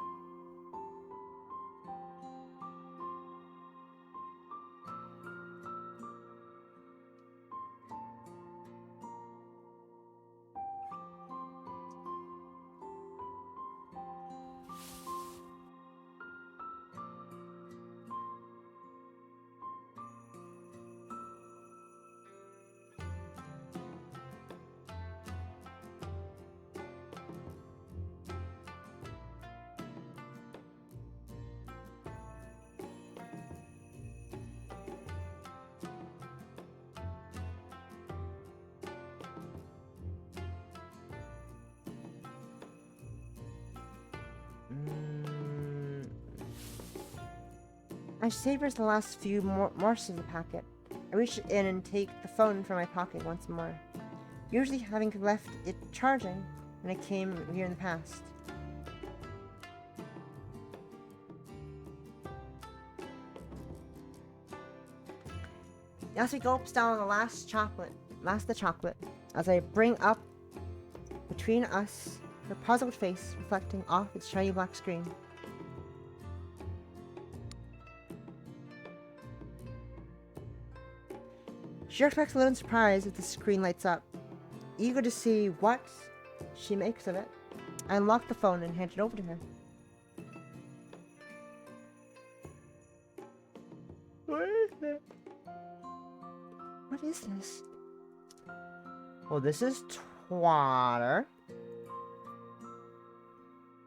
As she savors the last few morsels of the packet, I reach in and take the phone from my pocket once more, usually having left it charging when I came here in the past. Yasui gulps down the last of the chocolate, as I bring up between us her puzzled face reflecting off its shiny black screen. She expects a little surprise if the screen lights up. Eager to see what she makes of it, I unlock the phone and hand it over to her. What is it? What is this? Well, this is Twatter.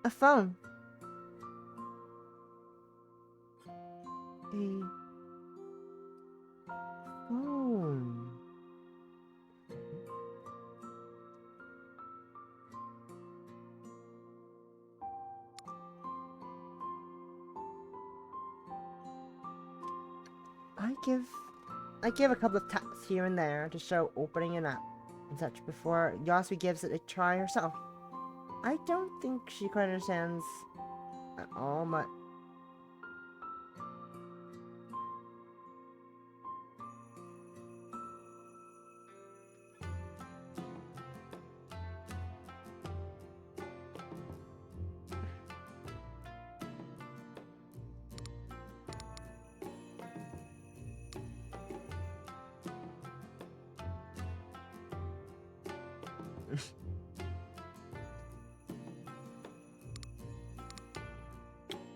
A phone. A phone. I give a couple of taps here and there to show opening an app and such before Yasui gives it a try herself. I don't think she quite understands at all, but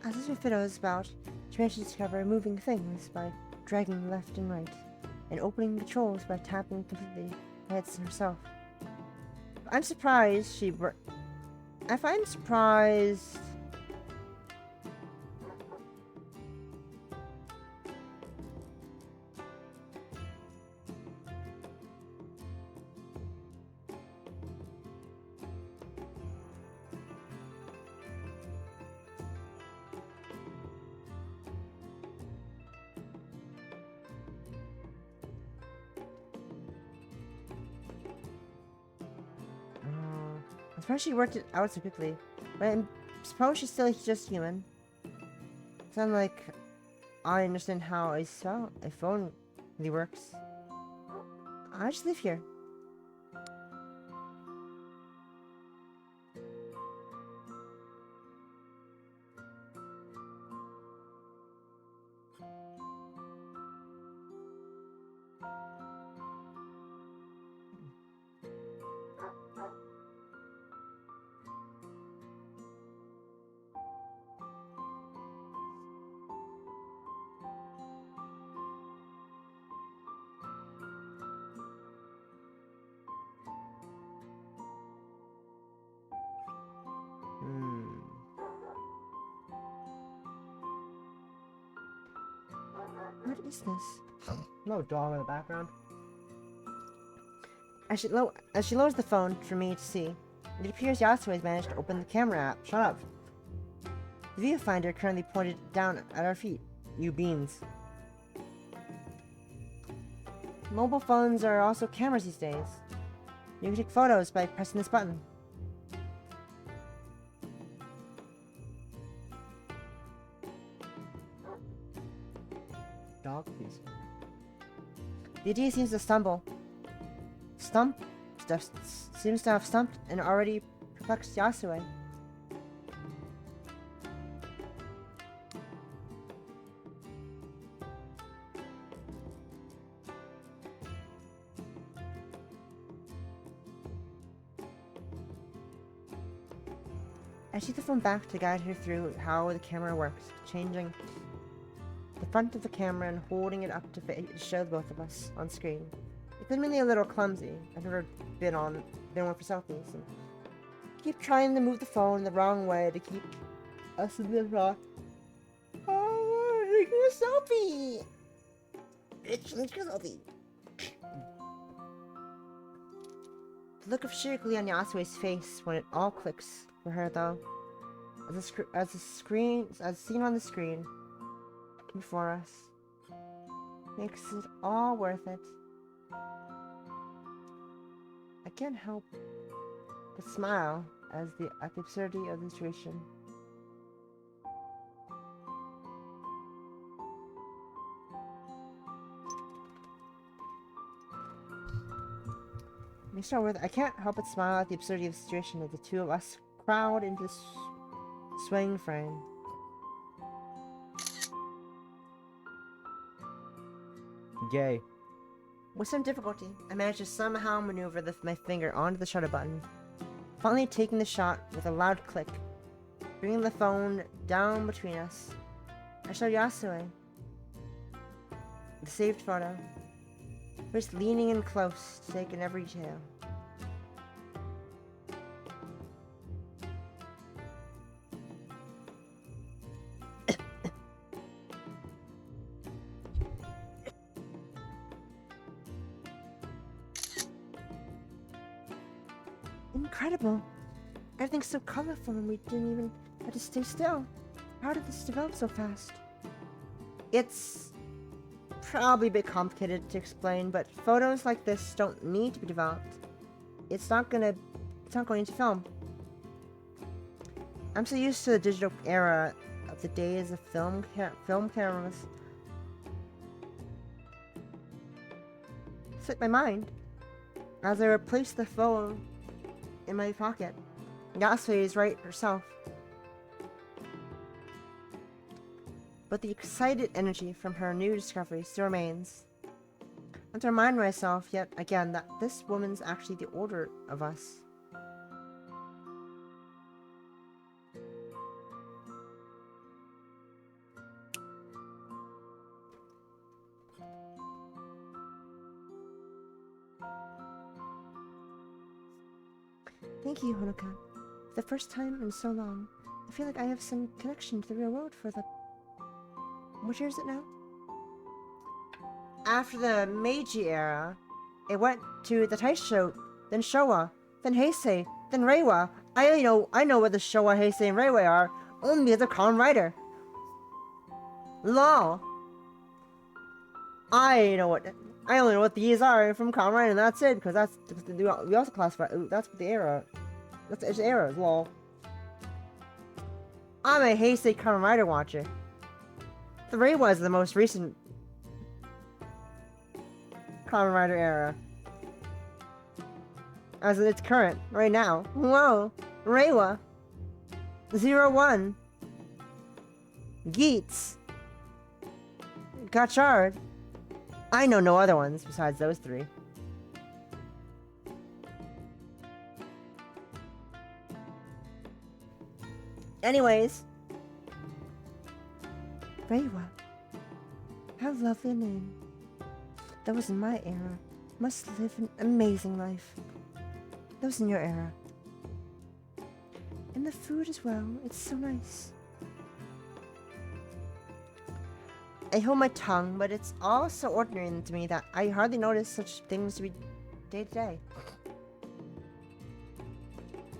as this fiddles about, she manages to discover moving things by dragging left and right, and opening controls by tapping completely heads herself. I'm surprised if I'm surprised. I'm surprised she worked it out so quickly, but I suppose she's still just human. It's not like I understand how a phone really works. I just live here. What is this? No dog in the background. As she lowers the phone for me to see, it appears Yasui has managed to open the camera app. Shut up. The viewfinder currently pointed down at our feet. You beans. Mobile phones are also cameras these days. You can take photos by pressing this button. Dog, please. The idea seems to seems to have stumped and already perplexed Yasui. I take the phone back to guide her through how the camera works, changing the front of the camera and holding it up to show both of us on screen. It's admittedly a little clumsy. I've never been one for selfies. And keep trying to move the phone the wrong way to keep us in the rock. Oh, taking a selfie! Bitch, let's get a selfie. The look of sheer glee on Yasui's face when it all clicks for her, though, as seen on the screen before us, makes it all worth it. I can't help but smile at the absurdity of the situation. Let me start with, I can't help but smile at the absurdity of the situation as the two of us crowd into the swing frame. Gay. With some difficulty, I managed to somehow maneuver my finger onto the shutter button, finally taking the shot with a loud click, bringing the phone down between us. I showed Yasue the saved photo, first leaning in close to take in every detail. Incredible! Everything's so colorful and we didn't even have to stay still. How did this develop so fast? It's probably a bit complicated to explain, but photos like this don't need to be developed. It's not going into film. I'm so used to the digital era of the days of film cameras. Slipped my mind as I replaced the phone in my pocket. Yasue is right herself. But the excited energy from her new discovery still remains. I have to remind myself yet again that this woman's actually the older of us. Thank you, Honoka. For the first time in so long, I feel like I have some connection to the real world for the... Which year is it now? After the Meiji era, it went to the Taisho, then Showa, then Heisei, then Reiwa. I know what the Showa, Heisei, and Reiwa are, only because of Kamen Rider. LOL. I only know what these are from Kamen Rider, and that's it, because we also classify, that's what the era, that's the era, lol. I'm a Heisei Kamen Rider watcher. The Reiwa is the most recent Kamen Rider era. As it's current, right now. Whoa! Reiwa! 01. Geats. Gachard. I know no other ones besides those three. Anyways. Reiwa. How lovely a name. That was in my era. Must live an amazing life. That was in your era. And the food as well. It's so nice. I hold my tongue, but it's all so ordinary to me that I hardly notice such things to be day to day.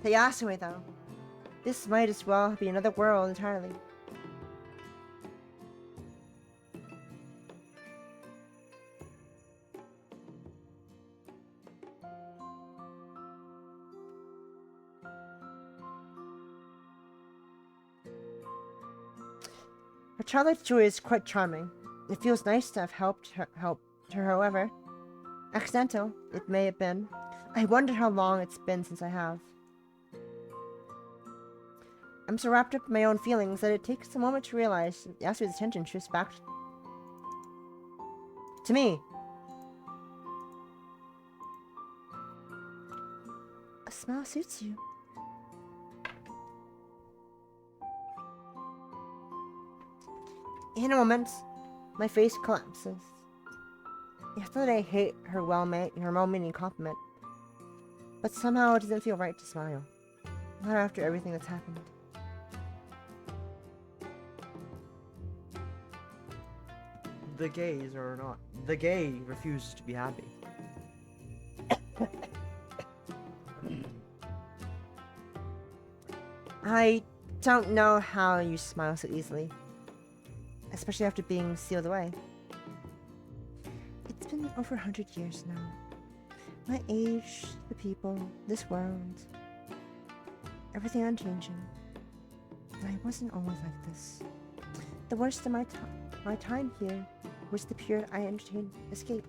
To Yasue, though, this might as well be another world entirely. Her childlike joy is quite charming. It feels nice to have helped her, however. Accidental, it may have been. I wonder how long it's been since I have. I'm so wrapped up in my own feelings that it takes a moment to realize Yasuo's attention shifts back to me. A smile suits you. In a moment, my face collapses. It's not that I hate her well-meaning compliment, but somehow it doesn't feel right to smile. Not after everything that's happened. The gays are not. The gay refuses to be happy. I don't know how you smile so easily. Especially after being sealed away. It's been over 100 years now. My age, the people, this world. Everything unchanging. And I wasn't always like this. The worst of my time here was the period I entertained escape.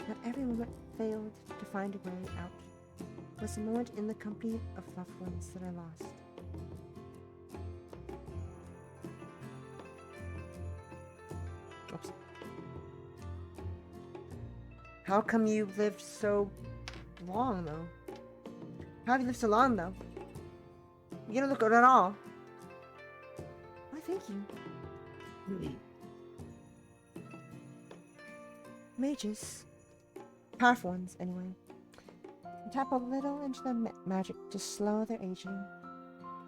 Not every moment failed to find a way out. It was a moment in the company of loved ones that I lost. Oops. How come you've lived so long, though? How have you lived so long, though? You don't look good at all. Why, thank you. Mages. Powerful ones, anyway. Tap a little into their magic to slow their aging.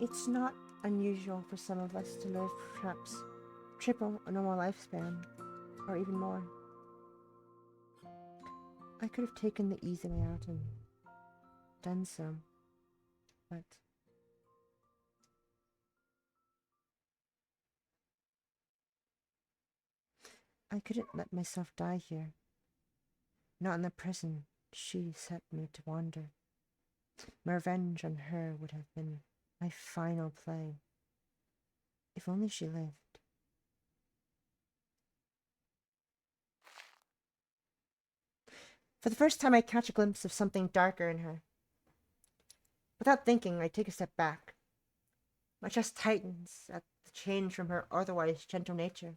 It's not unusual for some of us to live perhaps triple a normal lifespan, or even more. I could have taken the easy way out and done so, but I couldn't let myself die here. Not in the prison she set me to wander. My revenge on her would have been my final play. If only she lived. For the first time, I catch a glimpse of something darker in her. Without thinking, I take a step back. My chest tightens at the change from her otherwise gentle nature.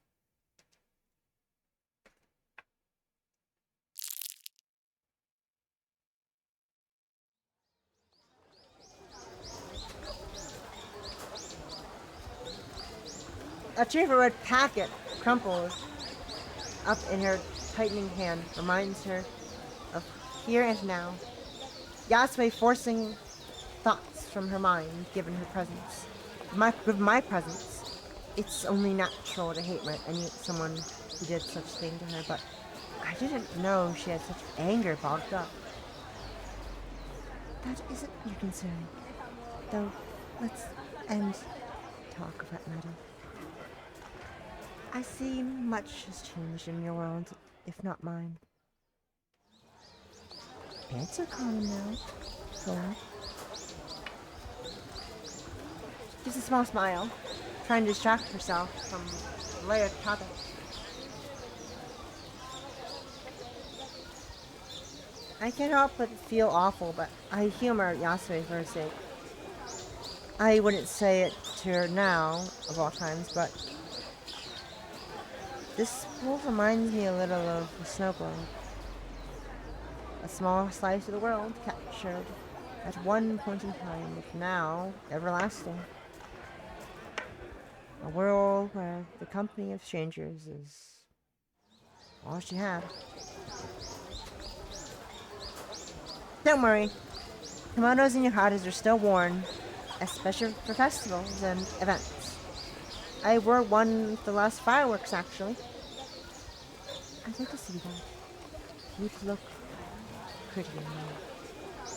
A cheerful red packet crumples up in her tightening hand, reminds her of here and now. Yasue forcing thoughts from her mind, given her presence. With my presence, it's only natural to hate someone who did such thing to her, but I didn't know she had such anger bogged up. That isn't your concern, though. Let's end talk of that matter. I see much has changed in your world, if not mine. Pants are common now. Go on. Just a small smile, trying to distract herself from the layered topic. I can't help but feel awful, but I humor Yasue for her sake. I wouldn't say it to her now, of all times, but this pool reminds me a little of the snow globe. A small slice of the world captured at one point in time, but now everlasting. A world where the company of strangers is all she had. Don't worry, kimonos and yukatas are still worn, especially for festivals and events. I wore one for the last fireworks, actually. I'd like to see that. You'd look pretty in there.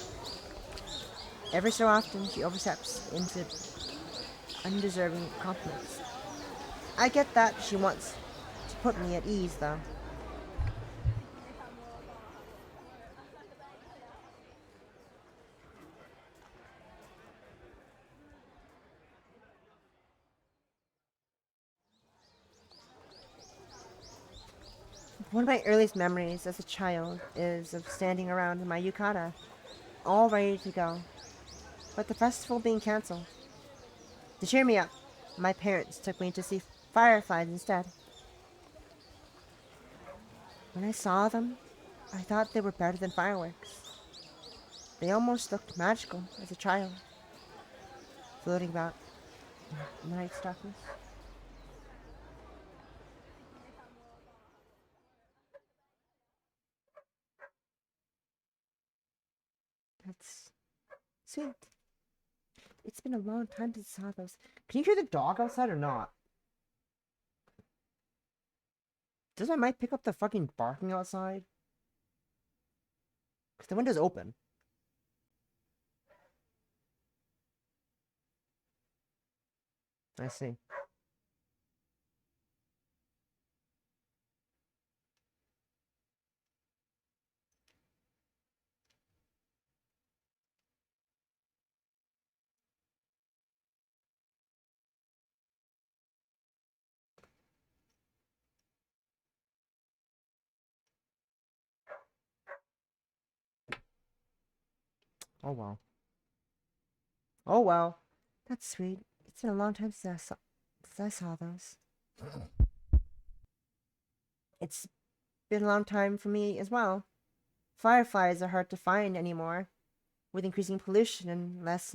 Every so often, she oversteps into undeserving compliments. I get that she wants to put me at ease, though. One of my earliest memories as a child is of standing around in my yukata, all ready to go, but the festival being cancelled. To cheer me up, my parents took me to see fireflies instead. When I saw them, I thought they were better than fireworks. They almost looked magical as a child, floating about in the night's darkness. That's sweet. It's been a long time since I saw those. Can you hear the dog outside or not? Does I might pick up the fucking barking outside? Because the window's open. I see. Oh well. Oh well. That's sweet. It's been a long time since I saw those. It's been a long time for me as well. Fireflies are hard to find anymore, with increasing pollution and less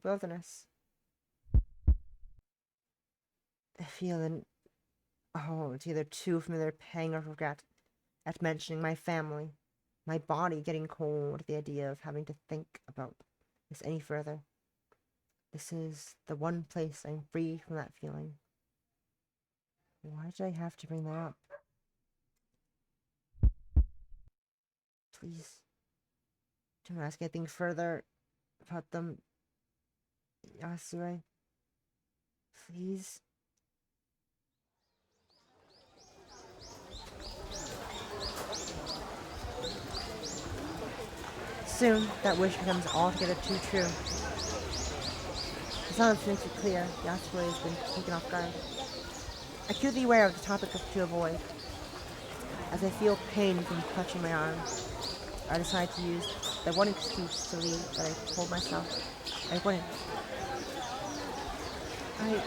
wilderness. I feel an it's either too familiar pang of regret at mentioning my family, my body getting cold at the idea of having to think about this any further. This is the one place I'm free from that feeling. Why did I have to bring that up? Please, don't ask anything further about them, Yasue. Please. Soon, that wish becomes altogether too true. The sound makes it clear Yasue has been taken off guard. Acutely aware of the topic to avoid, as I feel pain from clutching my arm, I decide to use the one excuse to leave, but I told myself I wouldn't. I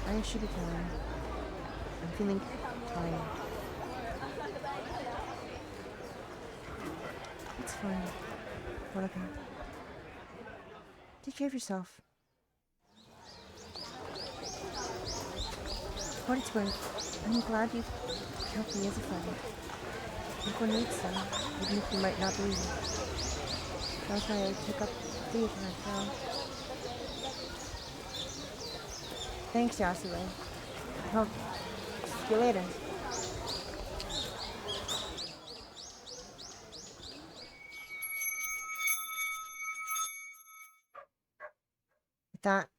I should be fine. I'm feeling tired. It's fine. We're okay. Take care of yourself. For what it's worth, I'm glad you helped me as a friend. Nico needs them, even if you might not believe it. That's why I took up theater after all. Thanks, Yasue. I hope see you later. With that,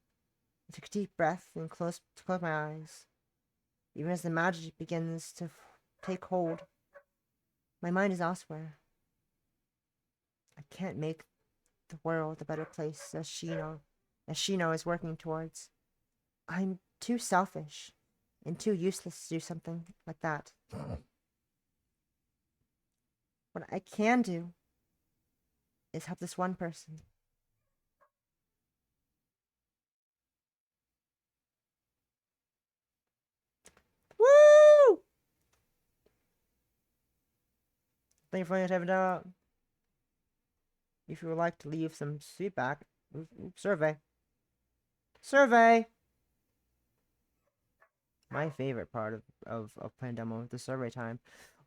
I took a deep breath and closed my eyes. Even as the magic begins to take hold, my mind is elsewhere. I can't make the world a better place as Shino is working towards. I'm too selfish and too useless to do something like that. What I can do is help this one person. Woo! Thank you for having out. If you would like to leave some feedback, survey. Survey! My favorite part of playing demo, the survey time.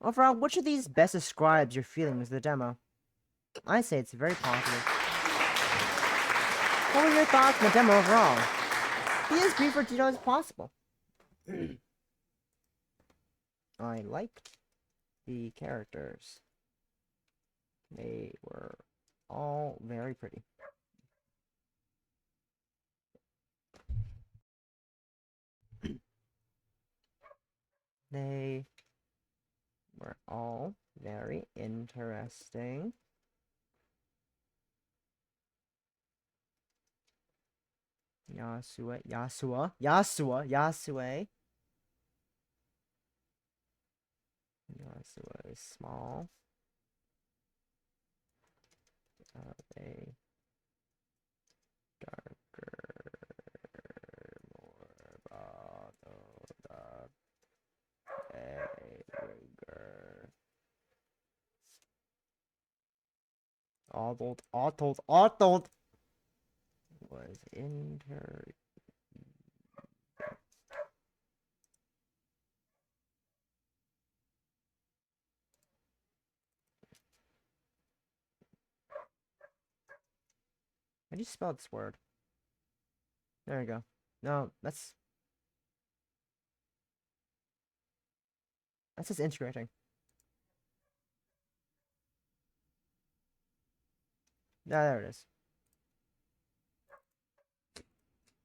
Overall, which of these best describes your feelings of the demo? I say it's very positive. What were your thoughts on the demo overall? Be as brief or detailed as possible. I liked the characters. They were all very pretty. They were all very interesting. Yasue is small. They darker, more bottled bigger. Addled was inter. How do you spell this word? There we go. No, that's just integrating. Yeah, there it is.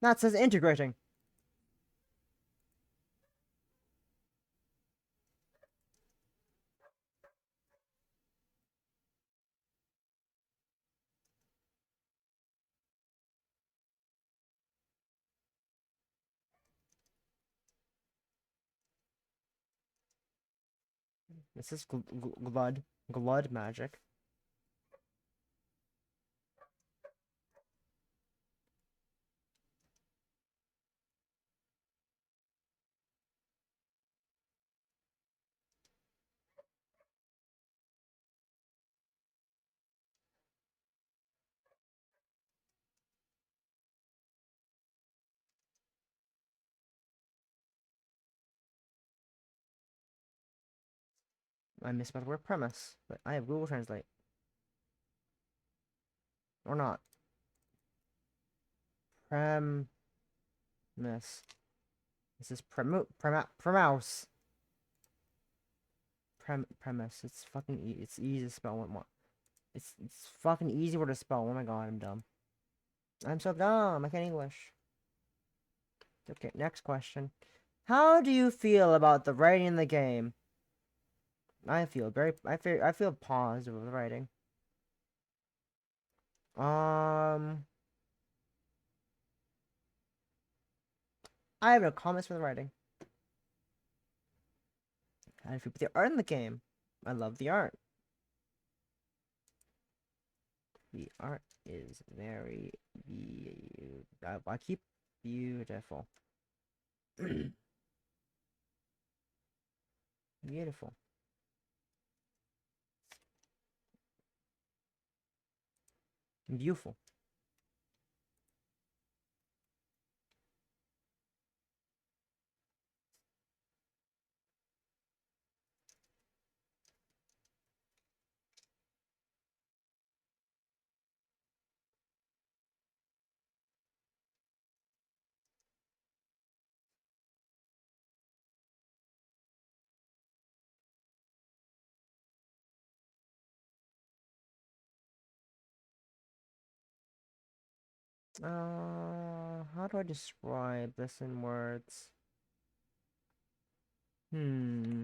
That says integrating. This is Glud magic. I misspelled the word premise, but I have Google Translate. Or not. Premise. This is premouse. Premise. It's fucking it's easy to spell. What? It's fucking easy word to spell. Oh my god, I'm dumb. I'm so dumb. I can't English. Okay, next question. How do you feel about the writing in the game? I feel positive with the writing. I have no comments for the writing. How do you feel with the art in the game? I love the art. The art is very I keep beautiful. Beautiful. Beautiful. How do I describe this in words? Hmm.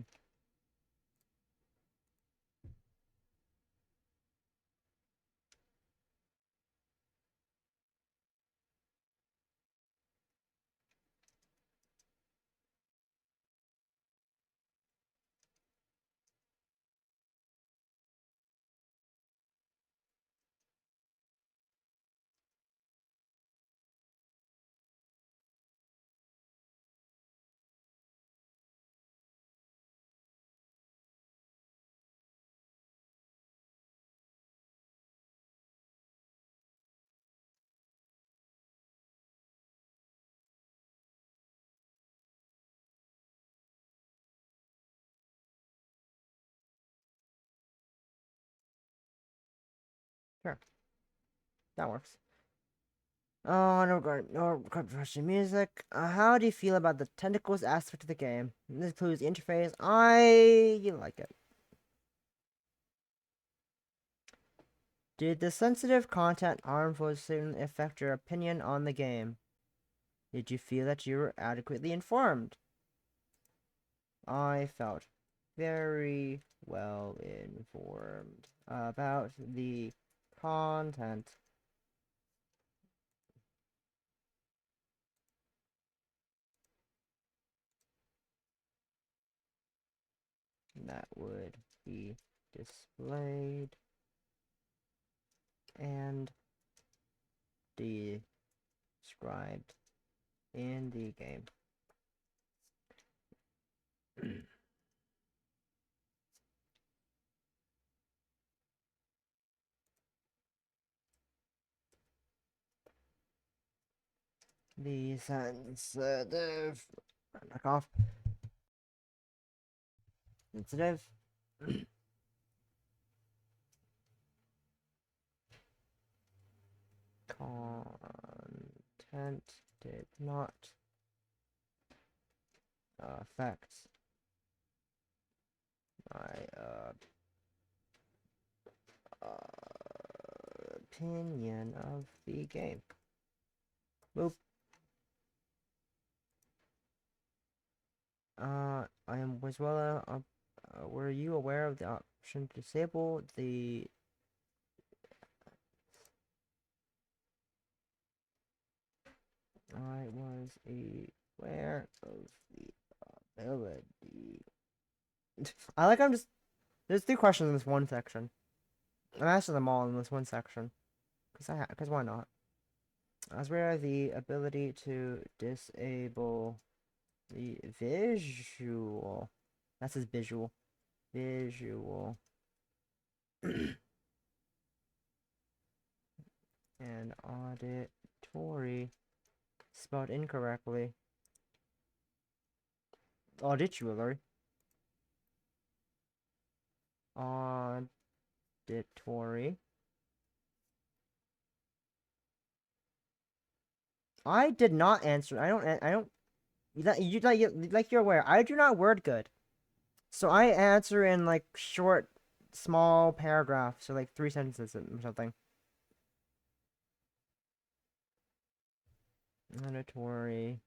Sure. That works. No question music. How do you feel about the tentacles aspect of the game? This includes the interface. I like it. Did the sensitive content harmful student affect your opinion on the game? Did you feel that you were adequately informed? I felt very well informed about the content. That would be displayed and described in the game. The sensitive knock off sensitive content did not affect my opinion of the game. Boop. I am was well. Were you aware of the option to disable the? I was aware of the ability. I like. I'm just. There's 3 questions in this one section. I'm answering them all in this one section. Cause why not? I was aware of the ability to disable the visual. That's his visual. Visual. And auditory. Spelled incorrectly. Auditory. Auditory. I did not answer. I don't. Like you're aware. I do not word good. So I answer in like short, small paragraphs, or like 3 sentences or something. Auditory.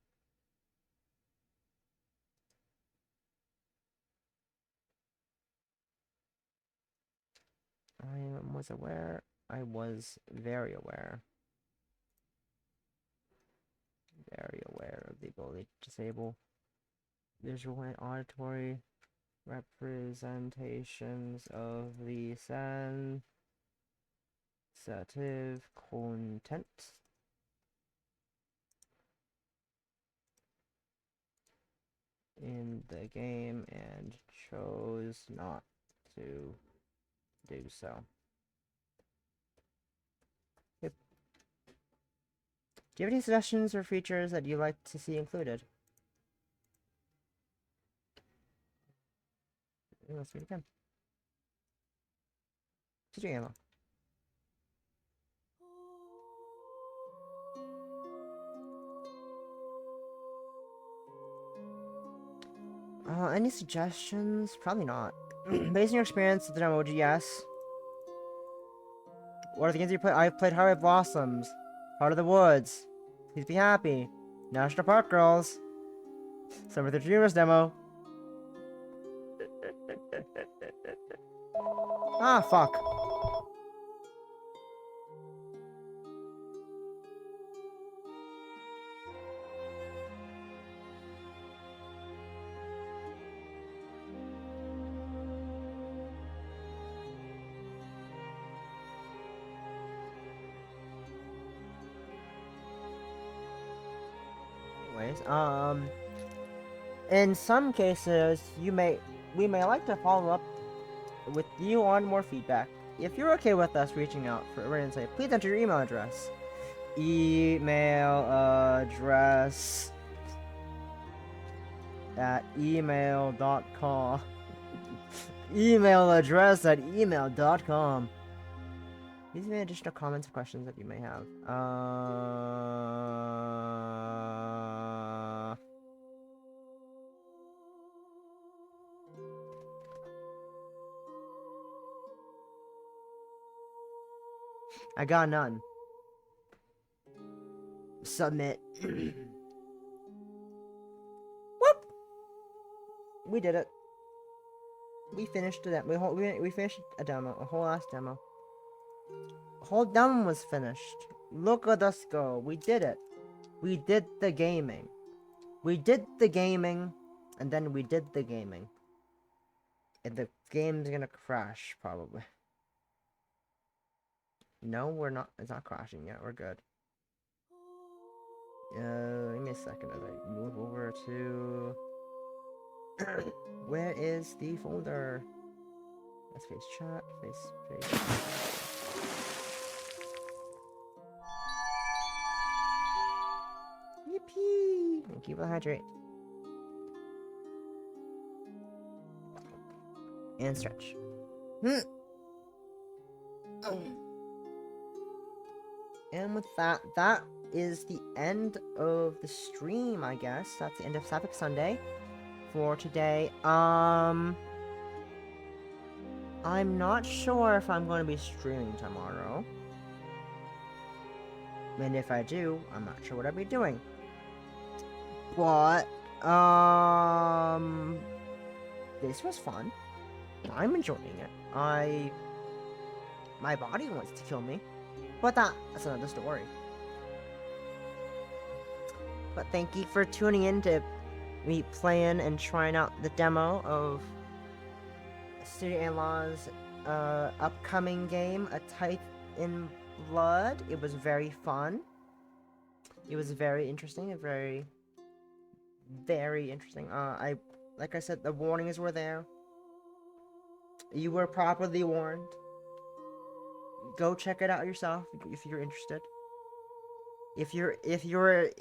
I was aware. I was very aware. Very aware of the ability to disable visual and auditory representations of the sensitive content in the game and chose not to do so. Yep. Do you have any suggestions or features that you'd like to see included? Let's read it again. StudioElan. Any suggestions? Probably not. Based on your experience with the demo, yes. What are the games you played? I've played Highway Blossoms, Heart of the Woods, Please Be Happy, National Park Girls, Summer the Dreamers demo. Ah, fuck. Anyways, in some cases, we may like to follow up with you on more feedback. If you're okay with us reaching out for insight, please enter your email address. Email address at email.com. Email address at email.com. These may additional comments or questions that you may have. I got none. Submit. Whoop! We did it. We finished it. We finished a demo, a whole ass demo. A whole demo was finished. Look at us go. We did it. We did the gaming. We did the gaming, and then we did the gaming. And the game's gonna crash, probably. No, we're not. It's not crashing yet. We're good. Give me a second as I move over to... Where is the folder? Let's face chat. Face. Yippee! And keep it hydrate. And stretch. And with that, that is the end of the stream, I guess. That's the end of Sapphic Sunday for today. I'm not sure if I'm going to be streaming tomorrow. And if I do, I'm not sure what I'll be doing. But, this was fun. I'm enjoying it. My body wants to kill me. But that's another story. But thank you for tuning in to me playing and trying out the demo of StudioElan's upcoming game, A Tithe in Blood. It was very fun. It was very interesting and very, very interesting. Like I said, the warnings were there. You were properly warned. Go check it out yourself if you're interested. If you're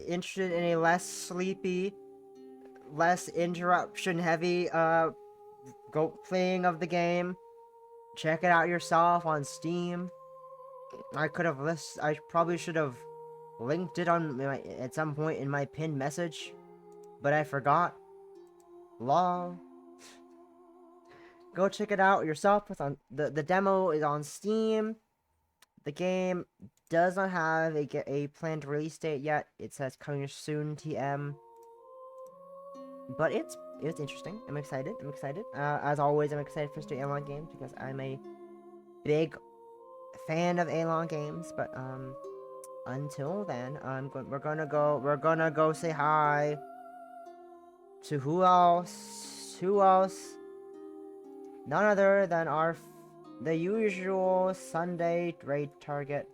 interested in a less sleepy, less interruption heavy go playing of the game, check it out yourself on Steam. I probably should have linked it at some point in my pinned message, but I forgot. Lol. Go check it out yourself. The demo is on Steam. The game does not have a planned release date yet. It says coming soon, TM. But it's interesting. I'm excited. As always, I'm excited for StudioElan games because I'm a big fan of Elan games. But until then, we're gonna go say hi to who else? Who else? None other than the usual Sunday raid target,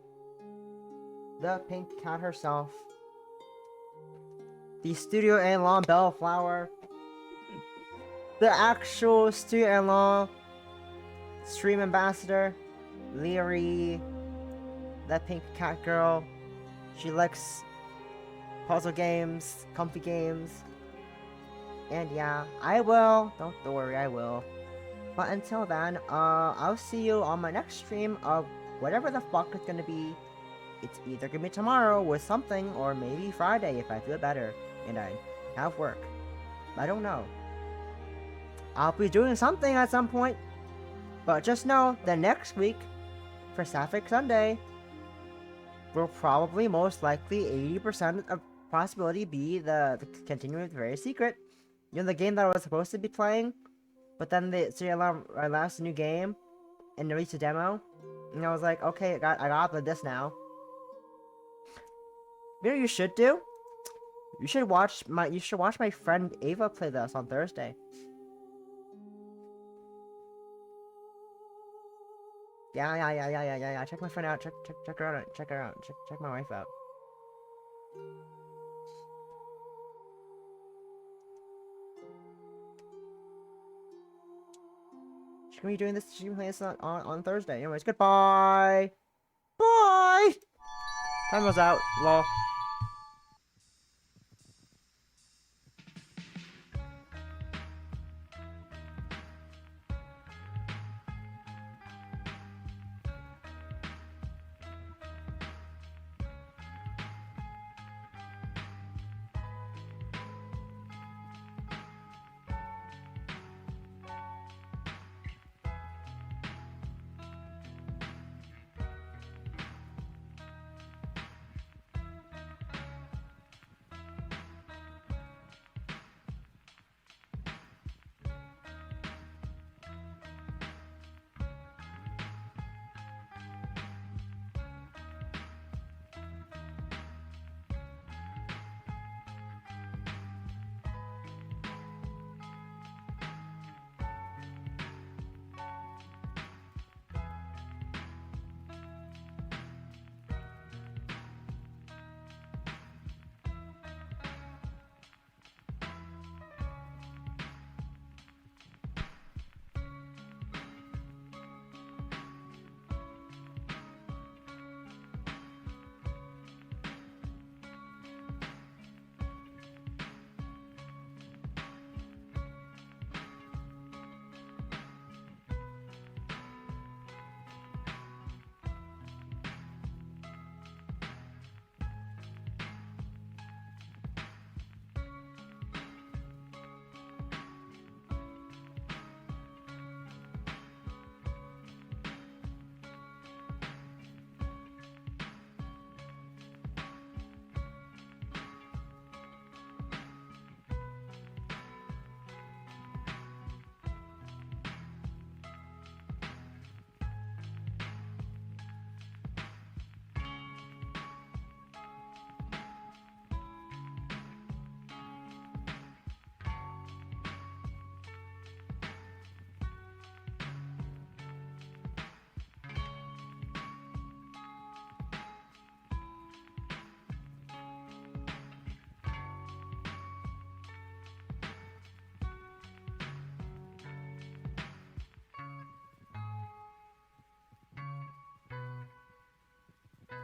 the pink cat herself, the StudioElan Bellflower, the actual StudioElan stream ambassador, Leary, that pink cat girl. She likes puzzle games, comfy games, and yeah, I will. Don't worry, I will. But until then, I'll see you on my next stream of whatever the fuck it's gonna be. It's either gonna be tomorrow with something, or maybe Friday if I feel better and I have work. I don't know. I'll be doing something at some point. But just know that next week, for Sapphic Sunday, will probably most likely 80% of possibility be the continuing with Very Secret. You know, the game that I was supposed to be playing, but then the StudioElan announced a new game and released a demo, and I was like, okay, I gotta play this now. You know what you should do? You should watch my friend Ava play this on Thursday. Yeah. Check my friend out. Check her out. Check my wife out. She's gonna be doing this. She's gonna be playing this on Thursday. Anyways, goodbye. Bye. Time was out. Lol.